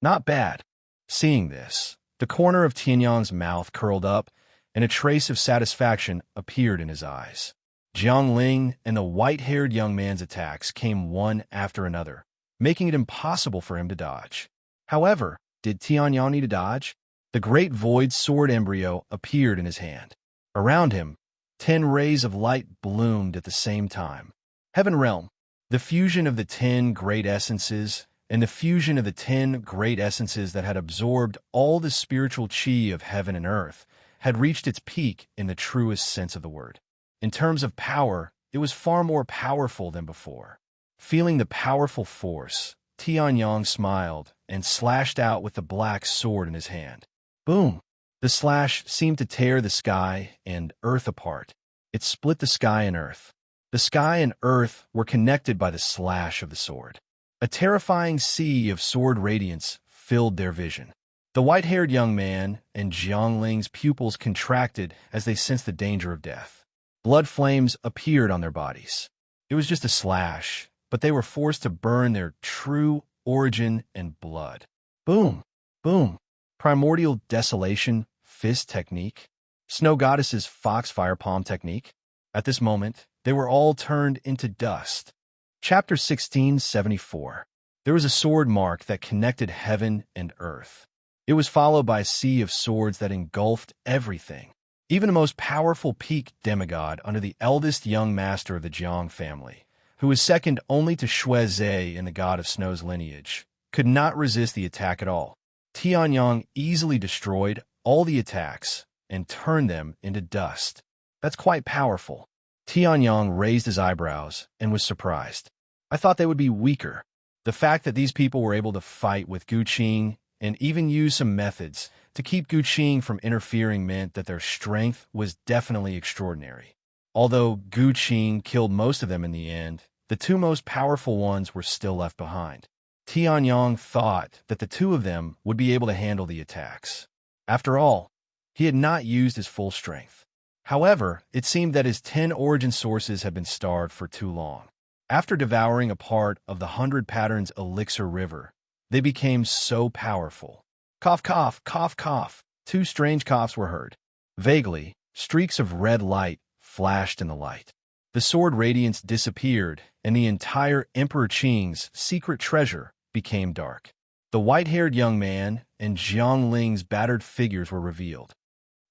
Speaker 1: Not bad. Seeing this, the corner of Tianyang's mouth curled up, and a trace of satisfaction appeared in his eyes. Jiang Ling and the white-haired young man's attacks came one after another, making it impossible for him to dodge. However, did Tianyang need to dodge? The great void sword embryo appeared in his hand. Around him, 10 rays of light bloomed at the same time. Heaven Realm, the fusion of the 10 great essences, and the fusion of the 10 great essences that had absorbed all the spiritual chi of heaven and earth, had reached its peak in the truest sense of the word. In terms of power, it was far more powerful than before. Feeling the powerful force, Tianyang smiled and slashed out with the black sword in his hand. Boom! The slash seemed to tear the sky and earth apart. It split the sky and earth. The sky and earth were connected by the slash of the sword. A terrifying sea of sword radiance filled their vision. The white-haired young man and Jiangling's pupils contracted as they sensed the danger of death. Blood flames appeared on their bodies. It was just a slash, but they were forced to burn their true origin and blood. Boom! Boom! Primordial desolation, fist technique. Snow goddess's foxfire palm technique. At this moment, they were all turned into dust. Chapter 1674. There was a sword mark that connected heaven and earth. It was followed by a sea of swords that engulfed everything. Even the most powerful peak demigod under the eldest young master of the Jiang family, who was second only to Shuizhe in the god of snow's lineage, could not resist the attack at all. Tianyang easily destroyed all the attacks and turned them into dust. That's quite powerful. Tianyang raised his eyebrows and was surprised. I thought they would be weaker. The fact that these people were able to fight with Guqing and even use some methods to keep Guqing from interfering meant that their strength was definitely extraordinary. Although Guqing killed most of them in the end, the two most powerful ones were still left behind. Tianyang thought that the two of them would be able to handle the attacks. After all, he had not used his full strength. However, it seemed that his 10 origin sources had been starved for too long. After devouring a part of the 100 Patterns elixir river, they became so powerful. Cough, cough, cough, cough. 2 strange coughs were heard. Vaguely, streaks of red light flashed in the light. The sword radiance disappeared, and the entire Emperor Qing's secret treasure became dark. The white-haired young man and Jiangling's battered figures were revealed.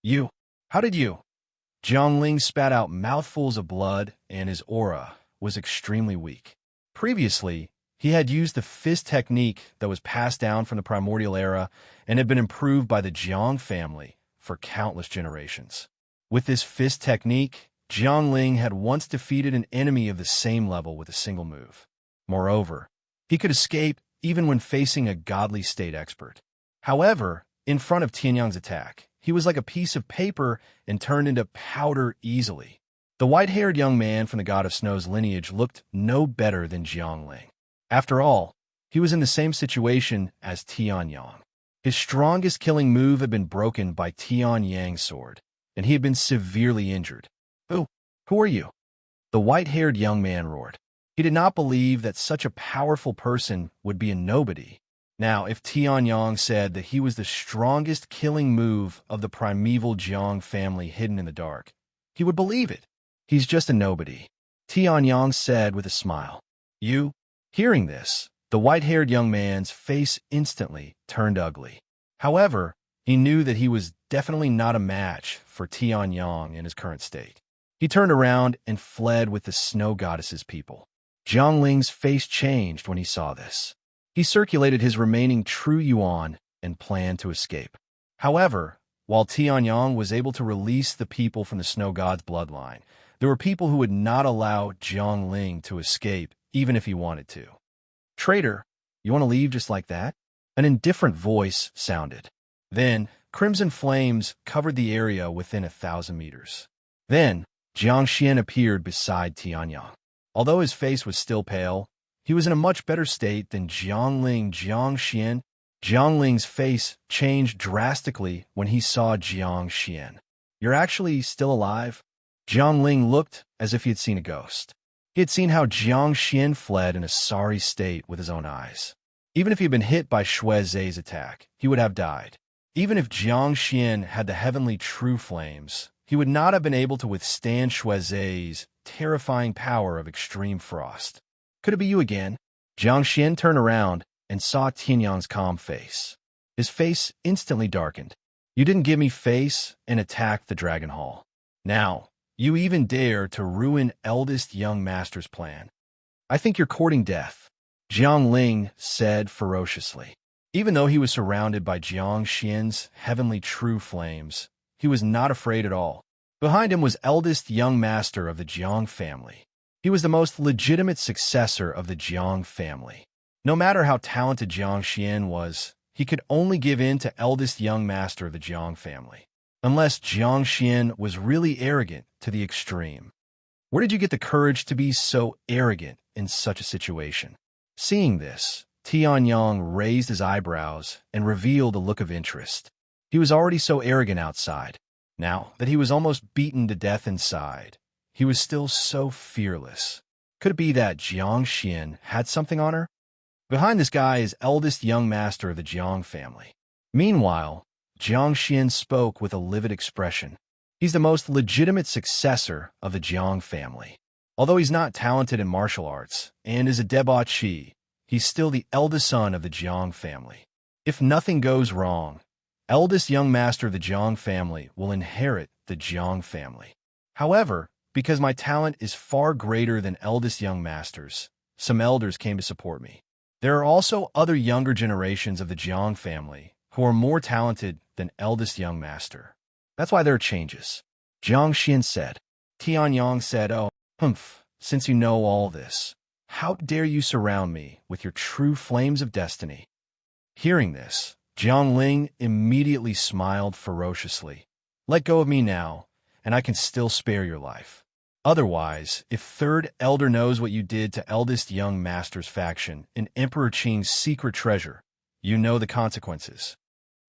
Speaker 1: You? How did you? Jiangling spat out mouthfuls of blood, and his aura was extremely weak. Previously, he had used the fist technique that was passed down from the primordial era and had been improved by the Jiang family for countless generations. With this fist technique, Jiangling had once defeated an enemy of the same level with a single move. Moreover, he could escape even when facing a godly state expert. However, in front of Tianyang's attack, he was like a piece of paper and turned into powder easily. The white-haired young man from the god of snow's lineage looked no better than Jiangling. After all, he was in the same situation as Tianyang. His strongest killing move had been broken by Tianyang's sword, and he had been severely injured. Who are you? The white-haired young man roared. He did not believe that such a powerful person would be a nobody. Now, if Tianyang said that he was the strongest killing move of the primeval Jiang family hidden in the dark, he would believe it. He's just a nobody, Tianyang said with a smile. You? Hearing this, the white-haired young man's face instantly turned ugly. However, he knew that he was definitely not a match for Tianyang in his current state. He turned around and fled with the snow goddess's people. Jiangling's face changed when he saw this. He circulated his remaining true yuan and planned to escape. However, while Tianyang was able to release the people from the snow god's bloodline, there were people who would not allow Jiangling to escape even if he wanted to. Traitor, you want to leave just like that? An indifferent voice sounded. Then, crimson flames covered the area within 1,000 meters. Then, Jiang Xian appeared beside Tianyang. Although his face was still pale, he was in a much better state than Jiangling. Jiang Xian. Jiangling's face changed drastically when he saw Jiang Xian. You're actually still alive? Jiangling looked as if he had seen a ghost. He had seen how Jiang Xian fled in a sorry state with his own eyes. Even if he had been hit by Shuizhe's attack, he would have died. Even if Jiang Xian had the heavenly true flames, he would not have been able to withstand Shuizhe's terrifying power of extreme frost. Could it be you again? Jiang Xian turned around and saw Tianyang's calm face. His face instantly darkened. You didn't give me face and attacked the Dragon Hall. Now, you even dare to ruin eldest young master's plan. I think you're courting death, Jiangling said ferociously. Even though he was surrounded by Jiang Xian's heavenly true flames, he was not afraid at all. Behind him was eldest young master of the Jiang family. He was the most legitimate successor of the Jiang family. No matter how talented Jiang Xian was, he could only give in to eldest young master of the Jiang family. Unless Jiang Xian was really arrogant to the extreme. Where did you get the courage to be so arrogant in such a situation? Seeing this, Tianyang raised his eyebrows and revealed a look of interest. He was already so arrogant outside. Now that he was almost beaten to death inside, he was still so fearless. Could it be that Jiang Xian had something on her? Behind this guy is eldest young master of the Jiang family. Meanwhile, Jiang Xian spoke with a livid expression. He's the most legitimate successor of the Jiang family. Although he's not talented in martial arts and is a debauchee, he's still the eldest son of the Jiang family. If nothing goes wrong, eldest young master of the Jiang family will inherit the Jiang family. However, because my talent is far greater than eldest young masters, some elders came to support me. There are also other younger generations of the Jiang family who are more talented than eldest young master. That's why there are changes. Jiang Xian said. Tianyang said, "Oh, since you know all this, how dare you surround me with your true flames of destiny?" Hearing this, Jiang Ling immediately smiled ferociously. "Let go of me now, and I can still spare your life. Otherwise, if third elder knows what you did to eldest young master's faction in Emperor Qing's secret treasure, you know the consequences."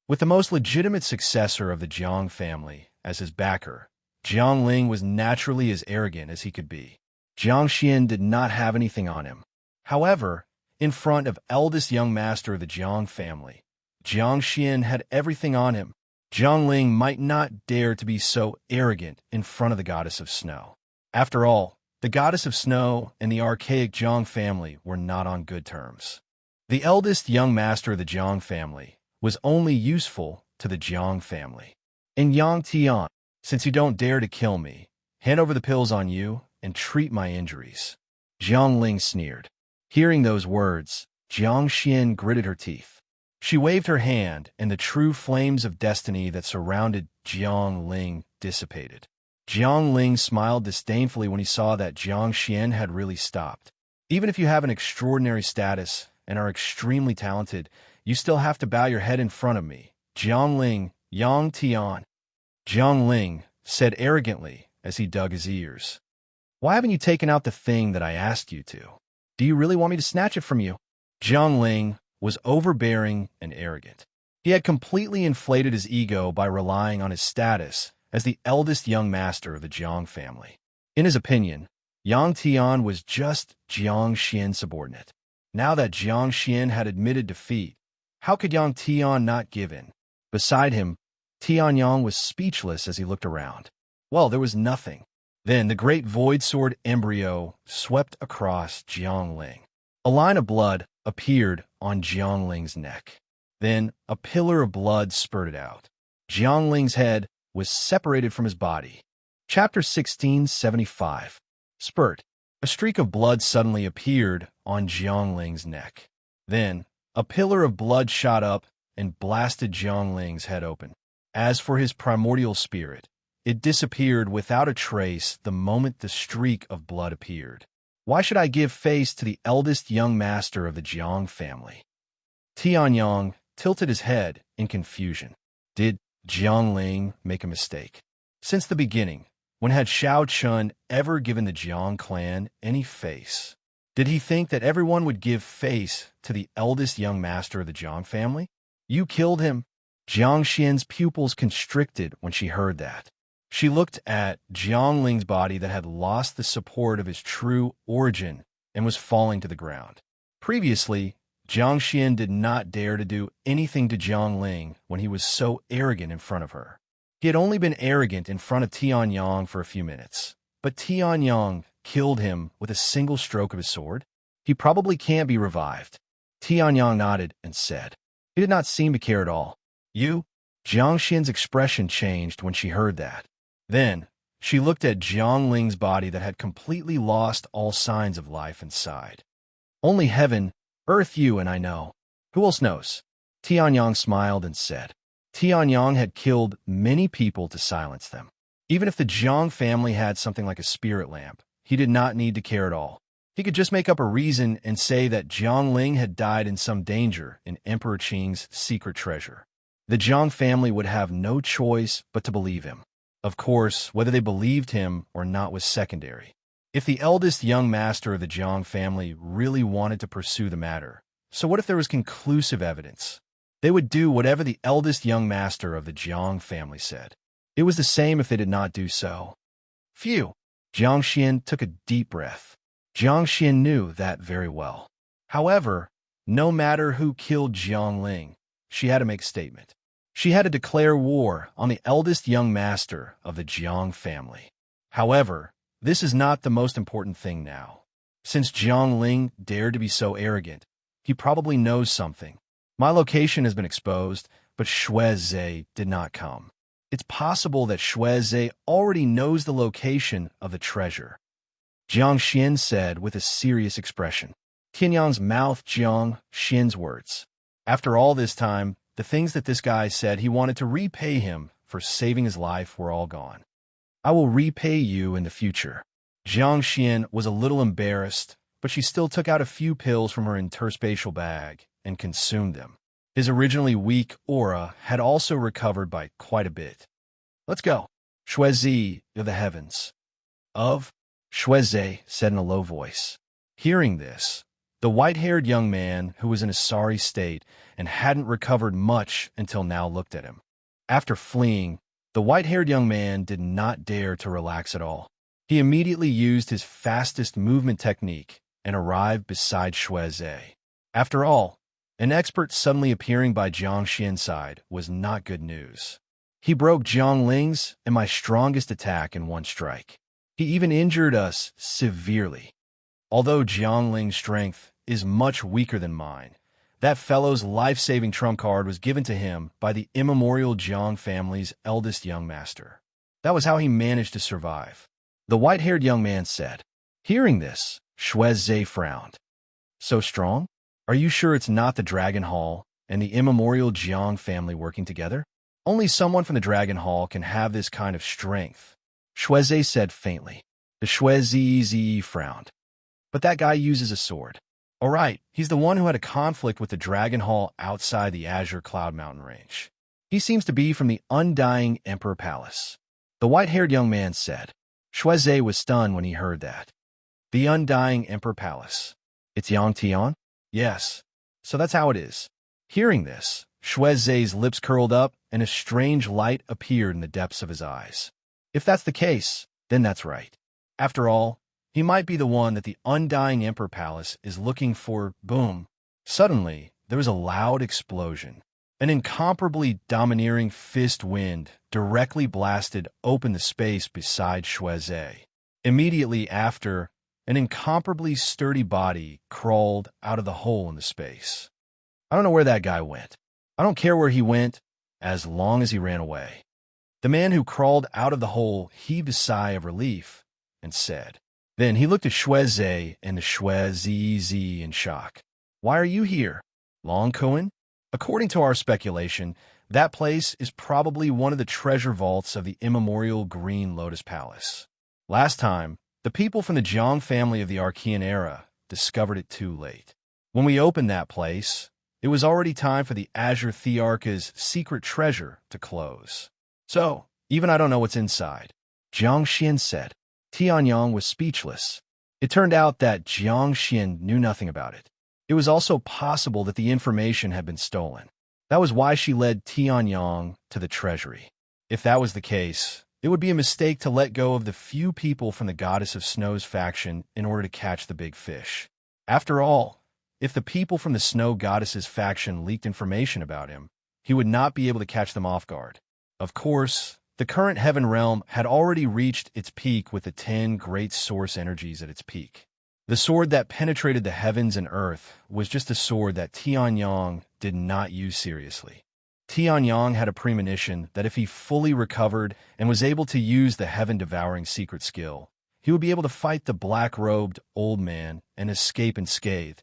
Speaker 1: With the most legitimate successor of the Jiang family as his backer, Jiang Ling was naturally as arrogant as he could be. Jiang Xian did not have anything on him. However, in front of eldest young master of the Jiang family, Jiang Xian had everything on him. Jiang Ling might not dare to be so arrogant in front of the goddess of snow. After all, the goddess of snow and the archaic Jiang family were not on good terms. The eldest young master of the Jiang family was only useful to the Jiang family. "In Yang Tian, since you don't dare to kill me, hand over the pills on you and treat my injuries." Jiang Ling sneered. Hearing those words, Jiang Xian gritted her teeth. She waved her hand, and the true flames of destiny that surrounded Jiang Ling dissipated. Jiang Ling smiled disdainfully when he saw that Jiang Xian had really stopped. Even if you have an extraordinary status and are extremely talented, you still have to bow your head in front of me, Jiang Ling, Yang Tian. Jiang Ling said arrogantly as he dug his ears. "Why haven't you taken out the thing that I asked you to? Do you really want me to snatch it from you?" Jiang Ling was overbearing and arrogant. He had completely inflated his ego by relying on his status as the eldest young master of the Jiang family. In his opinion, Yang Tian was just Jiang Xian's subordinate. Now that Jiang Xian had admitted defeat, how could Yang Tian not give in? Beside him, Tianyang was speechless as he looked around. Well, there was nothing. Then the great void sword embryo swept across Jiang Ling. A line of blood appeared on Jiang Ling's neck. Then a pillar of blood spurted out. Jiang Ling's head was separated from his body. Chapter 1675. Spurt. A streak of blood suddenly appeared on Jiang Ling's neck. Then a pillar of blood shot up and blasted Jiang Ling's head open. As for his primordial spirit, it disappeared without a trace the moment the streak of blood appeared. Why should I give face to the eldest young master of the Jiang family? Tianyang tilted his head in confusion. Did Jiang Ling make a mistake? Since the beginning, when had Xiao Chun ever given the Jiang clan any face? Did he think that everyone would give face to the eldest young master of the Jiang family? You killed him. Jiang Xian's pupils constricted when she heard that. She looked at Jiang Ling's body that had lost the support of his true origin and was falling to the ground. Previously, Jiang Xian did not dare to do anything to Jiang Ling when he was so arrogant in front of her. He had only been arrogant in front of Tianyang for a few minutes, but Tianyang killed him with a single stroke of his sword. He probably can't be revived. Tianyang nodded and said. He did not seem to care at all. You? Jiang Xian's expression changed when she heard that. Then, she looked at Jiang Ling's body that had completely lost all signs of life inside. Only heaven, earth, you and I know. Who else knows? Tianyang smiled and said. Tianyang had killed many people to silence them. Even if the Jiang family had something like a spirit lamp, he did not need to care at all. He could just make up a reason and say that Jiang Ling had died in some danger in Emperor Qing's secret treasure. The Jiang family would have no choice but to believe him. Of course, whether they believed him or not was secondary. If the eldest young master of the Jiang family really wanted to pursue the matter, so what if there was conclusive evidence? They would do whatever the eldest young master of the Jiang family said. It was the same if they did not do so. Phew! Jiang Xian took a deep breath. Jiang Xian knew that very well. However, no matter who killed Jiang Ling, she had to make a statement. She had to declare war on the eldest young master of the Jiang family. However, this is not the most important thing now. Since Jiang Ling dared to be so arrogant, he probably knows something. My location has been exposed, but Xue Zhe did not come. It's possible that Xue Zhe already knows the location of the treasure. Jiang Xian said with a serious expression. Tianyang's mouth Jiang Xian's words. After all this time, the things that this guy said he wanted to repay him for saving his life were all gone. I will repay you in the future. Jiang Xian was a little embarrassed, but she still took out a few pills from her interspatial bag and consumed them. His originally weak aura had also recovered by quite a bit. Let's go. Xue Zhe of the heavens. Xue Zhe said in a low voice. Hearing this, the white-haired young man, who was in a sorry state and hadn't recovered much until now, looked at him. After fleeing, the white-haired young man did not dare to relax at all. He immediately used his fastest movement technique and arrived beside Xue Zhe. After all, an expert suddenly appearing by Jiang Xian's side was not good news. He broke Jiang Ling's and my strongest attack in one strike. He even injured us severely. Although Jiang Ling's strength is much weaker than mine, that fellow's life-saving trump card was given to him by the immemorial Jiang family's eldest young master. That was how he managed to survive. The white-haired young man said. Hearing this, Xue Zhe frowned. So strong? Are you sure it's not the Dragon Hall and the immemorial Jiang family working together? Only someone from the Dragon Hall can have this kind of strength, Xue Zhe said faintly. The Xue Zhe frowned. But that guy uses a sword. All right, he's the one who had a conflict with the Dragon Hall outside the Azure Cloud Mountain range. He seems to be from the Undying Emperor Palace. The white-haired young man said. Xue Zhe was stunned when he heard that. The Undying Emperor Palace. It's Yang Tian? Yes. So that's how it is. Hearing this, Xue Zhe's lips curled up and a strange light appeared in the depths of his eyes. If that's the case, then that's right. After all, he might be the one that the Undying Emperor Palace is looking for. Boom. Suddenly, there was a loud explosion. An incomparably domineering fist wind directly blasted open the space beside Xue Zhe. Immediately after, an incomparably sturdy body crawled out of the hole in the space. I don't know where that guy went. I don't care where he went, as long as he ran away. The man who crawled out of the hole heaved a sigh of relief and said. Then he looked at Xue Zhe and the Xue Zhe in shock. Why are you here, Long Cohen? According to our speculation, that place is probably one of the treasure vaults of the immemorial Green Lotus Palace. Last time, the people from the Jiang family of the Archean era discovered it too late. When we opened that place, it was already time for the Azure Thearcha's secret treasure to close. So, even I don't know what's inside, Jiang Xian said. Tianyang was speechless. It turned out that Jiang Xian knew nothing about it. It was also possible that the information had been stolen. That was why she led Tianyang to the treasury. If that was the case, it would be a mistake to let go of the few people from the Goddess of Snow's faction in order to catch the big fish. After all, if the people from the Snow Goddess's faction leaked information about him, he would not be able to catch them off guard. Of course, the current Heaven Realm had already reached its peak with the 10 great source energies at its peak. The sword that penetrated the heavens and earth was just a sword that Tianyang did not use seriously. Tianyang had a premonition that if he fully recovered and was able to use the heaven-devouring secret skill, he would be able to fight the black-robed old man and escape unscathed,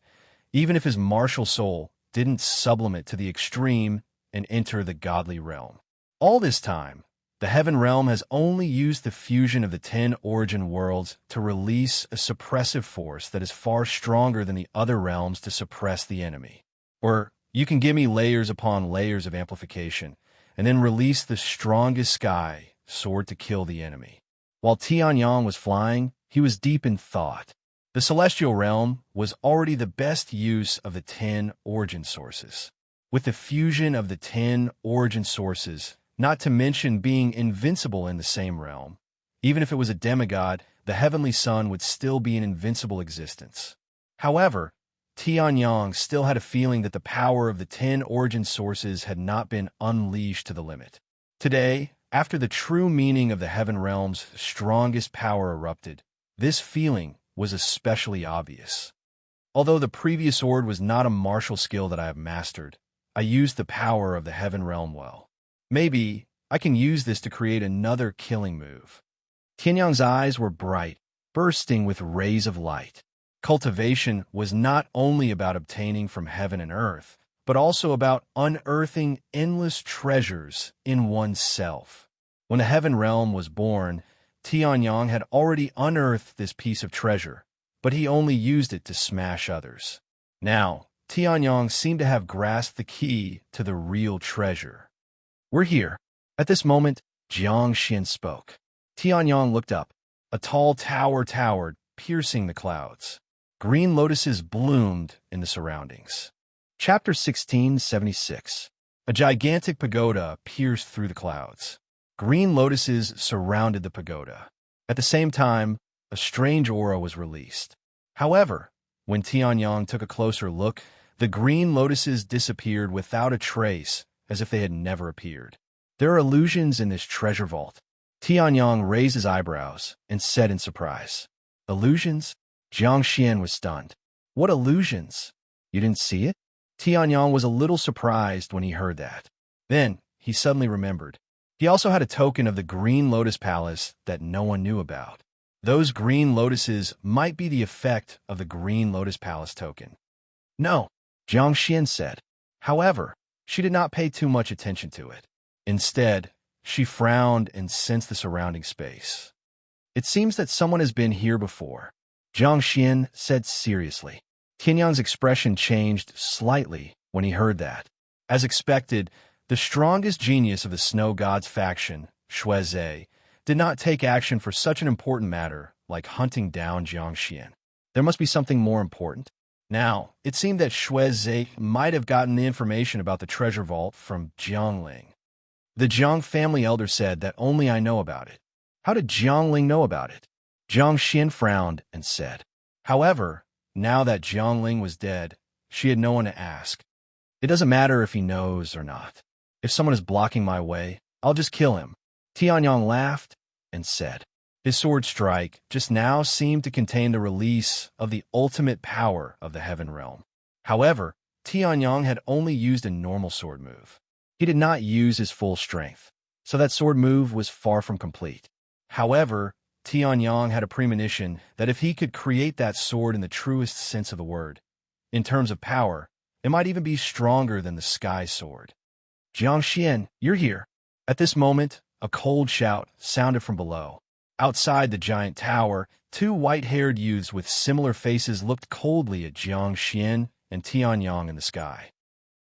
Speaker 1: even if his martial soul didn't sublimate to the extreme and enter the godly realm. All this time, the Heaven Realm has only used the fusion of the 10 origin worlds to release a suppressive force that is far stronger than the other realms to suppress the enemy. Or you can give me layers upon layers of amplification, and then release the strongest sky sword to kill the enemy. While Tianyang was flying, he was deep in thought. The celestial realm was already the best use of the 10 origin sources. With the fusion of the 10 origin sources, not to mention being invincible in the same realm, even if it was a demigod, the heavenly son would still be an invincible existence. However, Tianyang still had a feeling that the power of the 10 origin sources had not been unleashed to the limit. Today, after the true meaning of the heaven realm's strongest power erupted, this feeling was especially obvious. Although the previous sword was not a martial skill that I have mastered, I used the power of the heaven realm well. Maybe I can use this to create another killing move. Tianyang's eyes were bright, bursting with rays of light. Cultivation was not only about obtaining from heaven and earth, but also about unearthing endless treasures in oneself. When the heaven realm was born, Tianyang had already unearthed this piece of treasure, but he only used it to smash others. Now, Tianyang seemed to have grasped the key to the real treasure. "We're here." At this moment, Jiang Xian spoke. Tianyang looked up. A tall tower towered, piercing the clouds. Green lotuses bloomed in the surroundings. Chapter 1676. A gigantic pagoda pierced through the clouds. Green lotuses surrounded the pagoda. At the same time, a strange aura was released. However, when Tianyang took a closer look, the green lotuses disappeared without a trace, as if they had never appeared. "There are illusions in this treasure vault." Tianyang raised his eyebrows and said in surprise. "Illusions?" Jiang Xian was stunned. "What illusions? You didn't see it?" Tianyang was a little surprised when he heard that. Then, he suddenly remembered. He also had a token of the Green Lotus Palace that no one knew about. Those green lotuses might be the effect of the Green Lotus Palace token. "No," Jiang Xian said. However, she did not pay too much attention to it. Instead, she frowned and sensed the surrounding space. "It seems that someone has been here before," Jiang Xian said seriously. Tianyang's expression changed slightly when he heard that. As expected, the strongest genius of the Snow God's faction, Shuizhe, did not take action for such an important matter like hunting down Jiang Xian. There must be something more important. Now, it seemed that Shuizhe might have gotten the information about the treasure vault from Jiangling. The Jiang family elder said that only I know about it. How did Jiangling know about it? Jiang Xian frowned and said. However, now that Jiangling was dead, she had no one to ask. It doesn't matter if he knows or not. If someone is blocking my way, I'll just kill him. Tianyang laughed and said. His sword strike just now seemed to contain the release of the ultimate power of the heaven realm. However, Tianyang had only used a normal sword move. He did not use his full strength, so that sword move was far from complete. However, Tianyang had a premonition that if he could create that sword in the truest sense of the word, in terms of power, it might even be stronger than the sky sword. Jiang Xian, you're here. At this moment, a cold shout sounded from below. Outside the giant tower, two white-haired youths with similar faces looked coldly at Jiang Xian and Tianyang in the sky.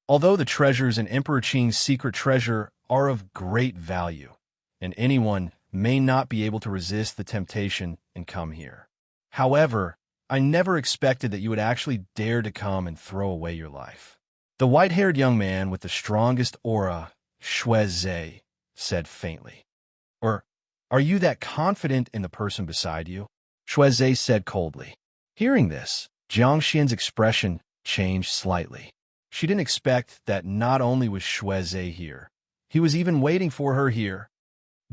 Speaker 1: Although the treasures in Emperor Qing's secret treasure are of great value, and anyone may not be able to resist the temptation and come here. However, I never expected that you would actually dare to come and throw away your life. The white-haired young man with the strongest aura, Shuizhe, said faintly. Or, are you that confident in the person beside you? Shuizhe said coldly. Hearing this, Jiang Xian's expression changed slightly. She didn't expect that not only was Shuizhe here, he was even waiting for her here.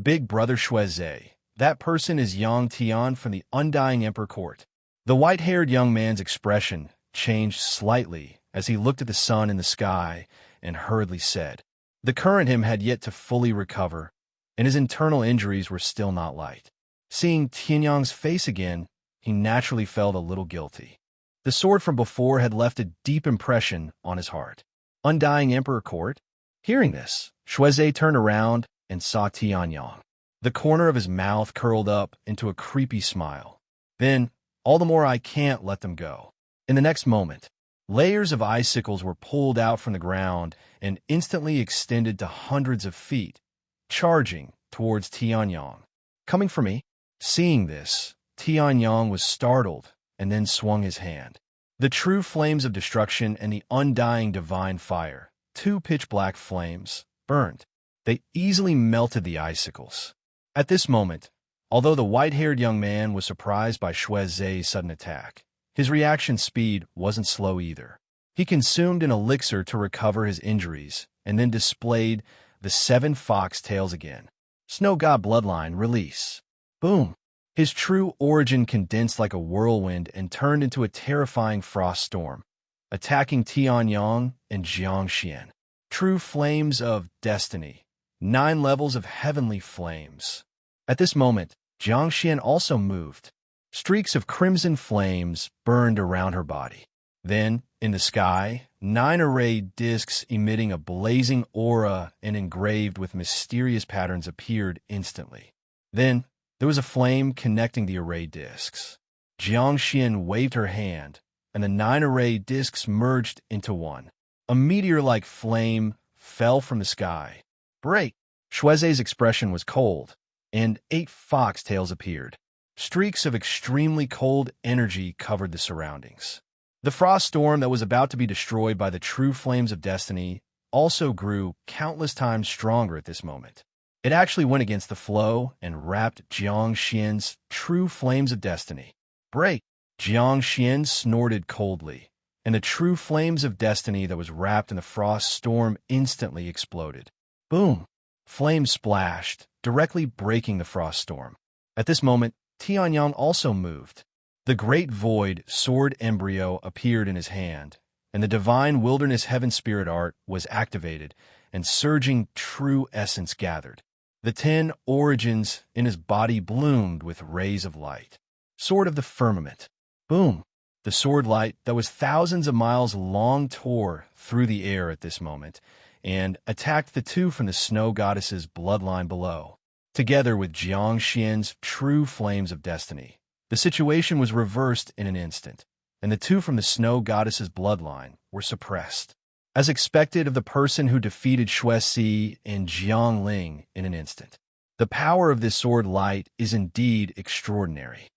Speaker 1: Big brother Shuizhe, that person is Yang Tian from the Undying Emperor Court. The white-haired young man's expression changed slightly as he looked at the sun in the sky and hurriedly said. The current him had yet to fully recover, and his internal injuries were still not light. Seeing Tianyang's face again, he naturally felt a little guilty. The sword from before had left a deep impression on his heart. Undying Emperor Court? Hearing this, Shuizhe turned around and saw Tianyang. The corner of his mouth curled up into a creepy smile. Then, all the more I can't let them go. In the next moment, layers of icicles were pulled out from the ground and instantly extended to hundreds of feet, charging towards Tianyang. Coming for me? Seeing this, Tianyang was startled and then swung his hand. The true flames of destruction and the undying divine fire, two pitch-black flames, burned. They easily melted the icicles. At this moment, although the white-haired young man was surprised by Shui Zai's sudden attack, his reaction speed wasn't slow either. He consumed an elixir to recover his injuries and then displayed the 7 fox tails again. Snow God Bloodline Release. Boom! His true origin condensed like a whirlwind and turned into a terrifying frost storm, attacking Tianyang and Jiangxian. True flames of destiny. 9 levels of heavenly flames. At this moment, Jiangxian also moved. Streaks of crimson flames burned around her body. Then, in the sky, 9 arrayed discs emitting a blazing aura and engraved with mysterious patterns appeared instantly. Then, there was a flame connecting the array discs. Jiangxian waved her hand, and the 9 array discs merged into one. A meteor-like flame fell from the sky. Break! Shuizei's expression was cold, and 8 fox tails appeared. Streaks of extremely cold energy covered the surroundings. The frost storm that was about to be destroyed by the true flames of destiny also grew countless times stronger at this moment. It actually went against the flow and wrapped Jiangxian's true flames of destiny. Break! Jiangxian snorted coldly, and the true flames of destiny that was wrapped in the frost storm instantly exploded. Boom! Flames splashed, directly breaking the frost storm. At this moment, Tianyang also moved. The great void sword embryo appeared in his hand, and the divine wilderness heaven spirit art was activated, and surging true essence gathered. The 10 origins in his body bloomed with rays of light. Sword of the firmament. Boom! The sword light that was thousands of miles long tore through the air at this moment, and attacked the 2 from the snow goddess's bloodline below. Together with Jiangxian's true flames of destiny, the situation was reversed in an instant, and the 2 from the snow goddess's bloodline were suppressed. As expected of the person who defeated Shui Si and Jiang Ling in an instant. The power of this sword light is indeed extraordinary.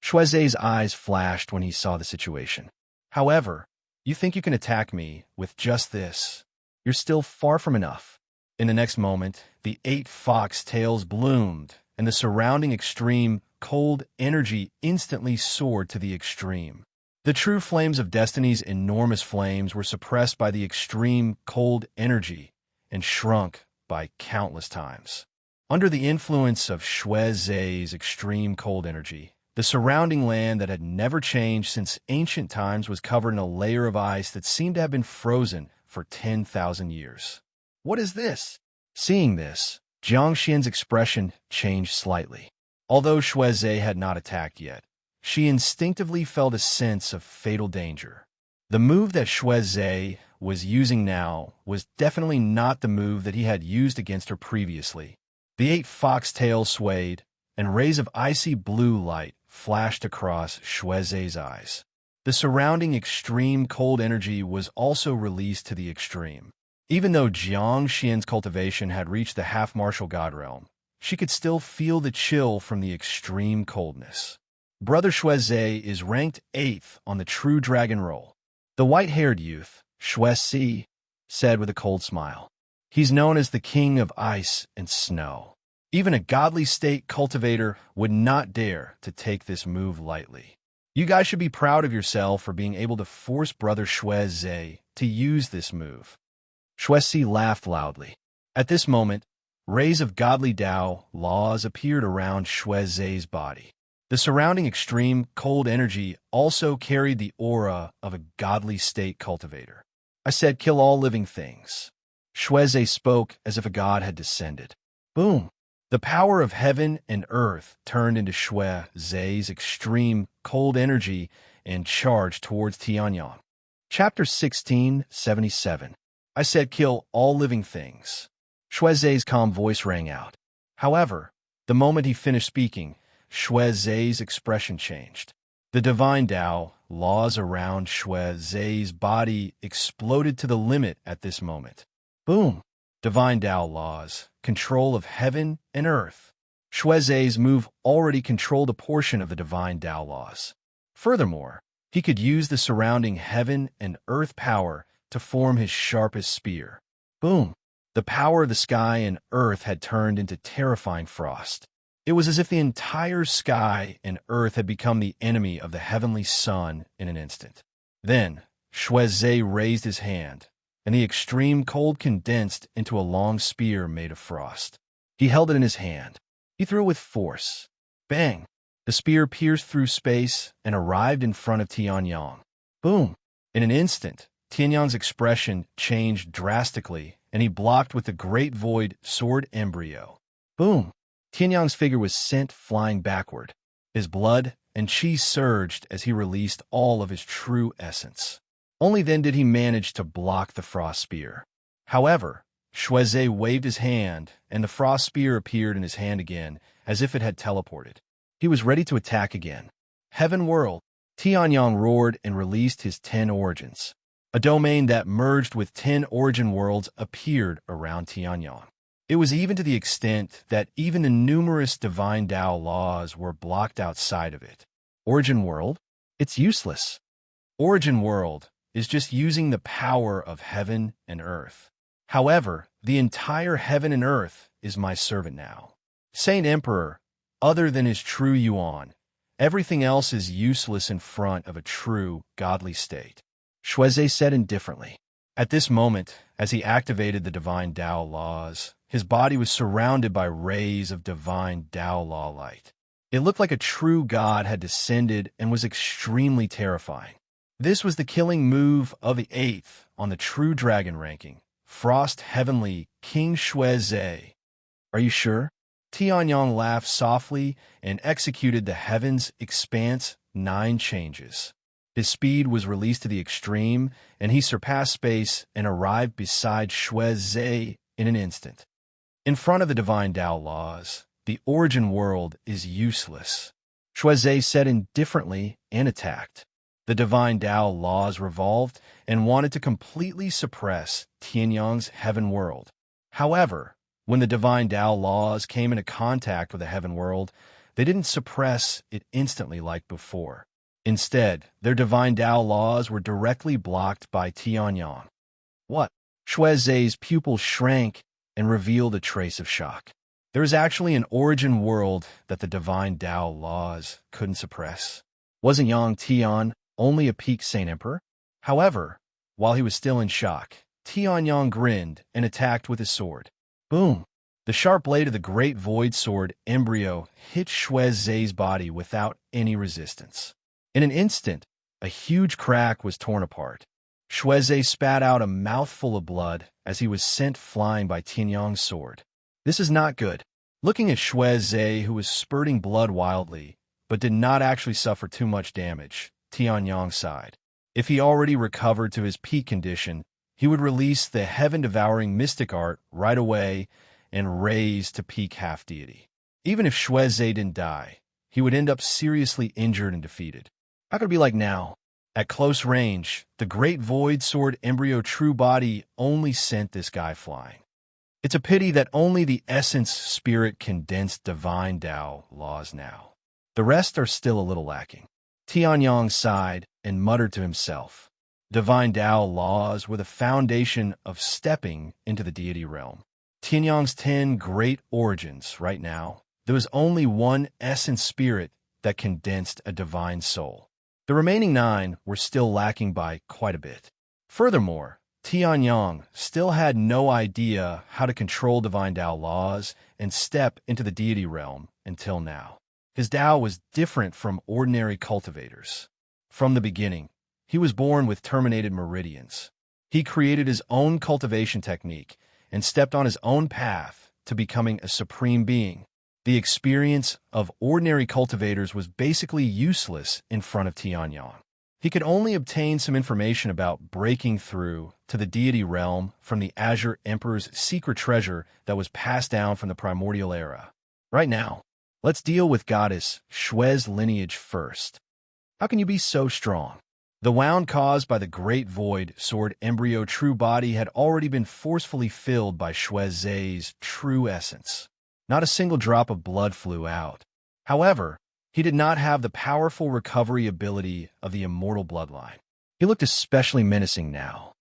Speaker 1: Shui Zai's eyes flashed when he saw the situation. However, you think you can attack me with just this? You're still far from enough. In the next moment, the 8 fox tails bloomed, and the surrounding extreme cold energy instantly soared to the extreme. The true flames of destiny's enormous flames were suppressed by the extreme cold energy and shrunk by countless times. Under the influence of Shui Zai's extreme cold energy, the surrounding land that had never changed since ancient times was covered in a layer of ice that seemed to have been frozen for 10,000 years. What is this? Seeing this, Jiangxian's expression changed slightly. Although Shui Zai had not attacked yet, she instinctively felt a sense of fatal danger. The move that Shui Zai was using now was definitely not the move that he had used against her previously. The 8 fox tails swayed, and rays of icy blue light flashed across Shui Zai's eyes. The surrounding extreme cold energy was also released to the extreme. Even though Jiangxian's cultivation had reached the half-martial god realm, she could still feel the chill from the extreme coldness. Brother Shui Zai is ranked 8th on the True Dragon Roll. The white-haired youth, Shui Si, said with a cold smile. He's known as the King of Ice and Snow. Even a godly state cultivator would not dare to take this move lightly. You guys should be proud of yourself for being able to force Brother Shui Zai to use this move. Shui Si laughed loudly. At this moment, rays of godly Tao laws appeared around Shui Zai's body. The surrounding extreme cold energy also carried the aura of a godly state cultivator. I said, kill all living things. Shui Zai spoke as if a god had descended. Boom! The power of heaven and earth turned into Shui Zai's extreme cold energy and charged towards Tianyang. Chapter 1677. I said, kill all living things. Shui Zai's calm voice rang out. However, the moment he finished speaking, Shui Zai's expression changed. The divine Tao laws around Shui Zai's body exploded to the limit at this moment. Boom! Divine Tao laws, control of heaven and earth. Shueze's move already controlled a portion of the divine Tao laws. Furthermore, he could use the surrounding heaven and earth power to form his sharpest spear. Boom! The power of the sky and earth had turned into terrifying frost. It was as if the entire sky and earth had become the enemy of the heavenly sun in an instant. Then, Shueze raised his hand, and the extreme cold condensed into a long spear made of frost. He held it in his hand. He threw it with force. Bang! The spear pierced through space and arrived in front of Tianyang. Boom! In an instant, Tianyang's expression changed drastically, and he blocked with the Great Void Sword Embryo. Boom! Tianyang's figure was sent flying backward. His blood and chi surged as he released all of his true essence. Only then did he manage to block the frost spear. However, Shueze waved his hand, and the frost spear appeared in his hand again, as if it had teleported. He was ready to attack again. Heaven World! Tianyang roared and released his 10 origins. A domain that merged with 10 origin worlds appeared around Tianyang. It was even to the extent that even the numerous divine Tao laws were blocked outside of it. Origin World? It's useless. Origin World is just using the power of heaven and earth. However, the entire heaven and earth is my servant now. Saint Emperor, other than his true Yuan, everything else is useless in front of a true, godly state. Shueze said indifferently. At this moment, as he activated the divine Tao laws, his body was surrounded by rays of divine Tao law light. It looked like a true god had descended and was extremely terrifying. This was the killing move of the 8th on the true dragon ranking, Frost Heavenly King Shueze. Are you sure? Tianyang laughed softly and executed the Heaven's Expanse 9 changes. His speed was released to the extreme, and he surpassed space and arrived beside Shueze in an instant. In front of the divine Tao laws, the origin world is useless. Shueze said indifferently and attacked. The divine Tao laws revolved and wanted to completely suppress Tianyang's heaven world. However, when the divine Tao laws came into contact with the heaven world, they didn't suppress it instantly like before. Instead, their divine Tao laws were directly blocked by Tianyang. What? Shueze's pupil shrank and revealed a trace of shock. There is actually an origin world that the divine Tao laws couldn't suppress. Wasn't Yang Tian only a peak Saint Emperor? However, while he was still in shock, Tianyang grinned and attacked with his sword. Boom! The sharp blade of the Great Void Sword Embryo hit Shueze's body without any resistance. In an instant, a huge crack was torn apart. Shueze spat out a mouthful of blood as he was sent flying by Tianyang's sword. This is not good. Looking at Shueze, who was spurting blood wildly, but did not actually suffer too much damage, Tianyang sighed. If he already recovered to his peak condition, he would release the heaven-devouring mystic art right away and raise to peak half-deity. Even if Shueze didn't die, he would end up seriously injured and defeated. How could it be like now? At close range, the Great Void Sword Embryo True Body only sent this guy flying. It's a pity that only the Essence Spirit condensed Divine Tao laws now. The rest are still a little lacking. Tianyang sighed and muttered to himself. Divine Tao laws were the foundation of stepping into the deity realm. Tianyang's 10 great origins right now, there was only one Essence Spirit that condensed a divine soul. The remaining 9 were still lacking by quite a bit. Furthermore, Tianyang still had no idea how to control divine Tao laws and step into the deity realm until now. His Tao was different from ordinary cultivators. From the beginning, he was born with terminated meridians. He created his own cultivation technique and stepped on his own path to becoming a supreme being. The experience of ordinary cultivators was basically useless in front of Tianyang. He could only obtain some information about breaking through to the deity realm from the Azure Emperor's secret treasure that was passed down from the primordial era. Right now, let's deal with goddess Shue's lineage first. How can you be so strong? The wound caused by the Great Void Sword Embryo True Body had already been forcefully filled by Shueze's true essence. Not a single drop of blood flew out. However, he did not have the powerful recovery ability of the immortal bloodline. He looked especially menacing now.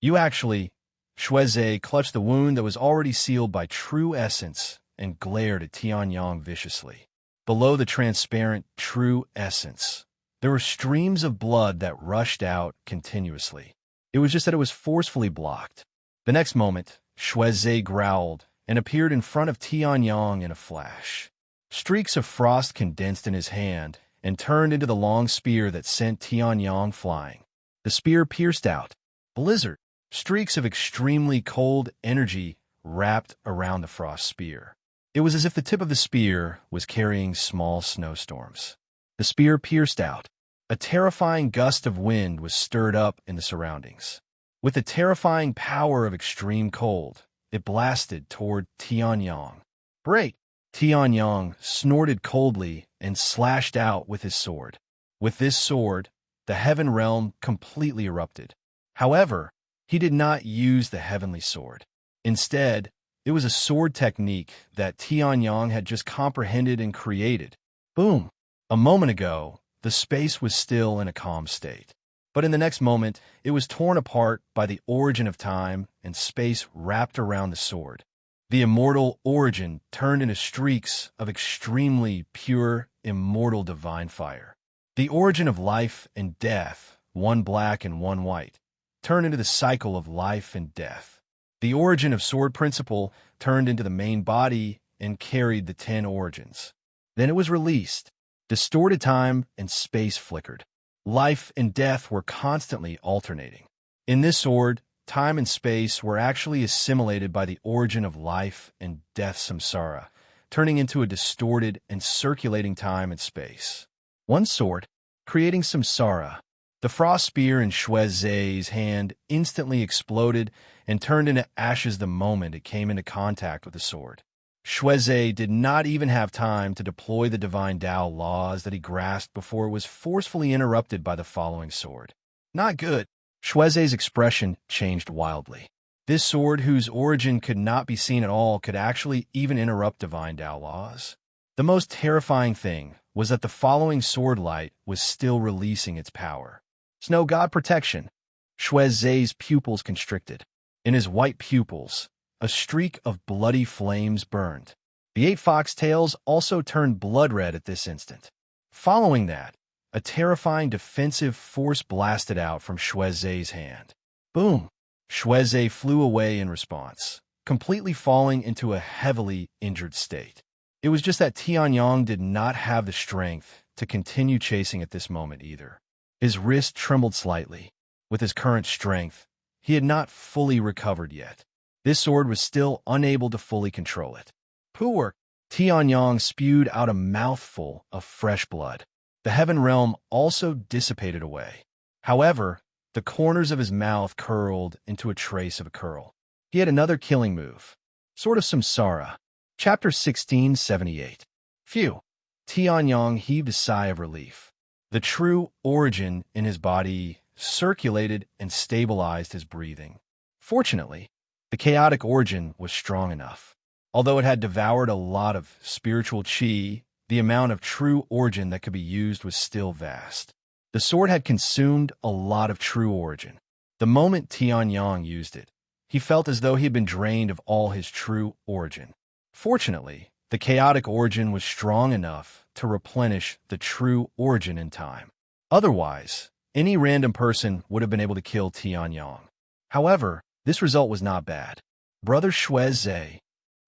Speaker 1: You actually, Shueze clutched the wound that was already sealed by true essence and glared at Tianyang viciously. Below the transparent true essence, there were streams of blood that rushed out continuously. It was just that it was forcefully blocked. The next moment, Shueze growled and appeared in front of Tianyang in a flash. Streaks of frost condensed in his hand and turned into the long spear that sent Tianyang flying. The spear pierced out. Blizzard. Streaks of extremely cold energy wrapped around the frost spear. It was as if the tip of the spear was carrying small snowstorms. The spear pierced out. A terrifying gust of wind was stirred up in the surroundings. With the terrifying power of extreme cold, it blasted toward Tianyang. Break! Tianyang snorted coldly and slashed out with his sword. With this sword, the heaven realm completely erupted. However, he did not use the heavenly sword. Instead, it was a sword technique that Tianyang had just comprehended and created. Boom! A moment ago, the space was still in a calm state. But in the next moment, it was torn apart by the origin of time and space wrapped around the sword. The immortal origin turned into streaks of extremely pure, immortal divine fire. The origin of life and death, one black and one white, turned into the cycle of life and death. The origin of sword principle turned into the main body and carried the 10 origins. Then it was released. Distorted time and space flickered. Life and death were constantly alternating. In this sword, time and space were actually assimilated by the origin of life and death samsara, turning into a distorted and circulating time and space. One sword, creating samsara. The frost spear in Shueze's hand instantly exploded and turned into ashes the moment it came into contact with the sword. Shueze did not even have time to deploy the divine Tao laws that he grasped before it was forcefully interrupted by the following sword. Not good. Shueze's expression changed wildly. This sword, whose origin could not be seen at all, could actually even interrupt divine Tao laws. The most terrifying thing was that the following sword light was still releasing its power. Snow God protection. Shueze's pupils constricted. In his white pupils, a streak of bloody flames burned. The 8 foxtails also turned blood red at this instant. Following that, a terrifying defensive force blasted out from Shueze's hand. Boom! Shueze flew away in response, completely falling into a heavily injured state. It was just that Tianyang did not have the strength to continue chasing at this moment either. His wrist trembled slightly. With his current strength, he had not fully recovered yet. This sword was still unable to fully control it. Poor Tianyang spewed out a mouthful of fresh blood. The heaven realm also dissipated away. However, the corners of his mouth curled into a trace of a curl. He had another killing move. Sword of Samsara. Chapter 1678. Phew. Tianyang heaved a sigh of relief. The true origin in his body circulated and stabilized his breathing. Fortunately, the chaotic origin was strong enough. Although it had devoured a lot of spiritual chi, the amount of true origin that could be used was still vast. The sword had consumed a lot of true origin. The moment Tianyang used it, he felt as though he had been drained of all his true origin. Fortunately, the chaotic origin was strong enough to replenish the true origin in time. Otherwise, any random person would have been able to kill Tianyang. However, this result was not bad. Brother Shueze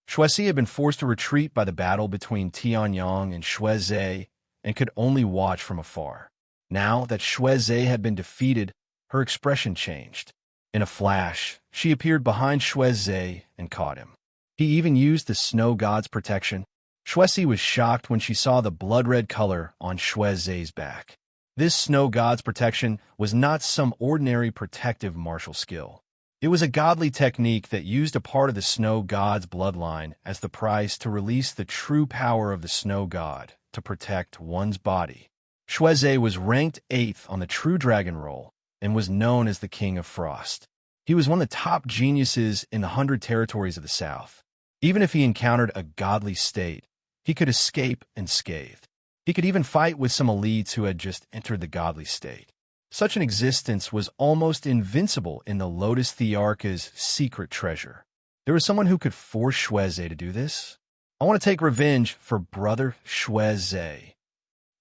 Speaker 1: had been forced to retreat by the battle between Tianyang and Shueze and could only watch from afar. Now that Shueze had been defeated, her expression changed. In a flash, she appeared behind Shueze and caught him. He even used the snow god's protection. Shueze was shocked when she saw the blood-red color on Shueze's back. This snow god's protection was not some ordinary protective martial skill. It was a godly technique that used a part of the snow god's bloodline as the price to release the true power of the snow god to protect one's body. Shueze was ranked 8th on the True Dragon Roll and was known as the King of Frost. He was one of the top geniuses in the 100 territories of the South. Even if he encountered a godly state, he could escape unscathed. He could even fight with some elites who had just entered the godly state. Such an existence was almost invincible in the Lotus Thearcha's secret treasure. There was someone who could force Shueze to do this. I want to take revenge for brother Shueze.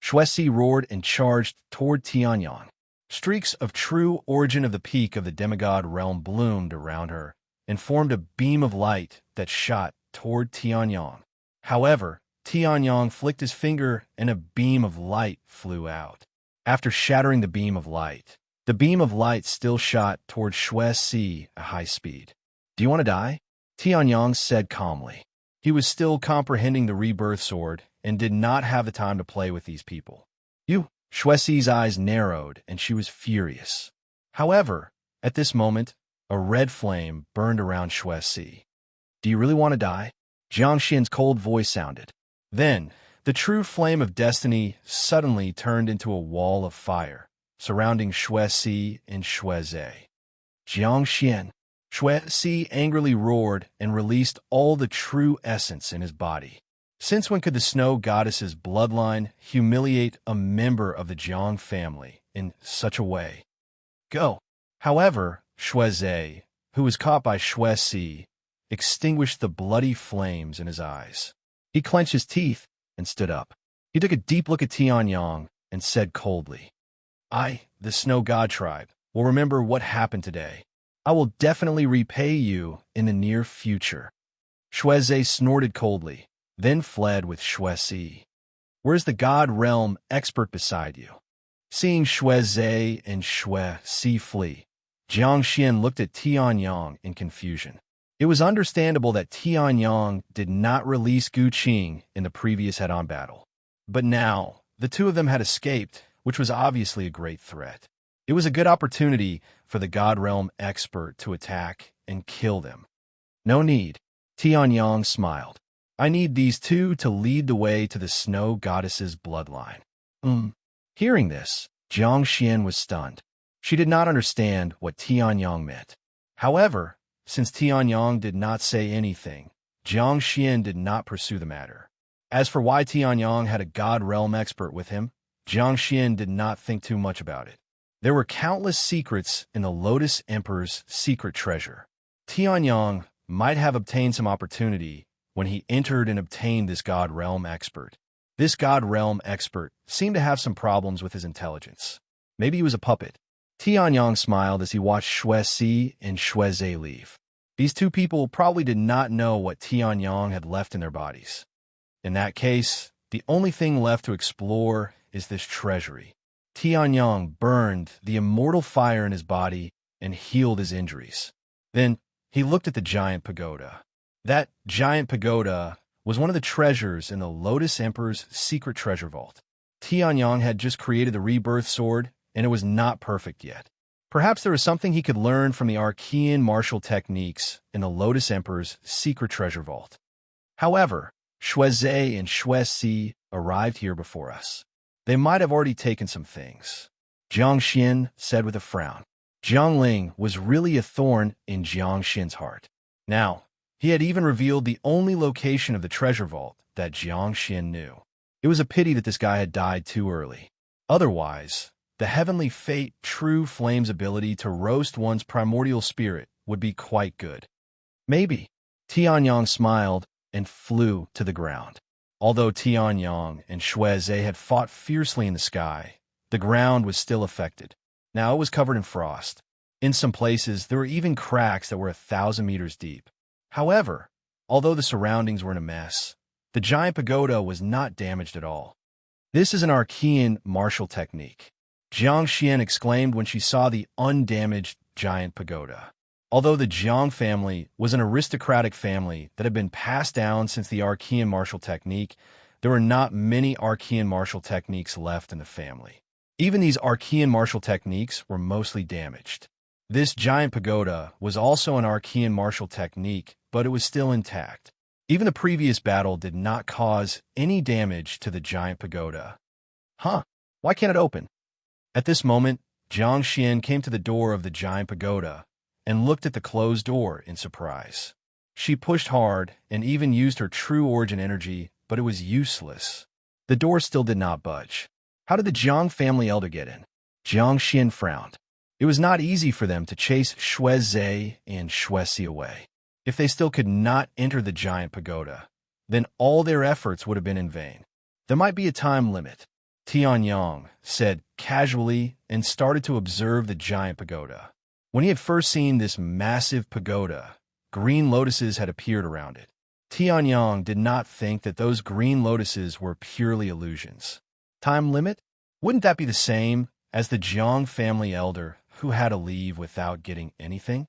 Speaker 1: Shueze roared and charged toward Tianyang. Streaks of true origin of the peak of the demigod realm bloomed around her and formed a beam of light that shot toward Tianyang. However, Tianyang flicked his finger and a beam of light flew out. After shattering the beam of light still shot toward Shuezi at high speed. Do you want to die? Tianyang said calmly. He was still comprehending the rebirth sword and did not have the time to play with these people. You! Shuezi's eyes narrowed and she was furious. However, at this moment, a red flame burned around Shuezi. Do you really want to die? Jiang Xian's cold voice sounded. Then, the true flame of destiny suddenly turned into a wall of fire, surrounding Shuezi and Shueze. Jiang Xian. Shuezi angrily roared and released all the true essence in his body. Since when could the snow goddess's bloodline humiliate a member of the Jiang family in such a way? Go. However, Shueze, who was caught by Shuezi, extinguished the bloody flames in his eyes. He clenched his teeth and stood up. He took a deep look at Tianyang and said coldly, I, the Snow God tribe, will remember what happened today. I will definitely repay you in the near future. Shueze snorted coldly, then fled with Shuezi. Where's the God realm expert beside you? Seeing Shueze and Shuezi flee, Jiang Xian looked at Tianyang in confusion. It was understandable that Tianyang did not release Gu Qing in the previous head-on battle. But now, the two of them had escaped, which was obviously a great threat. It was a good opportunity for the God Realm expert to attack and kill them. No need. Tianyang smiled. I need these two to lead the way to the Snow Goddess's bloodline. Hearing this, Jiang Xian was stunned. She did not understand what Tianyang meant. However, since Tianyang did not say anything, Jiang Xian did not pursue the matter. As for why Tianyang had a God Realm expert with him, Jiang Xian did not think too much about it. There were countless secrets in the Lotus Emperor's secret treasure. Tianyang might have obtained some opportunity when he entered and obtained this God Realm expert. This God Realm expert seemed to have some problems with his intelligence. Maybe he was a puppet. Tianyang smiled as he watched Shuezi and Shueze leave. These two people probably did not know what Tianyang had left in their bodies. In that case, the only thing left to explore is this treasury. Tianyang burned the immortal fire in his body and healed his injuries. Then he looked at the giant pagoda. That giant pagoda was one of the treasures in the Lotus Emperor's secret treasure vault. Tianyang had just created the rebirth sword, and it was not perfect yet. Perhaps there was something he could learn from the arcane martial techniques in the Lotus Emperor's secret treasure vault. However, Shueze and Shuezi arrived here before us. They might have already taken some things. Jiang Xian said with a frown. Jiang Ling was really a thorn in Jiang Xian's heart. Now, he had even revealed the only location of the treasure vault that Jiang Xian knew. It was a pity that this guy had died too early. Otherwise, the heavenly fate true flame's ability to roast one's primordial spirit would be quite good. Maybe. Tianyang smiled and flew to the ground. Although Tianyang and Shueze had fought fiercely in the sky, the ground was still affected. Now it was covered in frost. In some places, there were even cracks that were 1,000 meters deep. However, although the surroundings were in a mess, the giant pagoda was not damaged at all. This is an arcane martial technique, Jiang Xian exclaimed when she saw the undamaged giant pagoda. Although the Jiang family was an aristocratic family that had been passed down since the arcane martial technique, there were not many arcane martial techniques left in the family. Even these arcane martial techniques were mostly damaged. This giant pagoda was also an arcane martial technique, but it was still intact. Even the previous battle did not cause any damage to the giant pagoda. Why can't it open? At this moment, Jiang Xian came to the door of the giant pagoda and looked at the closed door in surprise. She pushed hard and even used her true origin energy, but it was useless. The door still did not budge. How did the Jiang family elder get in? Jiang Xian frowned. It was not easy for them to chase Shui Zhe and Shui Si away. If they still could not enter the giant pagoda, then all their efforts would have been in vain. There might be a time limit, Tianyang said casually and started to observe the giant pagoda. When he had first seen this massive pagoda, green lotuses had appeared around it. Tianyang did not think that those green lotuses were purely illusions. Time limit? Wouldn't that be the same as the Jiang family elder who had to leave without getting anything?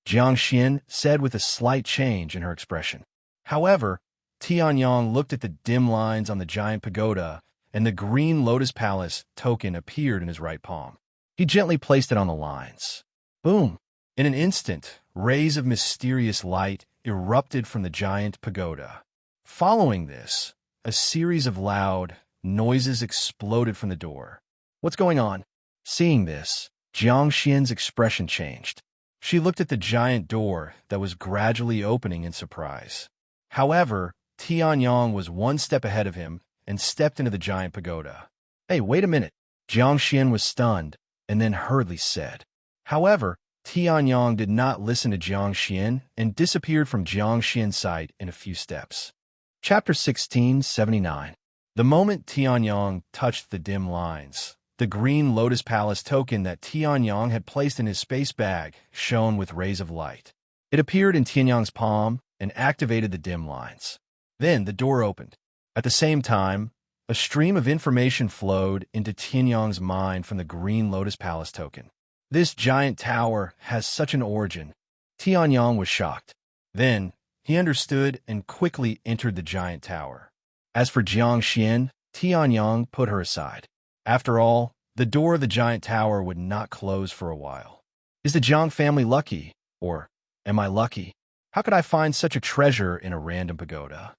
Speaker 1: Jiang Xian said with a slight change in her expression. However, Tianyang looked at the dim lines on the giant pagoda, and the green lotus palace token appeared in his right palm. He gently placed it on the lines. Boom! In an instant, rays of mysterious light erupted from the giant pagoda. Following this, a series of loud noises exploded from the door. What's going on? Seeing this, Jiang Xian's expression changed. She looked at the giant door that was gradually opening in surprise. However, Tianyang was one step ahead of him and stepped into the giant pagoda. Hey, wait a minute. Jiang Xian was stunned and then hurriedly said. However, Tianyang did not listen to Jiang Xian and disappeared from Jiang Xian's sight in a few steps. Chapter 1679. The moment Tianyang touched the dim lines, the green lotus palace token that Tianyang had placed in his space bag shone with rays of light. It appeared in Tianyang's palm and activated the dim lines. Then the door opened. At the same time, a stream of information flowed into Tianyang's mind from the green lotus palace token. This giant tower has such an origin. Tianyang was shocked. Then, he understood and quickly entered the giant tower. As for Jiang Xian, Tianyang put her aside. After all, the door of the giant tower would not close for a while. Is the Jiang family lucky? Or, am I lucky? How could I find such a treasure in a random pagoda?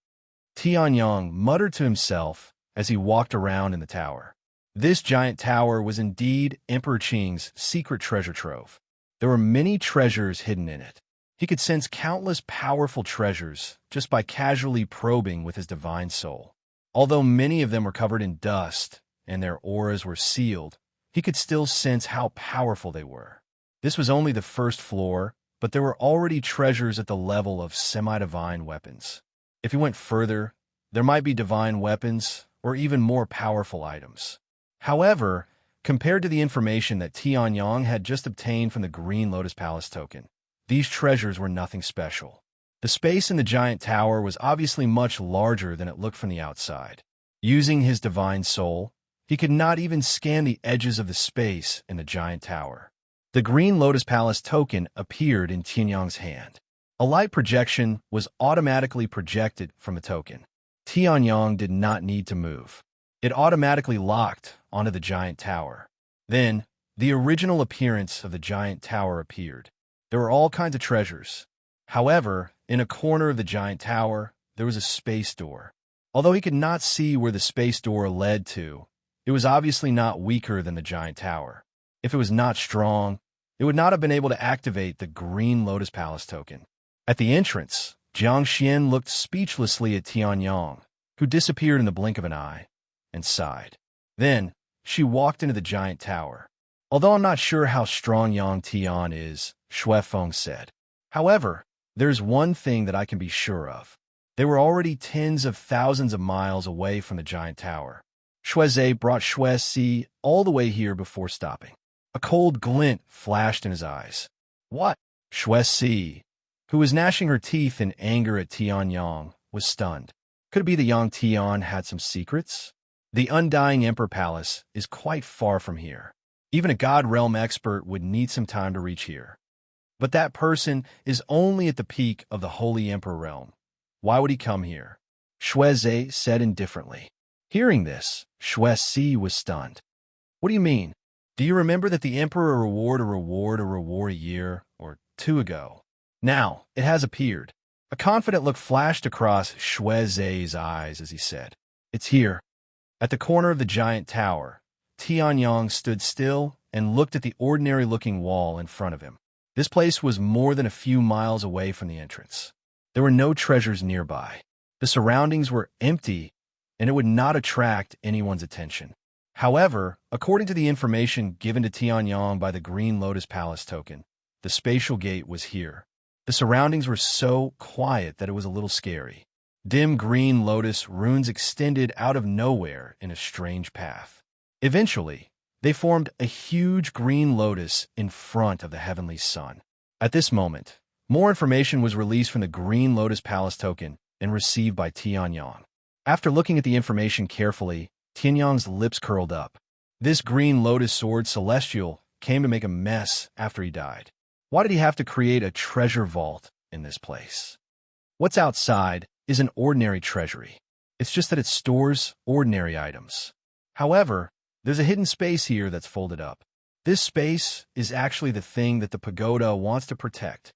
Speaker 1: Tianyang muttered to himself as he walked around in the tower. This giant tower was indeed Emperor Qing's secret treasure trove. There were many treasures hidden in it. He could sense countless powerful treasures just by casually probing with his divine soul. Although many of them were covered in dust and their auras were sealed, he could still sense how powerful they were. This was only the first floor, but there were already treasures at the level of semi-divine weapons. If he went further, there might be divine weapons or even more powerful items. However, compared to the information that Tianyang had just obtained from the Green Lotus Palace token, these treasures were nothing special. The space in the giant tower was obviously much larger than it looked from the outside. Using his divine soul, he could not even scan the edges of the space in the giant tower. The Green Lotus Palace token appeared in Tianyang's hand. A light projection was automatically projected from the token. Tianyang did not need to move. It automatically locked onto the giant tower. Then, the original appearance of the giant tower appeared. There were all kinds of treasures. However, in a corner of the giant tower, there was a space door. Although he could not see where the space door led to, it was obviously not weaker than the giant tower. If it was not strong, it would not have been able to activate the Green Lotus Palace token. At the entrance, Jiang Xian looked speechlessly at Tianyang, who disappeared in the blink of an eye, and sighed. Then, she walked into the giant tower. Although I'm not sure how strong Yang Tian is, Shui Feng said. However, there's one thing that I can be sure of. They were already tens of thousands of miles away from the giant tower. Shui Zhe brought Shui Si all the way here before stopping. A cold glint flashed in his eyes. What? Shui Si, who was gnashing her teeth in anger at Tianyang, was stunned. Could it be that Yang Tian had some secrets? The Undying Emperor Palace is quite far from here. Even a God Realm expert would need some time to reach here. But that person is only at the peak of the Holy Emperor Realm. Why would he come here? Shui Zhe said indifferently. Hearing this, Shui Si was stunned. What do you mean? Do you remember that the Emperor rewarded a reward a year or two ago? Now, it has appeared. A confident look flashed across Shui Zhe's eyes as he said, It's here. At the corner of the giant tower, Tianyang stood still and looked at the ordinary-looking wall in front of him. This place was more than a few miles away from the entrance. There were no treasures nearby. The surroundings were empty, and it would not attract anyone's attention. However, according to the information given to Tianyang by the Green Lotus Palace token, the spatial gate was here. The surroundings were so quiet that it was a little scary. Dim green lotus runes extended out of nowhere in a strange path. Eventually, they formed a huge green lotus in front of the heavenly sun. At this moment, more information was released from the Green Lotus Palace token and received by Tianyang. After looking at the information carefully, Tianyang's lips curled up. This green lotus sword celestial came to make a mess after he died. Why did he have to create a treasure vault in this place? What's outside is an ordinary treasury. It's just that it stores ordinary items. However, there's a hidden space here that's folded up. This space is actually the thing that the pagoda wants to protect.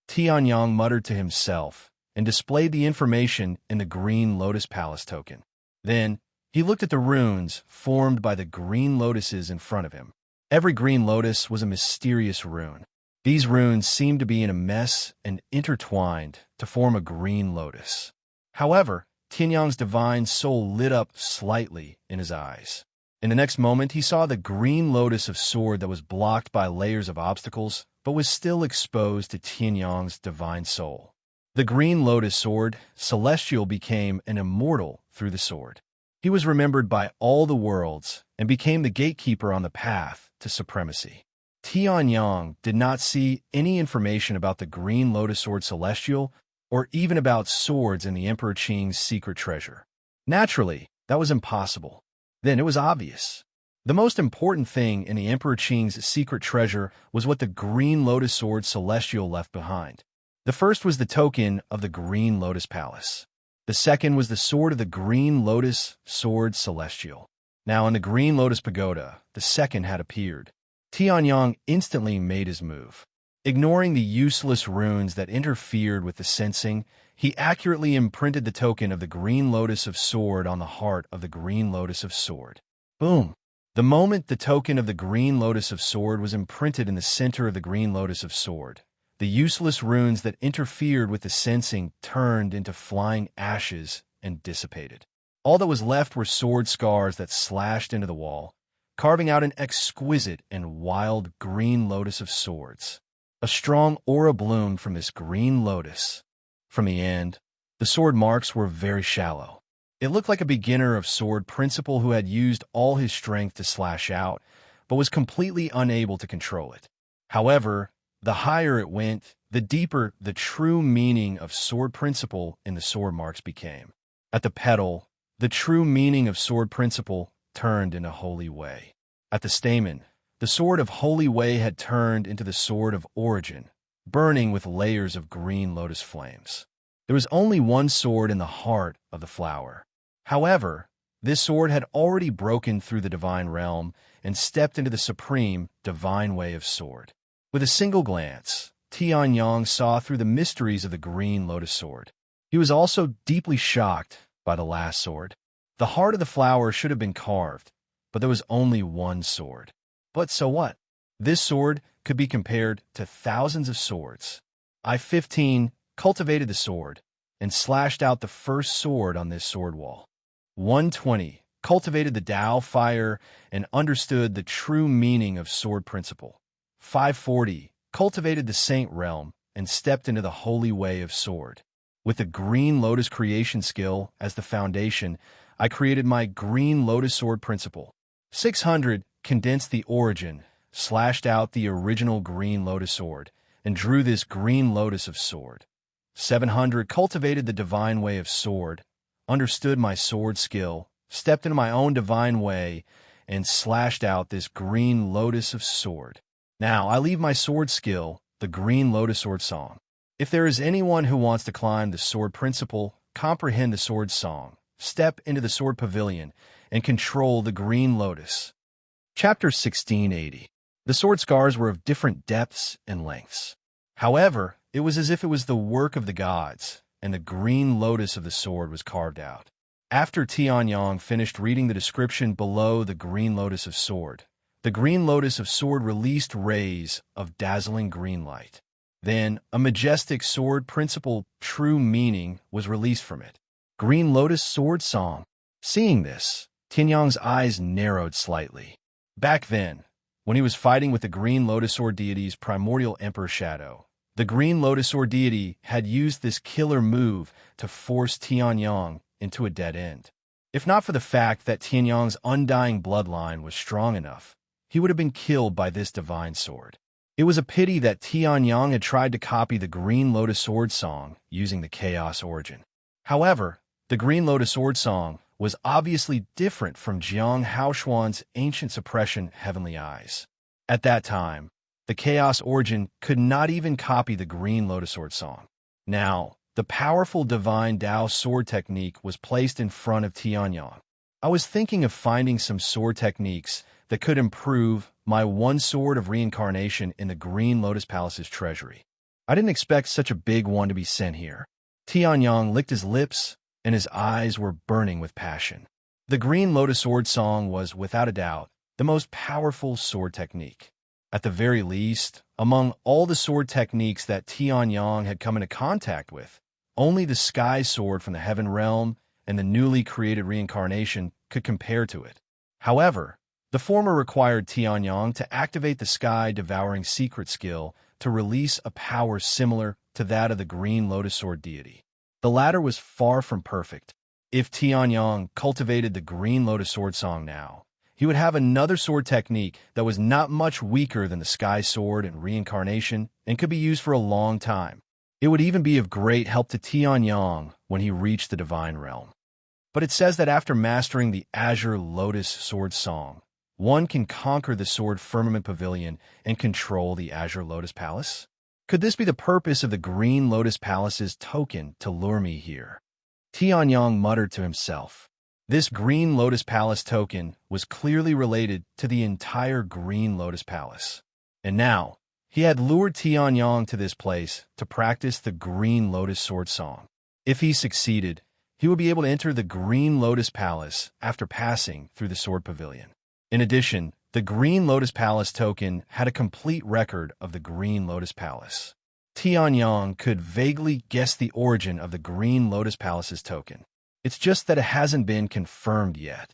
Speaker 1: Tianyang muttered to himself and displayed the information in the Green Lotus Palace token. Then, he looked at the runes formed by the green lotuses in front of him. Every green lotus was a mysterious rune. These runes seemed to be in a mess and intertwined to form a green lotus. However, Tianyang's divine soul lit up slightly in his eyes. In the next moment, he saw the green lotus of sword that was blocked by layers of obstacles, but was still exposed to Tianyang's divine soul. The green lotus sword, celestial, became an immortal through the sword. He was remembered by all the worlds and became the gatekeeper on the path to supremacy. Tianyang did not see any information about the Green Lotus Sword Celestial or even about swords in the Emperor Qing's secret treasure. Naturally, that was impossible. Then it was obvious. The most important thing in the Emperor Qing's secret treasure was what the Green Lotus Sword Celestial left behind. The first was the token of the Green Lotus Palace. The second was the sword of the Green Lotus Sword Celestial. Now in the Green Lotus Pagoda, the second had appeared. Tianyang instantly made his move. Ignoring the useless runes that interfered with the sensing, he accurately imprinted the token of the Green Lotus of Sword on the heart of the Green Lotus of Sword. Boom! The moment the token of the Green Lotus of Sword was imprinted in the center of the Green Lotus of Sword, the useless runes that interfered with the sensing turned into flying ashes and dissipated. All that was left were sword scars that slashed into the wall, carving out an exquisite and wild green lotus of swords. A strong aura bloomed from this green lotus. From the end, the sword marks were very shallow. It looked like a beginner of sword principle who had used all his strength to slash out, but was completely unable to control it. However, the higher it went, the deeper the true meaning of sword principle in the sword marks became. At the petal, the true meaning of sword principle turned into holy way. At the stamen, the sword of holy way had turned into the sword of origin, burning with layers of green lotus flames. There was only one sword in the heart of the flower. However, this sword had already broken through the divine realm and stepped into the supreme divine way of sword. With a single glance, Tianyang saw through the mysteries of the green lotus sword. He was also deeply shocked by the last sword. The heart of the flower should have been carved, but there was only one sword. But so what? This sword could be compared to thousands of swords. I-15 cultivated the sword and slashed out the first sword on this sword wall. 120 cultivated the Tao fire and understood the true meaning of sword principle. 540 cultivated the Saint realm and stepped into the holy way of sword. With the Green Lotus creation skill as the foundation, I created my Green Lotus sword principle. 600 condensed the origin, slashed out the original Green Lotus sword, and drew this Green Lotus of sword. 700 cultivated the divine way of sword, understood my sword skill, stepped into my own divine way, and slashed out this Green Lotus of sword. Now I leave my sword skill, the Green Lotus sword song. If there is anyone who wants to climb the sword principle, comprehend the sword song, step into the sword pavilion, and control the Green Lotus. Chapter 1680. The sword scars were of different depths and lengths. However, it was as if it was the work of the gods, and the Green Lotus of the sword was carved out. After Tianyang finished reading the description below the Green Lotus of sword, the Green Lotus of sword released rays of dazzling green light. Then, a majestic sword principle true meaning was released from it. Green Lotus Sword Song. Seeing this, Tianyang's eyes narrowed slightly. Back then, when he was fighting with the Green Lotus Sword deity's primordial Emperor Shadow, the Green Lotus Sword deity had used this killer move to force Tianyang into a dead end. If not for the fact that Tianyang's undying bloodline was strong enough, he would have been killed by this divine sword. It was a pity that Tianyang had tried to copy the Green Lotus Sword Song using the Chaos origin. However, the Green Lotus Sword Song was obviously different from Jiang Haoshuan's ancient suppression Heavenly Eyes. At that time, the Chaos origin could not even copy the Green Lotus Sword Song. Now, the powerful divine Dao sword technique was placed in front of Tianyang. I was thinking of finding some sword techniques that could improve my one sword of reincarnation in the Green Lotus Palace's treasury. I didn't expect such a big one to be sent here. Tianyang licked his lips, and his eyes were burning with passion. The Green Lotus Sword Song was, without a doubt, the most powerful sword technique. At the very least, among all the sword techniques that Tianyang had come into contact with, only the Sky Sword from the Heaven Realm and the newly created reincarnation could compare to it. However, the former required Tianyang to activate the sky-devouring secret skill to release a power similar to that of the Green Lotus Sword deity. The latter was far from perfect. If Tianyang cultivated the Green Lotus Sword Song now, he would have another sword technique that was not much weaker than the Sky Sword and reincarnation and could be used for a long time. It would even be of great help to Tianyang when he reached the Divine Realm. But it says that after mastering the Azure Lotus Sword Song, one can conquer the Sword Firmament Pavilion and control the Azure Lotus Palace? Could this be the purpose of the Green Lotus Palace's token to lure me here? Tianyang muttered to himself. This Green Lotus Palace token was clearly related to the entire Green Lotus Palace. And now, he had lured Tianyang to this place to practice the Green Lotus Sword Song. If he succeeded, he would be able to enter the Green Lotus Palace after passing through the Sword Pavilion. In addition, the Green Lotus Palace token had a complete record of the Green Lotus Palace. Tianyang could vaguely guess the origin of the Green Lotus Palace's token. It's just that it hasn't been confirmed yet.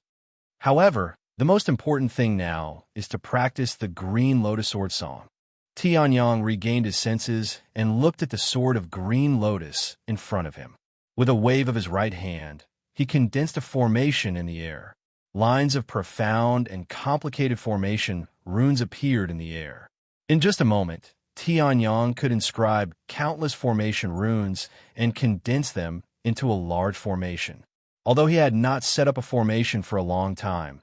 Speaker 1: However, the most important thing now is to practice the Green Lotus Sword Song. Tianyang regained his senses and looked at the sword of Green Lotus in front of him. With a wave of his right hand, he condensed a formation in the air. Lines of profound and complicated formation runes appeared in the air. In just a moment, Tianyang could inscribe countless formation runes and condense them into a large formation. Although he had not set up a formation for a long time,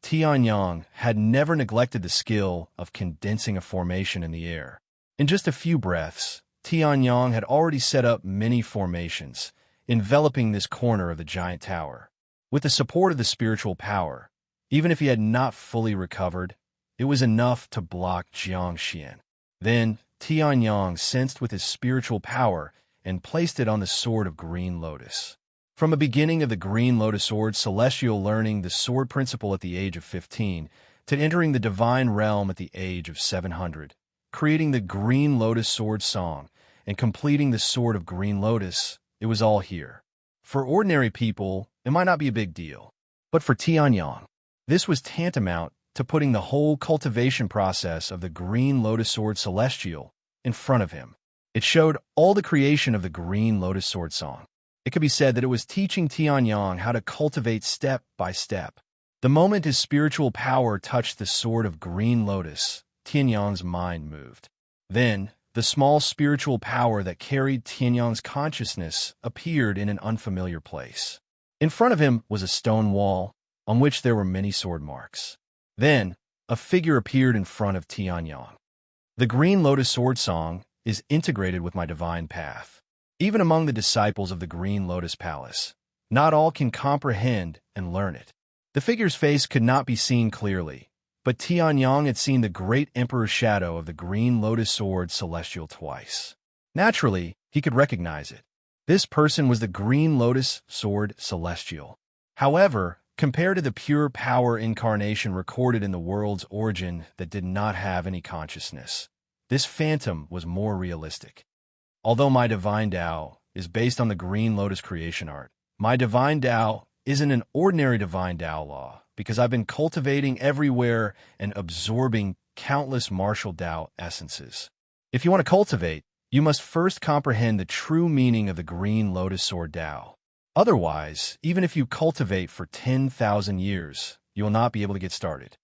Speaker 1: Tianyang had never neglected the skill of condensing a formation in the air. In just a few breaths, Tianyang had already set up many formations, enveloping this corner of the giant tower. With the support of the spiritual power, even if he had not fully recovered, it was enough to block Jiang Xian. Then, Tianyang sensed with his spiritual power and placed it on the sword of Green Lotus. From the beginning of the Green Lotus Sword, Celestial learning the sword principle at the age of 15, to entering the Divine Realm at the age of 700, creating the Green Lotus Sword Song, and completing the Sword of Green Lotus, it was all here. For ordinary people, it might not be a big deal. But for Tianyang, this was tantamount to putting the whole cultivation process of the Green Lotus Sword Celestial in front of him. It showed all the creation of the Green Lotus Sword Song. It could be said that it was teaching Tianyang how to cultivate step by step. The moment his spiritual power touched the sword of Green Lotus, Tianyang's mind moved. Then, the small spiritual power that carried Tianyang's consciousness appeared in an unfamiliar place. In front of him was a stone wall, on which there were many sword marks. Then, a figure appeared in front of Tianyang. The Green Lotus Sword Song is integrated with my divine path. Even among the disciples of the Green Lotus Palace, not all can comprehend and learn it. The figure's face could not be seen clearly, but Tianyang had seen the great Emperor's shadow of the Green Lotus Sword Celestial twice. Naturally, he could recognize it. This person was the Green Lotus Sword Celestial. However, compared to the pure power incarnation recorded in the world's origin that did not have any consciousness, This phantom was more realistic. Although my divine Tao is based on the green lotus creation art, my divine Tao isn't an ordinary divine Tao law because I've been cultivating everywhere and absorbing countless martial Tao essences. If you want to cultivate, you must first comprehend the true meaning of the green lotus sword Tao. Otherwise, even if you cultivate for 10,000 years, you will not be able to get started.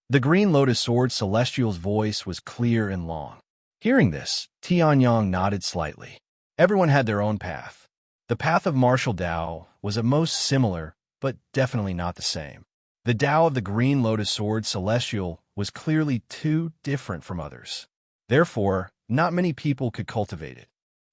Speaker 1: The green lotus sword celestial's voice was clear and long. Hearing this, Tianyang nodded slightly. Everyone had their own path. The path of martial Tao was at most similar, but definitely not the same. The Tao of the green lotus sword celestial was clearly too different from others. Therefore, not many people could cultivate it.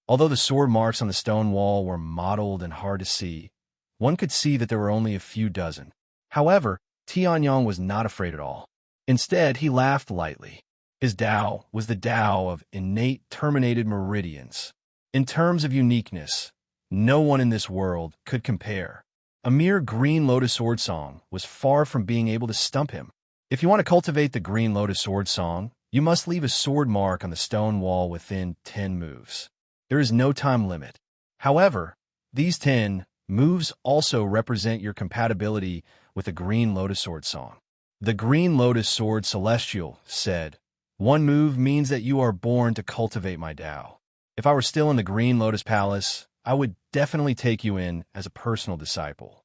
Speaker 1: Although the sword marks on the stone wall were mottled and hard to see, one could see that there were only a few dozen. However, Tianyang was not afraid at all. Instead, he laughed lightly. His Tao was the Tao of innate terminated meridians. In terms of uniqueness, no one in this world could compare. A mere green lotus sword song was far from being able to stump him. If you want to cultivate the green lotus sword song, you must leave a sword mark on the stone wall within 10 moves. There is no time limit. However, these 10 moves also represent your compatibility with the green lotus sword song. The green lotus sword celestial said, "One move means that you are born to cultivate my Tao. If I were still in the green lotus palace, I would definitely take you in as a personal disciple.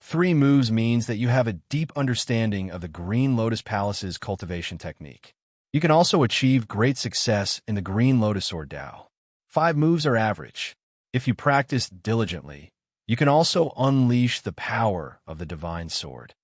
Speaker 1: 3 moves means that you have a deep understanding of the green lotus palace's cultivation technique. You can also achieve great success in the green lotus sword Tao. 5 moves are average. If you practice diligently, you can also unleash the power of the divine sword.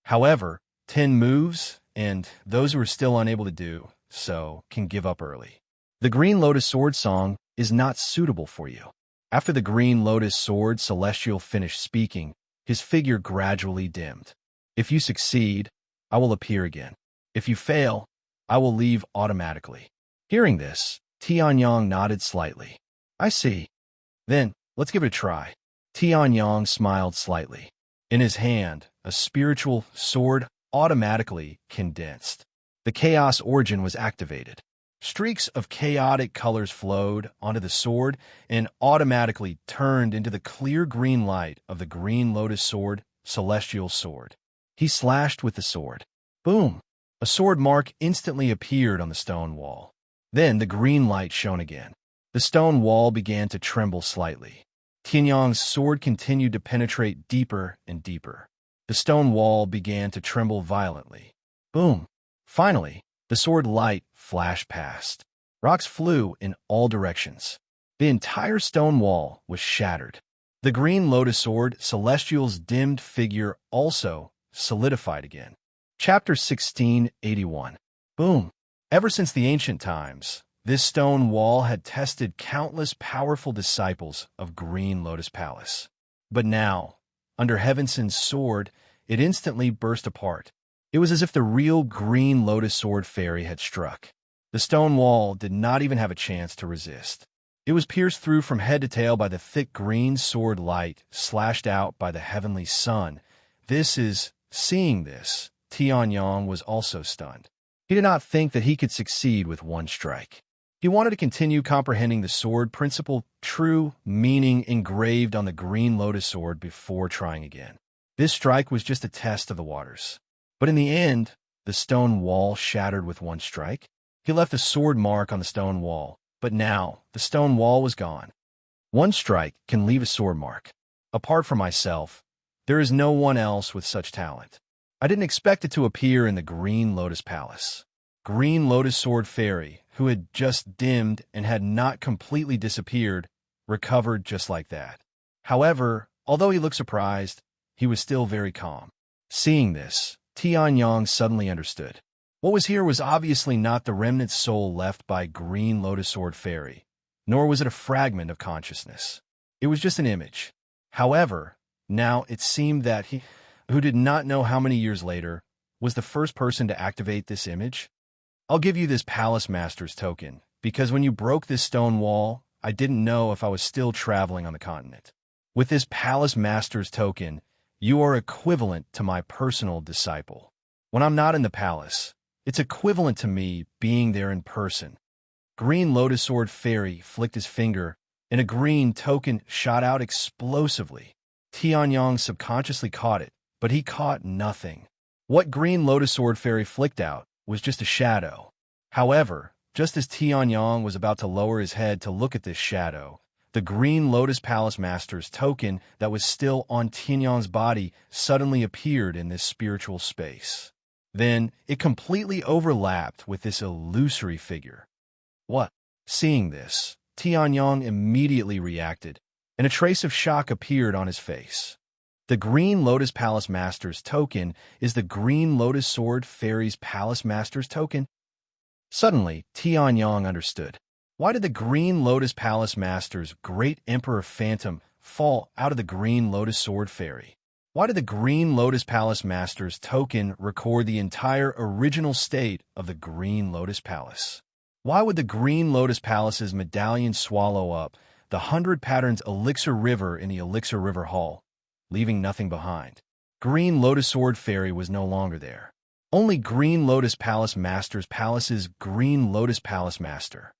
Speaker 1: However, 10 moves, and those who are still unable to do so can give up early. The green lotus sword song is not suitable for you." After the green lotus sword celestial finished speaking, his figure gradually dimmed. "If you succeed, I will appear again. If you fail, I will leave automatically." Hearing this, Tianyang nodded slightly. "I see. Then, let's give it a try." Tianyang smiled slightly. In his hand, a spiritual sword automatically condensed. The chaos origin was activated. Streaks of chaotic colors flowed onto the sword and automatically turned into the clear green light of the green lotus sword, celestial sword. He slashed with the sword. Boom! A sword mark instantly appeared on the stone wall. Then the green light shone again. The stone wall began to tremble slightly. Tianyang's sword continued to penetrate deeper and deeper. The stone wall began to tremble violently. Boom! Finally, the sword light flashed past. Rocks flew in all directions. The entire stone wall was shattered. The green lotus sword, Celestial's dimmed figure, also solidified again. Chapter 1681. Boom! Ever since the ancient times, this stone wall had tested countless powerful disciples of Green Lotus Palace. But now, under Heavenson's sword, it instantly burst apart. It was as if the real Green Lotus Sword Fairy had struck. The stone wall did not even have a chance to resist. It was pierced through from head to tail by the thick green sword light slashed out by the heavenly sun. Seeing this, Tianyang was also stunned. He did not think that he could succeed with one strike. He wanted to continue comprehending the sword principle, true meaning engraved on the green lotus sword before trying again. This strike was just a test of the waters. But in the end, the stone wall shattered with one strike. He left a sword mark on the stone wall, but now the stone wall was gone. One strike can leave a sword mark. Apart from myself, there is no one else with such talent. I didn't expect it to appear in the Green Lotus Palace. Green Lotus Sword Fairy, who had just dimmed and had not completely disappeared, recovered just like that. However, although he looked surprised, he was still very calm. Seeing this, Tianyang suddenly understood. What was here was obviously not the remnant soul left by Green Lotus Sword Fairy, nor was it a fragment of consciousness. It was just an image. However, now it seemed that he, who did not know how many years later, was the first person to activate this image. I'll give you this Palace Master's token, because when you broke this stone wall, I didn't know if I was still traveling on the continent. With this Palace Master's token, you are equivalent to my personal disciple. When I'm not in the palace, it's equivalent to me being there in person. Green Lotus Sword Fairy flicked his finger, and a green token shot out explosively. Tianyong subconsciously caught it, but he caught nothing. What Green Lotus Sword Fairy flicked out was just a shadow. However, just as Tianyong was about to lower his head to look at this shadow, the Green Lotus Palace Master's token that was still on Tianyong's body suddenly appeared in this spiritual space. Then, it completely overlapped with this illusory figure. What? Seeing this, Tianyong immediately reacted, and a trace of shock appeared on his face. The Green Lotus Palace Master's token is the Green Lotus Sword Fairy's Palace Master's token. Suddenly, Tianyong understood. Why did the Green Lotus Palace Master's Great Emperor Phantom fall out of the Green Lotus Sword Fairy? Why did the Green Lotus Palace Master's token record the entire original state of the Green Lotus Palace? Why would the Green Lotus Palace's medallion swallow up the 100 Patterns Elixir River in the Elixir River Hall, leaving nothing behind? Green Lotus Sword Fairy was no longer there. Only Green Lotus Palace Master's Palace's Green Lotus Palace Master.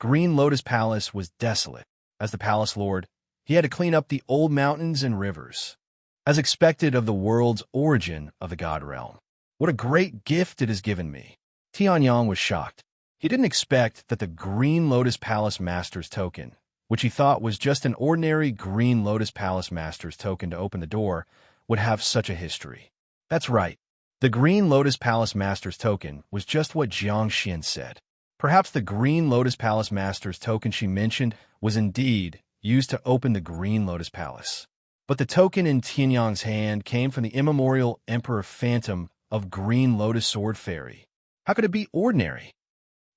Speaker 1: Green Lotus Palace was desolate. As the Palace Lord, he had to clean up the old mountains and rivers, as expected of the world's origin of the God Realm. What a great gift it has given me. Tianyong was shocked. He didn't expect that the Green Lotus Palace Master's token, which he thought was just an ordinary Green Lotus Palace Master's token to open the door, would have such a history. That's right. The Green Lotus Palace Master's token was just what Jiangxian said. Perhaps the Green Lotus Palace Master's token she mentioned was indeed used to open the Green Lotus Palace. But the token in Tianyong's hand came from the immemorial Emperor Phantom of Green Lotus Sword Fairy. How could it be ordinary?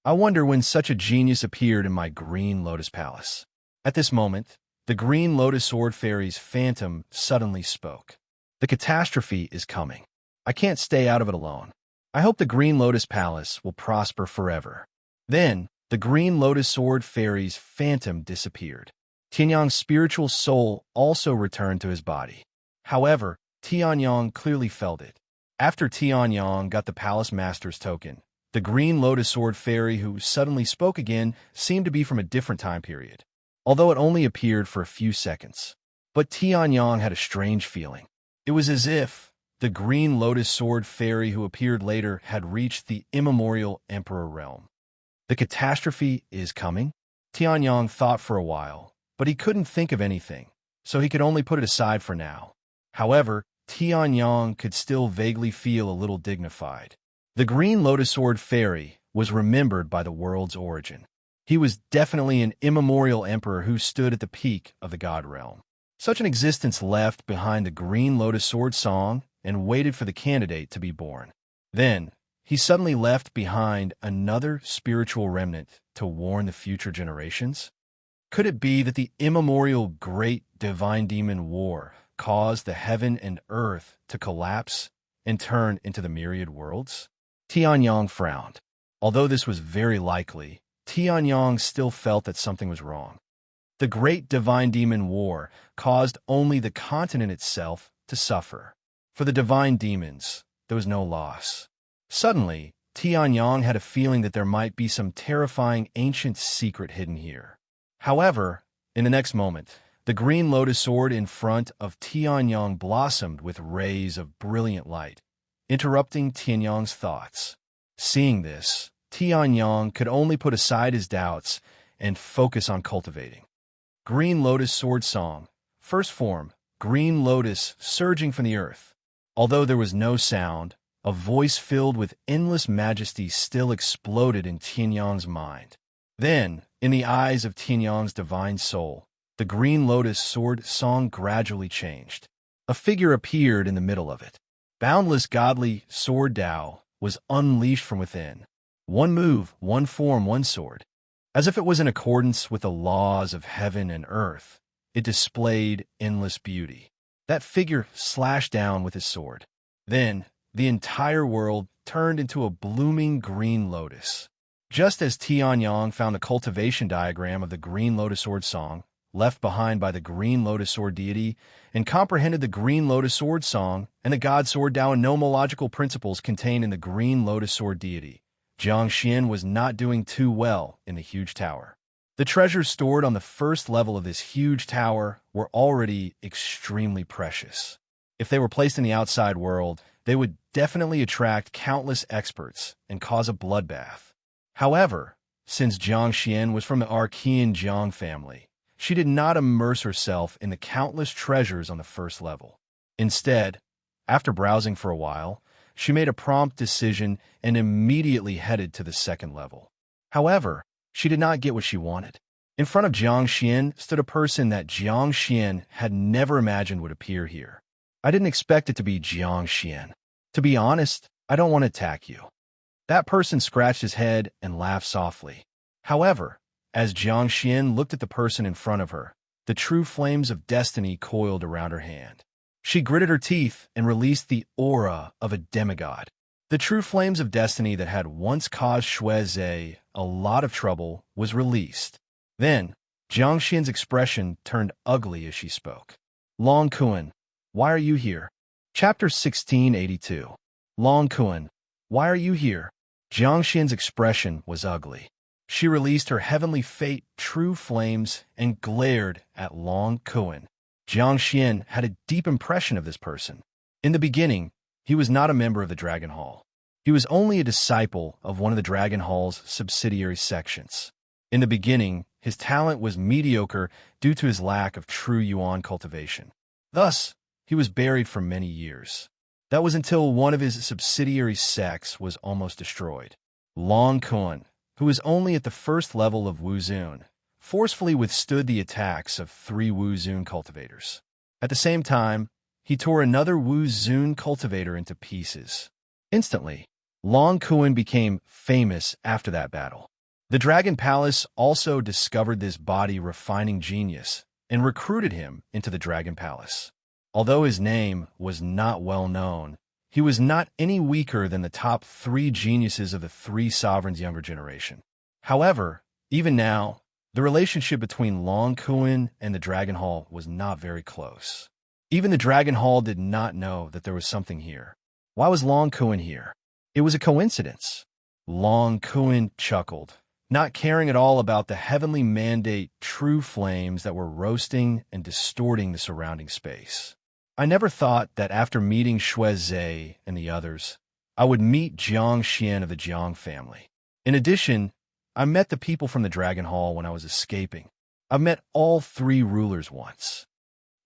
Speaker 1: I wonder when such a genius appeared in my Green Lotus Palace. At this moment, the Green Lotus Sword Fairy's Phantom suddenly spoke. The catastrophe is coming. I can't stay out of it alone. I hope the Green Lotus Palace will prosper forever. Then, the Green Lotus Sword Fairy's Phantom disappeared. Tianyong's spiritual soul also returned to his body. However, Tianyong clearly felt it. After Tianyong got the Palace Master's token, the Green Lotus Sword Fairy who suddenly spoke again seemed to be from a different time period, although it only appeared for a few seconds. But Tianyong had a strange feeling. It was as if the Green Lotus Sword Fairy who appeared later had reached the immemorial Emperor realm. The catastrophe is coming? Tianyong thought for a while, but he couldn't think of anything, so he could only put it aside for now. However, Tianyong could still vaguely feel a little dignified. The Green Lotus Sword Fairy was remembered by the world's origin. He was definitely an immemorial emperor who stood at the peak of the God Realm. Such an existence left behind the Green Lotus Sword Song and waited for the candidate to be born. Then, he suddenly left behind another spiritual remnant to warn the future generations? Could it be that the immemorial Great Divine Demon War caused the heaven and earth to collapse and turn into the myriad worlds? Tianyong frowned. Although this was very likely, Tianyong still felt that something was wrong. The Great Divine Demon War caused only the continent itself to suffer. For the divine demons, there was no loss. Suddenly, Tianyong had a feeling that there might be some terrifying ancient secret hidden here. However, in the next moment, the Green Lotus Sword in front of Tianyong blossomed with rays of brilliant light, interrupting Tianyong's thoughts. Seeing this, Tianyong could only put aside his doubts and focus on cultivating. Green Lotus Sword Song. First form, Green Lotus surging from the earth. Although there was no sound, a voice filled with endless majesty still exploded in Tianyong's mind. Then, in the eyes of Tianyong's divine soul, the Green Lotus Sword Song gradually changed. A figure appeared in the middle of it. Boundless godly sword Tao was unleashed from within. One move, one form, one sword. As if it was in accordance with the laws of heaven and earth, it displayed endless beauty. That figure slashed down with his sword. Then, the entire world turned into a blooming green lotus. Just as Tianyong found the cultivation diagram of the Green Lotus Sword Song, left behind by the Green Lotus Sword deity, and comprehended the Green Lotus Sword Song and the God Sword Tao and nomological principles contained in the Green Lotus Sword deity, Jiang Xian was not doing too well in the huge tower. The treasures stored on the first level of this huge tower were already extremely precious. If they were placed in the outside world, they would definitely attract countless experts and cause a bloodbath. However, since Jiang Xian was from the Archean Jiang family, she did not immerse herself in the countless treasures on the first level. Instead, after browsing for a while, she made a prompt decision and immediately headed to the second level. However, she did not get what she wanted. In front of Jiang Xian stood a person that Jiang Xian had never imagined would appear here. I didn't expect it to be Jiang Xian. To be honest, I don't want to attack you. That person scratched his head and laughed softly. However, as Jiang Xian looked at the person in front of her, the true flames of destiny coiled around her hand. She gritted her teeth and released the aura of a demigod. The true flames of destiny that had once caused Shuizhe a lot of trouble was released. Then, Jiang Xian's expression turned ugly as she spoke. Long Kuan, why are you here? Chapter 1682. Long Kuan, why are you here? Jiang Xian's expression was ugly. She released her heavenly fate true flames and glared at Long Kuan. Jiang Xian had a deep impression of this person. In the beginning, he was not a member of the Dragon Hall. He was only a disciple of one of the Dragon Hall's subsidiary sections. In the beginning, his talent was mediocre due to his lack of true yuan cultivation. Thus, he was buried for many years. That was until one of his subsidiary sects was almost destroyed. Long Kuan, who was only at the first level of Wuzun, forcefully withstood the attacks of 3 Wuzun cultivators. At the same time, he tore another Wuzun cultivator into pieces. Instantly, Long Kuan became famous after that battle. The Dragon Palace also discovered this body-refining genius and recruited him into the Dragon Palace. Although his name was not well known, he was not any weaker than the top 3 geniuses of the 3 sovereigns' younger generation. However, even now, the relationship between Long Kuan and the Dragon Hall was not very close. Even the Dragon Hall did not know that there was something here. Why was Long Kuan here? It was a coincidence. Long Kuan chuckled, not caring at all about the heavenly mandate true flames that were roasting and distorting the surrounding space. I never thought that after meeting Shuizhe and the others, I would meet Jiang Xian of the Jiang family. In addition, I met the people from the Dragon Hall when I was escaping. I've met all 3 rulers once.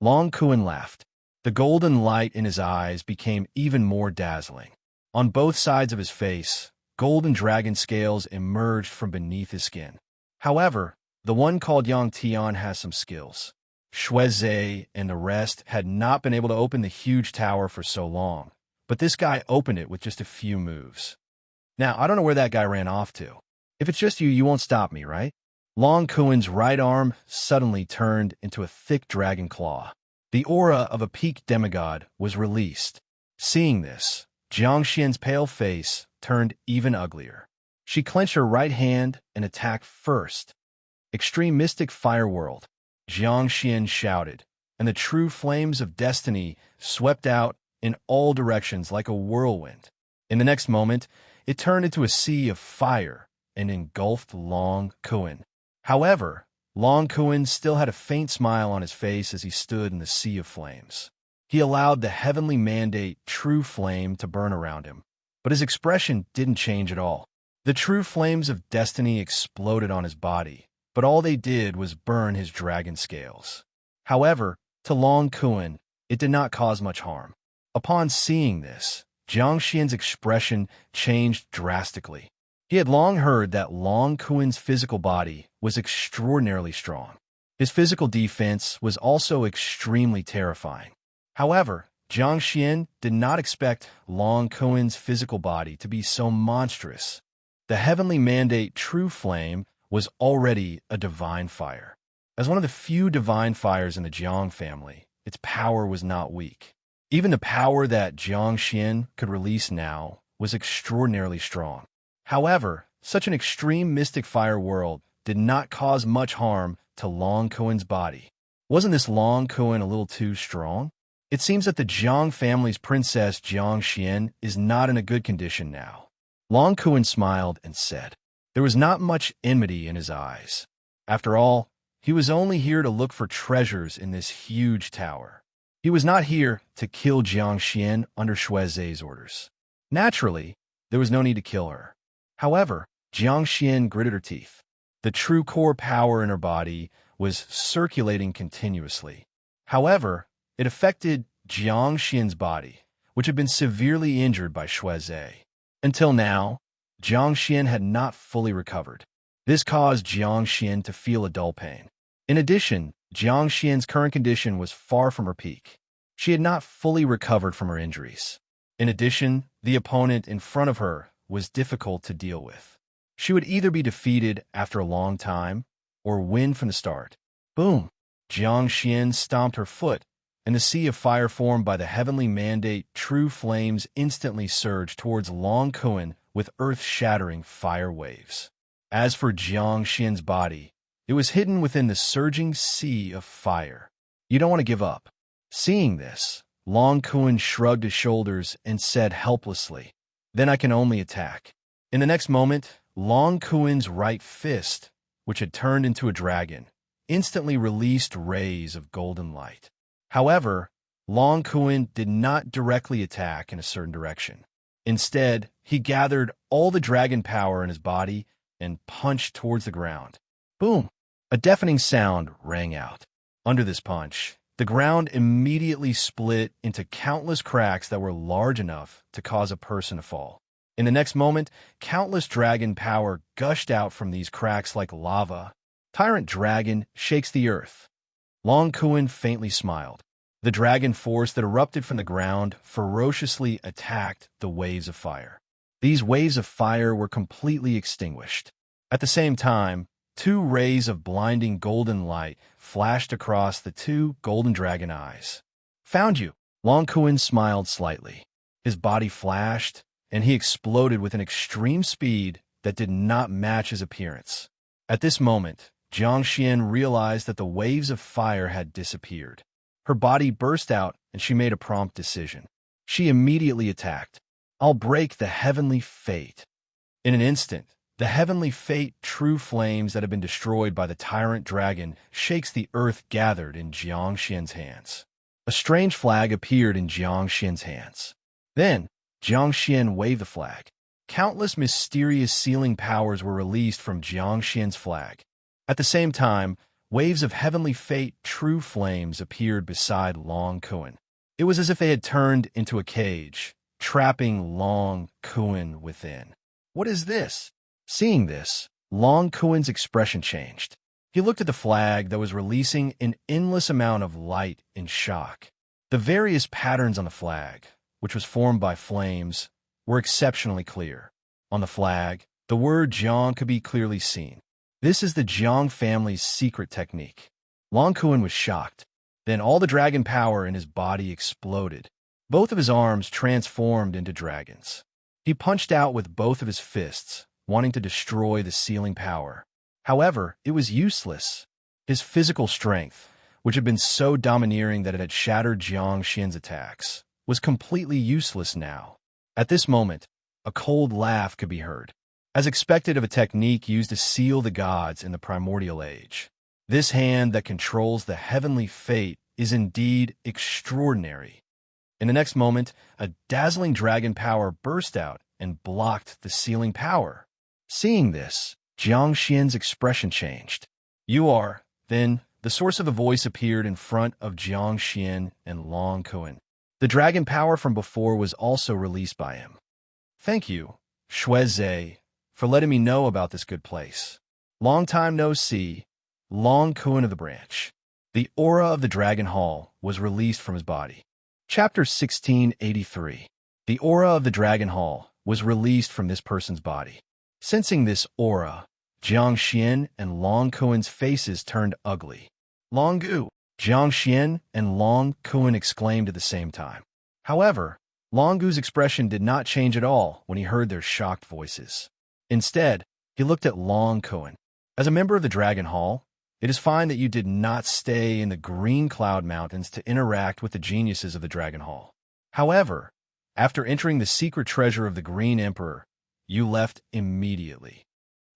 Speaker 1: Long Kuan laughed. The golden light in his eyes became even more dazzling. On both sides of his face, golden dragon scales emerged from beneath his skin. However, the one called Yang Tian has some skills. Shuizhe and the rest had not been able to open the huge tower for so long, but this guy opened it with just a few moves. Now, I don't know where that guy ran off to. If it's just you, you won't stop me, right? Long Kuan's right arm suddenly turned into a thick dragon claw. The aura of a peak demigod was released. Seeing this, Jiang Xian's pale face turned even uglier. She clenched her right hand and attacked first. Extreme Mystic Fire World, Jiang Xian shouted, and the true flames of destiny swept out in all directions like a whirlwind. In the next moment, it turned into a sea of fire and engulfed Long Kuan. However, Long Kuan still had a faint smile on his face as he stood in the sea of flames. He allowed the heavenly mandate true flame to burn around him, but his expression didn't change at all. The true flames of destiny exploded on his body, but all they did was burn his dragon scales. However, to Long Kuan, it did not cause much harm. Upon seeing this, Jiang Xian's expression changed drastically. He had long heard that Long Kuan's physical body was extraordinarily strong. His physical defense was also extremely terrifying. However, Jiang Xian did not expect Long Kuan's physical body to be so monstrous. The heavenly mandate true flame was already a divine fire. As one of the few divine fires in the Jiang family, its power was not weak. Even the power that Jiang Xian could release now was extraordinarily strong. However, such an extreme mystic fire world did not cause much harm to Long Kuan's body. Wasn't this Long Kuan a little too strong? It seems that the Jiang family's princess Jiang Xian is not in a good condition now. Long Kuan smiled and said. There was not much enmity in his eyes. After all, he was only here to look for treasures in this huge tower. He was not here to kill Jiang Xian under Shuize's orders. Naturally, there was no need to kill her. However, Jiang Xian gritted her teeth. The true core power in her body was circulating continuously. However, it affected Jiang Xian's body, which had been severely injured by Shuize. Until now, Jiang Xian had not fully recovered. This caused Jiang Xian to feel a dull pain. In addition, Jiang Xian's current condition was far from her peak. She had not fully recovered from her injuries. In addition, the opponent in front of her was difficult to deal with. She would either be defeated after a long time or win from the start. Boom! Jiang Xian stomped her foot, and the sea of fire formed by the heavenly mandate true flames instantly surged towards Long Kuan with earth-shattering fire waves. As for Jiang Xian's body, it was hidden within the surging sea of fire. You don't want to give up. Seeing this, Long Kuan shrugged his shoulders and said helplessly, Then I can only attack. In the next moment, Long Kuan's right fist, which had turned into a dragon, instantly released rays of golden light. However, Long Kuan did not directly attack in a certain direction. Instead, he gathered all the dragon power in his body and punched towards the ground. Boom! A deafening sound rang out. Under this punch, the ground immediately split into countless cracks that were large enough to cause a person to fall. In the next moment, countless dragon power gushed out from these cracks like lava. Tyrant Dragon shakes the earth. Long Kuan faintly smiled. The dragon force that erupted from the ground ferociously attacked the waves of fire. These waves of fire were completely extinguished. At the same time, two rays of blinding golden light flashed across the two golden dragon eyes. Found you! Long Kuan smiled slightly. His body flashed, and he exploded with an extreme speed that did not match his appearance. At this moment, Jiang Xian realized that the waves of fire had disappeared. Her body burst out, and she made a prompt decision. She immediately attacked. I'll break the heavenly fate. In an instant, the heavenly fate true flames that had been destroyed by the tyrant dragon shakes the earth gathered in Jiang Xian's hands. A strange flag appeared in Jiang Xian's hands. Then, Jiang Xian waved the flag. Countless mysterious sealing powers were released from Jiang Xian's flag. At the same time, waves of heavenly fate true flames appeared beside Long Kuan. It was as if they had turned into a cage, trapping Long Kuan within. What is this? Seeing this, Long Kuan's expression changed. He looked at the flag that was releasing an endless amount of light in shock. The various patterns on the flag, which was formed by flames, were exceptionally clear. On the flag, the word Jiang could be clearly seen. This is the Jiang family's secret technique. Long Kuan was shocked. Then all the dragon power in his body exploded. Both of his arms transformed into dragons. He punched out with both of his fists, wanting to destroy the sealing power. However, it was useless. His physical strength, which had been so domineering that it had shattered Jiang Xian's attacks, was completely useless now. At this moment, a cold laugh could be heard, as expected of a technique used to seal the gods in the primordial age. This hand that controls the heavenly fate is indeed extraordinary. In the next moment, a dazzling dragon power burst out and blocked the sealing power. Seeing this, Jiang Xian's expression changed. You are, then, the source of a voice appeared in front of Jiang Xian and Long Kuan. The dragon power from before was also released by him. Thank you, Shuize, for letting me know about this good place. Long time no see, Long Kuan of the branch. The aura of the Dragon Hall was released from his body. Chapter 1683. The aura of the Dragon Hall was released from this person's body. Sensing this aura, Jiang Xian and Long Kuan's faces turned ugly. Long Gu, Jiang Xian and Long Kuan exclaimed at the same time. However, Long Gu's expression did not change at all when he heard their shocked voices. Instead, he looked at Long Kuan. As a member of the Dragon Hall, it is fine that you did not stay in the Green Cloud Mountains to interact with the geniuses of the Dragon Hall. However, after entering the secret treasure of the Green Emperor, you left immediately.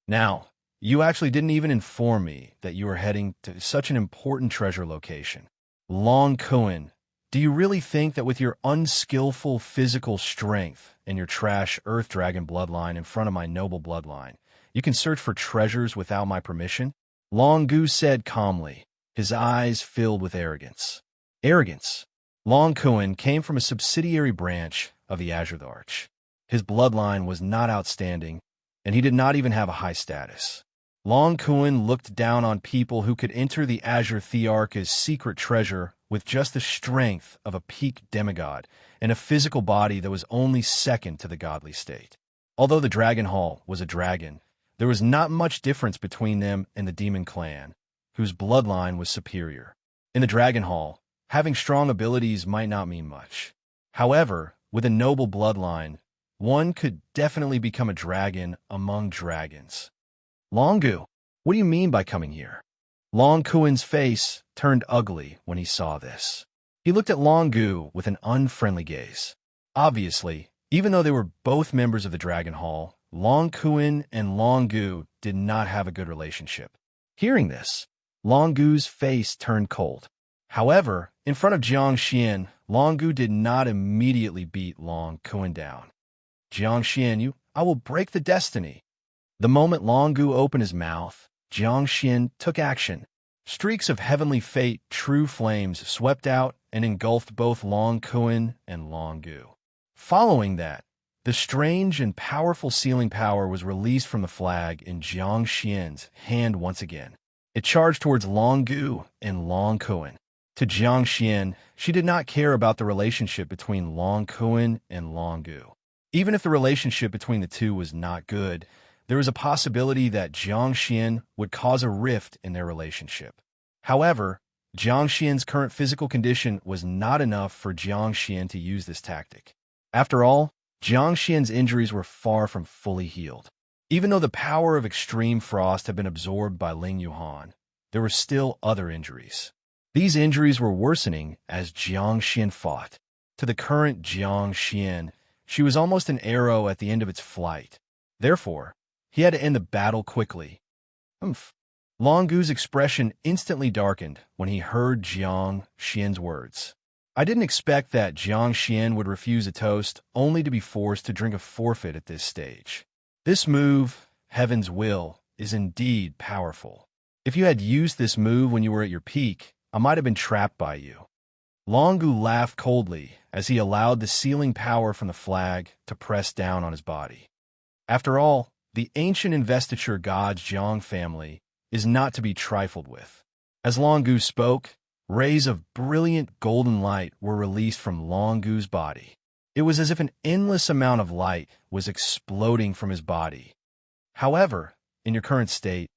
Speaker 1: Now, you actually didn't even inform me that you were heading to such an important treasure location. Long Kuin, do you really think that with your unskillful physical strength and your trash Earth Dragon bloodline in front of my noble bloodline, you can search for treasures without my permission? Long Gu said calmly, his eyes filled with arrogance. Arrogance. Long Kuin came from a subsidiary branch of the Azure Arch. His bloodline was not outstanding, and he did not even have a high status. Long Kuin looked down on people who could enter the Azure Thearch's secret treasure with just the strength of a peak demigod and a physical body that was only second to the godly state. Although the Dragon Hall was a dragon, there was not much difference between them and the Demon Clan, whose bloodline was superior. In the Dragon Hall, having strong abilities might not mean much. However, with a noble bloodline, one could definitely become a dragon among dragons. Long Gu, what do you mean by coming here? Long Kuin's face turned ugly when he saw this. He looked at Long Gu with an unfriendly gaze. Obviously, even though they were both members of the Dragon Hall, Long Kuin and Long Gu did not have a good relationship. Hearing this, Long Gu's face turned cold. However, in front of Jiang Xian, Long Gu did not immediately beat Long Kuin down. Jiang Xian, I will break the destiny. The moment Long Gu opened his mouth, Jiang Xian took action. Streaks of heavenly fate, true flames, swept out and engulfed both Long Kuin and Long Gu. Following that, the strange and powerful sealing power was released from the flag in Jiang Xian's hand once again. It charged towards Long Gu and Long Kuin. To Jiang Xian, she did not care about the relationship between Long Kuin and Long Gu. Even if the relationship between the two was not good, there was a possibility that Jiang Xian would cause a rift in their relationship. However, Jiang Xian's current physical condition was not enough for Jiang Xian to use this tactic. After all, Jiang Xian's injuries were far from fully healed. Even though the power of extreme frost had been absorbed by Ling Yuhan, there were still other injuries. These injuries were worsening as Jiang Xian fought. To the current Jiang Xian, she was almost an arrow at the end of its flight. Therefore, he had to end the battle quickly. Long Gu's expression instantly darkened when he heard Jiang Xian's words. I didn't expect that Jiang Xian would refuse a toast only to be forced to drink a forfeit at this stage. This move, Heaven's Will, is indeed powerful. If you had used this move when you were at your peak, I might have been trapped by you. Long Gu laughed coldly as he allowed the sealing power from the flag to press down on his body. After all, the ancient investiture god's Jiang family is not to be trifled with. As Long Gu spoke, rays of brilliant golden light were released from Long Gu's body. It was as if an endless amount of light was exploding from his body. However, in your current state,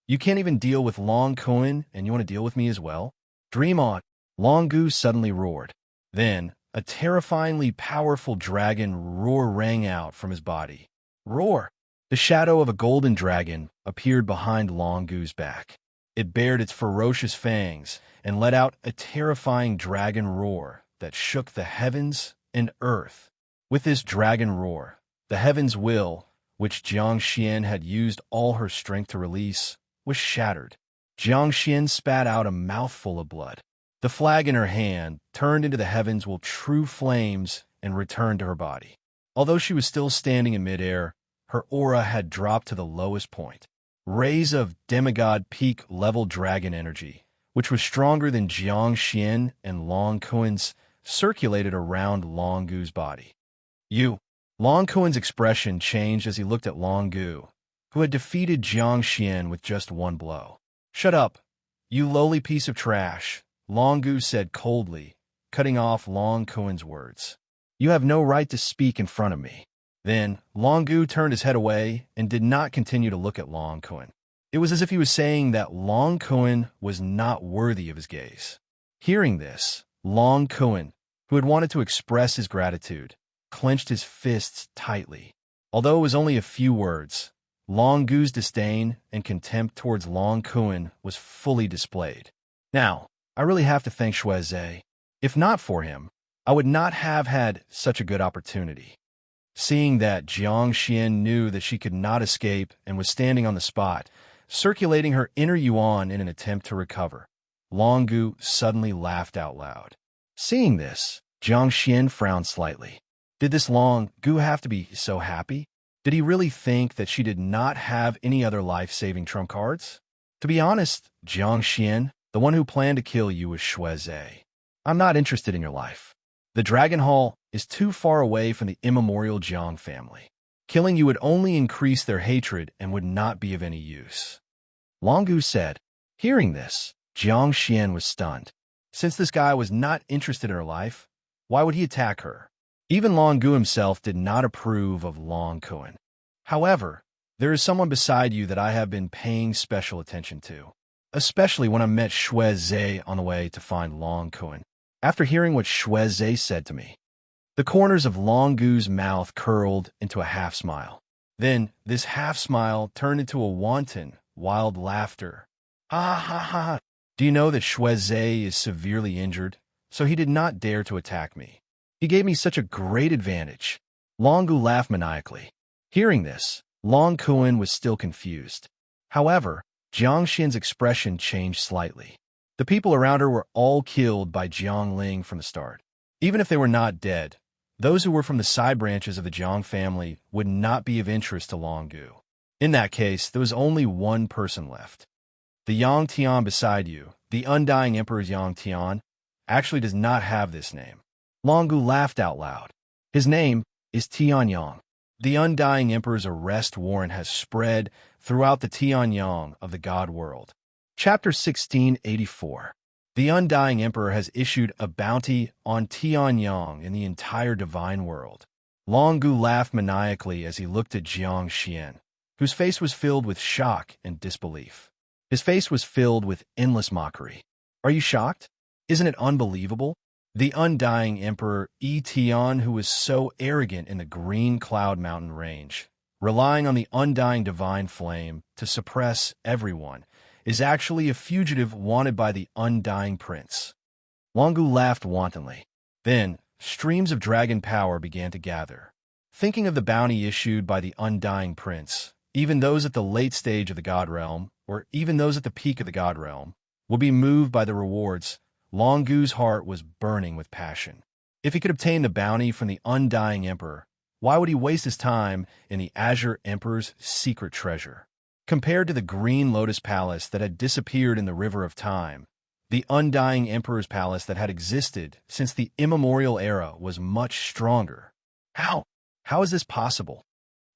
Speaker 1: you can't even deal with Long Kuin and you want to deal with me as well? Dream on, Long Gu suddenly roared. Then, a terrifyingly powerful dragon roar rang out from his body. Roar! The shadow of a golden dragon appeared behind Long Gu's back. It bared its ferocious fangs and let out a terrifying dragon roar that shook the heavens and earth. With this dragon roar, the Heaven's Will, which Jiang Xian had used all her strength to release, was shattered. Jiang Xian spat out a mouthful of blood. The flag in her hand turned into the Heaven's Will true flames and returned to her body. Although she was still standing in midair, her aura had dropped to the lowest point. Rays of demigod peak level dragon energy, which was stronger than Jiang Xian and Long Kuin's, circulated around Long Gu's body. Long Kuin's expression changed as he looked at Long Gu, who had defeated Jiang Xian with just one blow. Shut up, you lowly piece of trash, Long Gu said coldly, cutting off Long Kuin's words. You have no right to speak in front of me. Then, Long Gu turned his head away and did not continue to look at Long Kuin. It was as if he was saying that Long Kuin was not worthy of his gaze. Hearing this, Long Kuin, who had wanted to express his gratitude, clenched his fists tightly. Although it was only a few words, Long Gu's disdain and contempt towards Long Kuin was fully displayed. Now, I really have to thank Shuai. If not for him, I would not have had such a good opportunity. Seeing that, Jiang Xian knew that she could not escape and was standing on the spot, circulating her inner yuan in an attempt to recover. Long Gu suddenly laughed out loud. Seeing this, Jiang Xian frowned slightly. Did this Long Gu have to be so happy? Did he really think that she did not have any other life-saving trump cards? To be honest, Jiang Xian, the one who planned to kill you was Shui Zhe. I'm not interested in your life. The Dragon Hall is too far away from the immemorial Jiang family. Killing you would only increase their hatred and would not be of any use. Long Gu said. Hearing this, Jiang Xian was stunned. Since this guy was not interested in her life, why would he attack her? Even Long Gu himself did not approve of Long Kuan. However, there is someone beside you that I have been paying special attention to, especially when I met Shui Zhe on the way to find Long Kuan. After hearing what Shui Zhe said to me, the corners of Long Gu's mouth curled into a half-smile. Then, this half-smile turned into a wanton, wild laughter. Ha ha ha! Do you know that Shui Zhe is severely injured, so he did not dare to attack me. He gave me such a great advantage. Long Gu laughed maniacally. Hearing this, Long Kuan was still confused. However, Jiang Xian's expression changed slightly. The people around her were all killed by Jiang Ling from the start. Even if they were not dead, those who were from the side branches of the Jiang family would not be of interest to Long Gu. In that case, there was only one person left. The Yang Tian beside you, the Undying Emperor's Yang Tian, actually does not have this name. Long Gu laughed out loud. His name is Tianyang. The Undying Emperor's arrest warrant has spread throughout the Tianyang of the God world. Chapter 1684. The Undying Emperor has issued a bounty on Tianyang in the entire divine world. Long Gu laughed maniacally as he looked at Jiang Xian, whose face was filled with shock and disbelief. His face was filled with endless mockery. Are you shocked? Isn't it unbelievable? The Undying Emperor Yi Tian, who was so arrogant in the Green Cloud Mountain range, relying on the undying divine flame to suppress everyone, is actually a fugitive wanted by the Undying Prince. Long Gu laughed wantonly. Then, streams of dragon power began to gather. Thinking of the bounty issued by the Undying Prince, even those at the late stage of the God Realm, or even those at the peak of the God Realm, will be moved by the rewards. Long Gu's heart was burning with passion. If he could obtain the bounty from the Undying Emperor, why would he waste his time in the Azure Emperor's secret treasure? Compared to the Green Lotus Palace that had disappeared in the River of Time, the Undying Emperor's palace that had existed since the immemorial era was much stronger. How? How is this possible?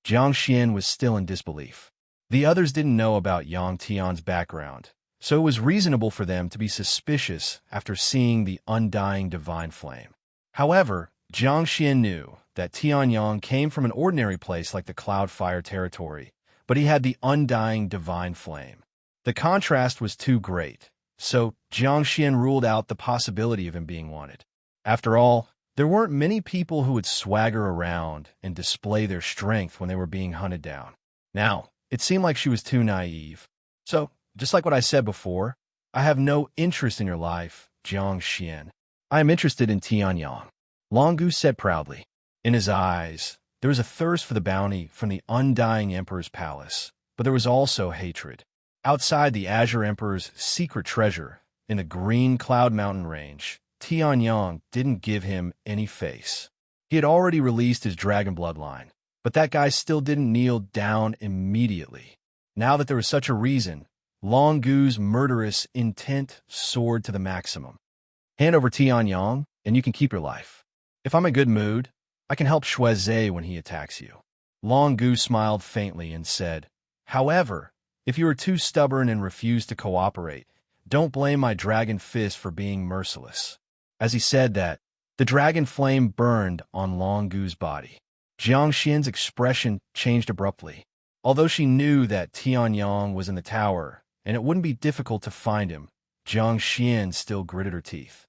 Speaker 1: Jiang Xian was still in disbelief. The others didn't know about Yang Tian's background, so it was reasonable for them to be suspicious after seeing the undying divine flame. However, Jiang Xian knew that Tianyang came from an ordinary place like the Cloudfire territory, but he had the undying divine flame. The contrast was too great, so Jiang Xian ruled out the possibility of him being wanted. After all, there weren't many people who would swagger around and display their strength when they were being hunted down. Now, it seemed like she was too naive. So, just like what I said before, I have no interest in your life, Jiang Xian. I am interested in Tianyang. Long Gu said proudly. In his eyes, there was a thirst for the bounty from the Undying Emperor's palace, but there was also hatred. Outside the Azure Emperor's secret treasure, in the Green Cloud Mountain range, Tianyang didn't give him any face. He had already released his dragon bloodline, but that guy still didn't kneel down immediately. Now that there was such a reason, Long Gu's murderous intent soared to the maximum. Hand over Tianyang, and you can keep your life. If I'm in a good mood, I can help Shui Zhe when he attacks you. Long Gu smiled faintly and said, However, if you are too stubborn and refuse to cooperate, don't blame my dragon fist for being merciless. As he said that, the dragon flame burned on Long Gu's body. Jiang Xian's expression changed abruptly. Although she knew that Tianyang was in the tower, and it wouldn't be difficult to find him, Jiang Xian still gritted her teeth.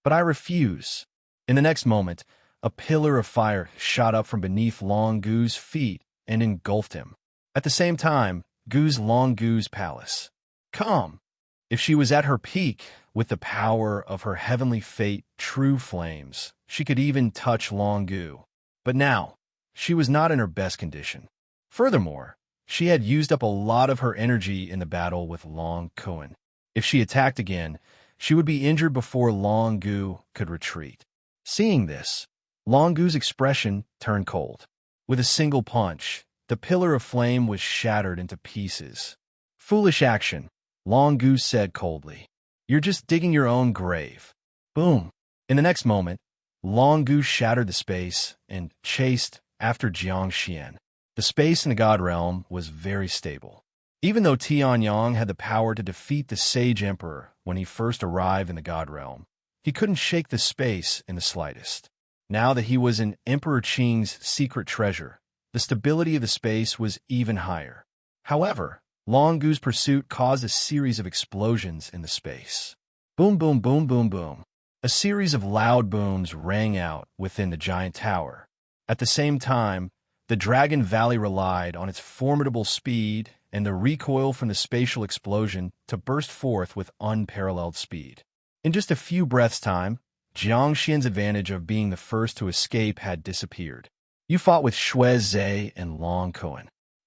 Speaker 1: But I refuse. In the next moment, a pillar of fire shot up from beneath Long Gu's feet and engulfed him. At the same time, Long Gu's palace. Come! If she was at her peak, with the power of her heavenly fate, true flames, she could even touch Long Gu. But now, she was not in her best condition. Furthermore, she had used up a lot of her energy in the battle with Long Gu. If she attacked again, she would be injured before Long Gu could retreat. Seeing this, Long Gu's expression turned cold. With a single punch, the pillar of flame was shattered into pieces. "Foolish action," Long Gu said coldly. "You're just digging your own grave." Boom! In the next moment, Long Gu shattered the space and chased after Jiang Xian. The space in the God Realm was very stable. Even though Tianyang had the power to defeat the Sage Emperor when he first arrived in the God Realm, he couldn't shake the space in the slightest. Now that he was in Emperor Qing's secret treasure, the stability of the space was even higher. However, Long Gu's pursuit caused a series of explosions in the space. Boom, boom, boom, boom, boom. A series of loud booms rang out within the giant tower. At the same time, the Dragon Valley relied on its formidable speed and the recoil from the spatial explosion to burst forth with unparalleled speed. In just a few breaths' time, Jiang Xian's advantage of being the first to escape had disappeared. "You fought with Xue Zhe and Long Gu.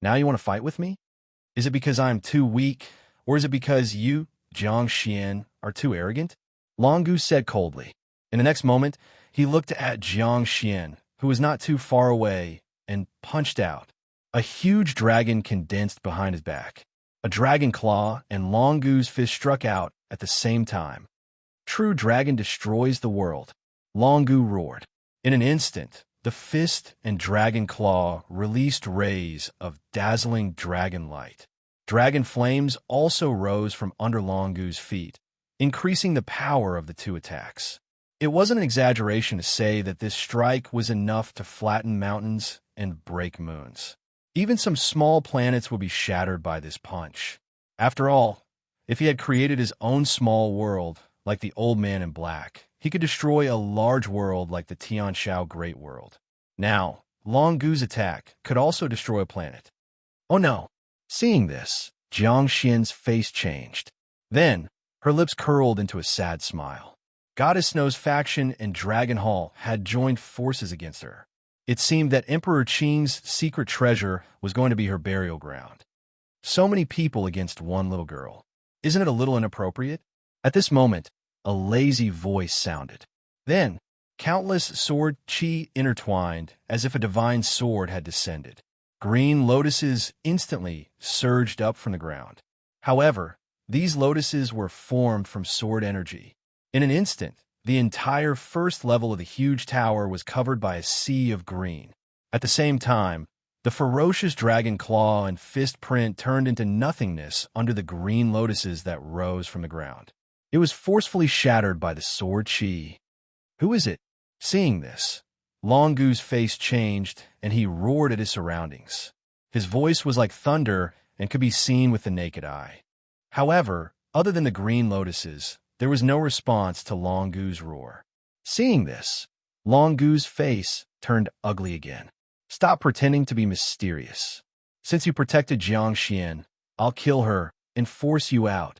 Speaker 1: Now you want to fight with me? Is it because I'm too weak, or is it because you, Jiang Xian, are too arrogant?" Long Gu said coldly. In the next moment, he looked at Jiang Xian, who was not too far away, and punched out. A huge dragon condensed behind his back. A dragon claw and Long Gu's fist struck out at the same time. "True dragon destroys the world," Long Gu roared. In an instant, the fist and dragon claw released rays of dazzling dragon light. Dragon flames also rose from under Long Gu's feet, increasing the power of the two attacks. It wasn't an exaggeration to say that this strike was enough to flatten mountains and break moons. Even some small planets would be shattered by this punch. After all, if he had created his own small world, like the Old Man in Black, he could destroy a large world like the Tianshao Great World. Now, Long Gu's attack could also destroy a planet. Oh no! Seeing this, Jiang Xian's face changed. Then, her lips curled into a sad smile. Goddess Snow's faction and Dragon Hall had joined forces against her. It seemed that Emperor Qing's secret treasure was going to be her burial ground. So many people against one little girl. Isn't it a little inappropriate? At this moment, a lazy voice sounded. Then, countless sword chi intertwined as if a divine sword had descended. Green lotuses instantly surged up from the ground. However, these lotuses were formed from sword energy. In an instant, the entire first level of the huge tower was covered by a sea of green. At the same time, the ferocious dragon claw and fist print turned into nothingness under the green lotuses that rose from the ground. It was forcefully shattered by the sword chi. "Who is it?" Seeing this, Long Gu's face changed, and he roared at his surroundings. His voice was like thunder and could be seen with the naked eye. However, other than the green lotuses, there was no response to Long Gu's roar. Seeing this, Long Gu's face turned ugly again. "Stop pretending to be mysterious. Since you protected Jiang Xian, I'll kill her and force you out."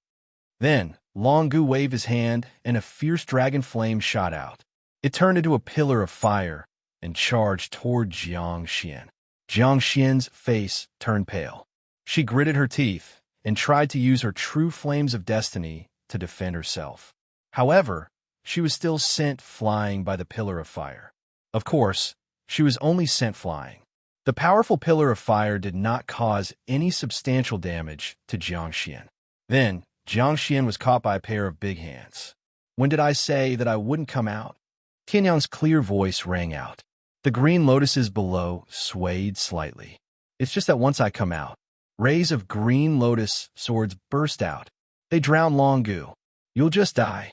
Speaker 1: Then, Long Gu waved his hand, and a fierce dragon flame shot out. It turned into a pillar of fire and charged toward Jiang Xian. Jiang Xian's face turned pale. She gritted her teeth and tried to use her true flames of destiny to defend herself. However, she was still sent flying by the pillar of fire. Of course, she was only sent flying. The powerful pillar of fire did not cause any substantial damage to Jiang Xian. Then, Jiang Xian was caught by a pair of big hands. "When did I say that I wouldn't come out?" Tianyang's clear voice rang out. The green lotuses below swayed slightly. "It's just that once I come out, rays of green lotus swords burst out. They drown Long Gu. You'll just die."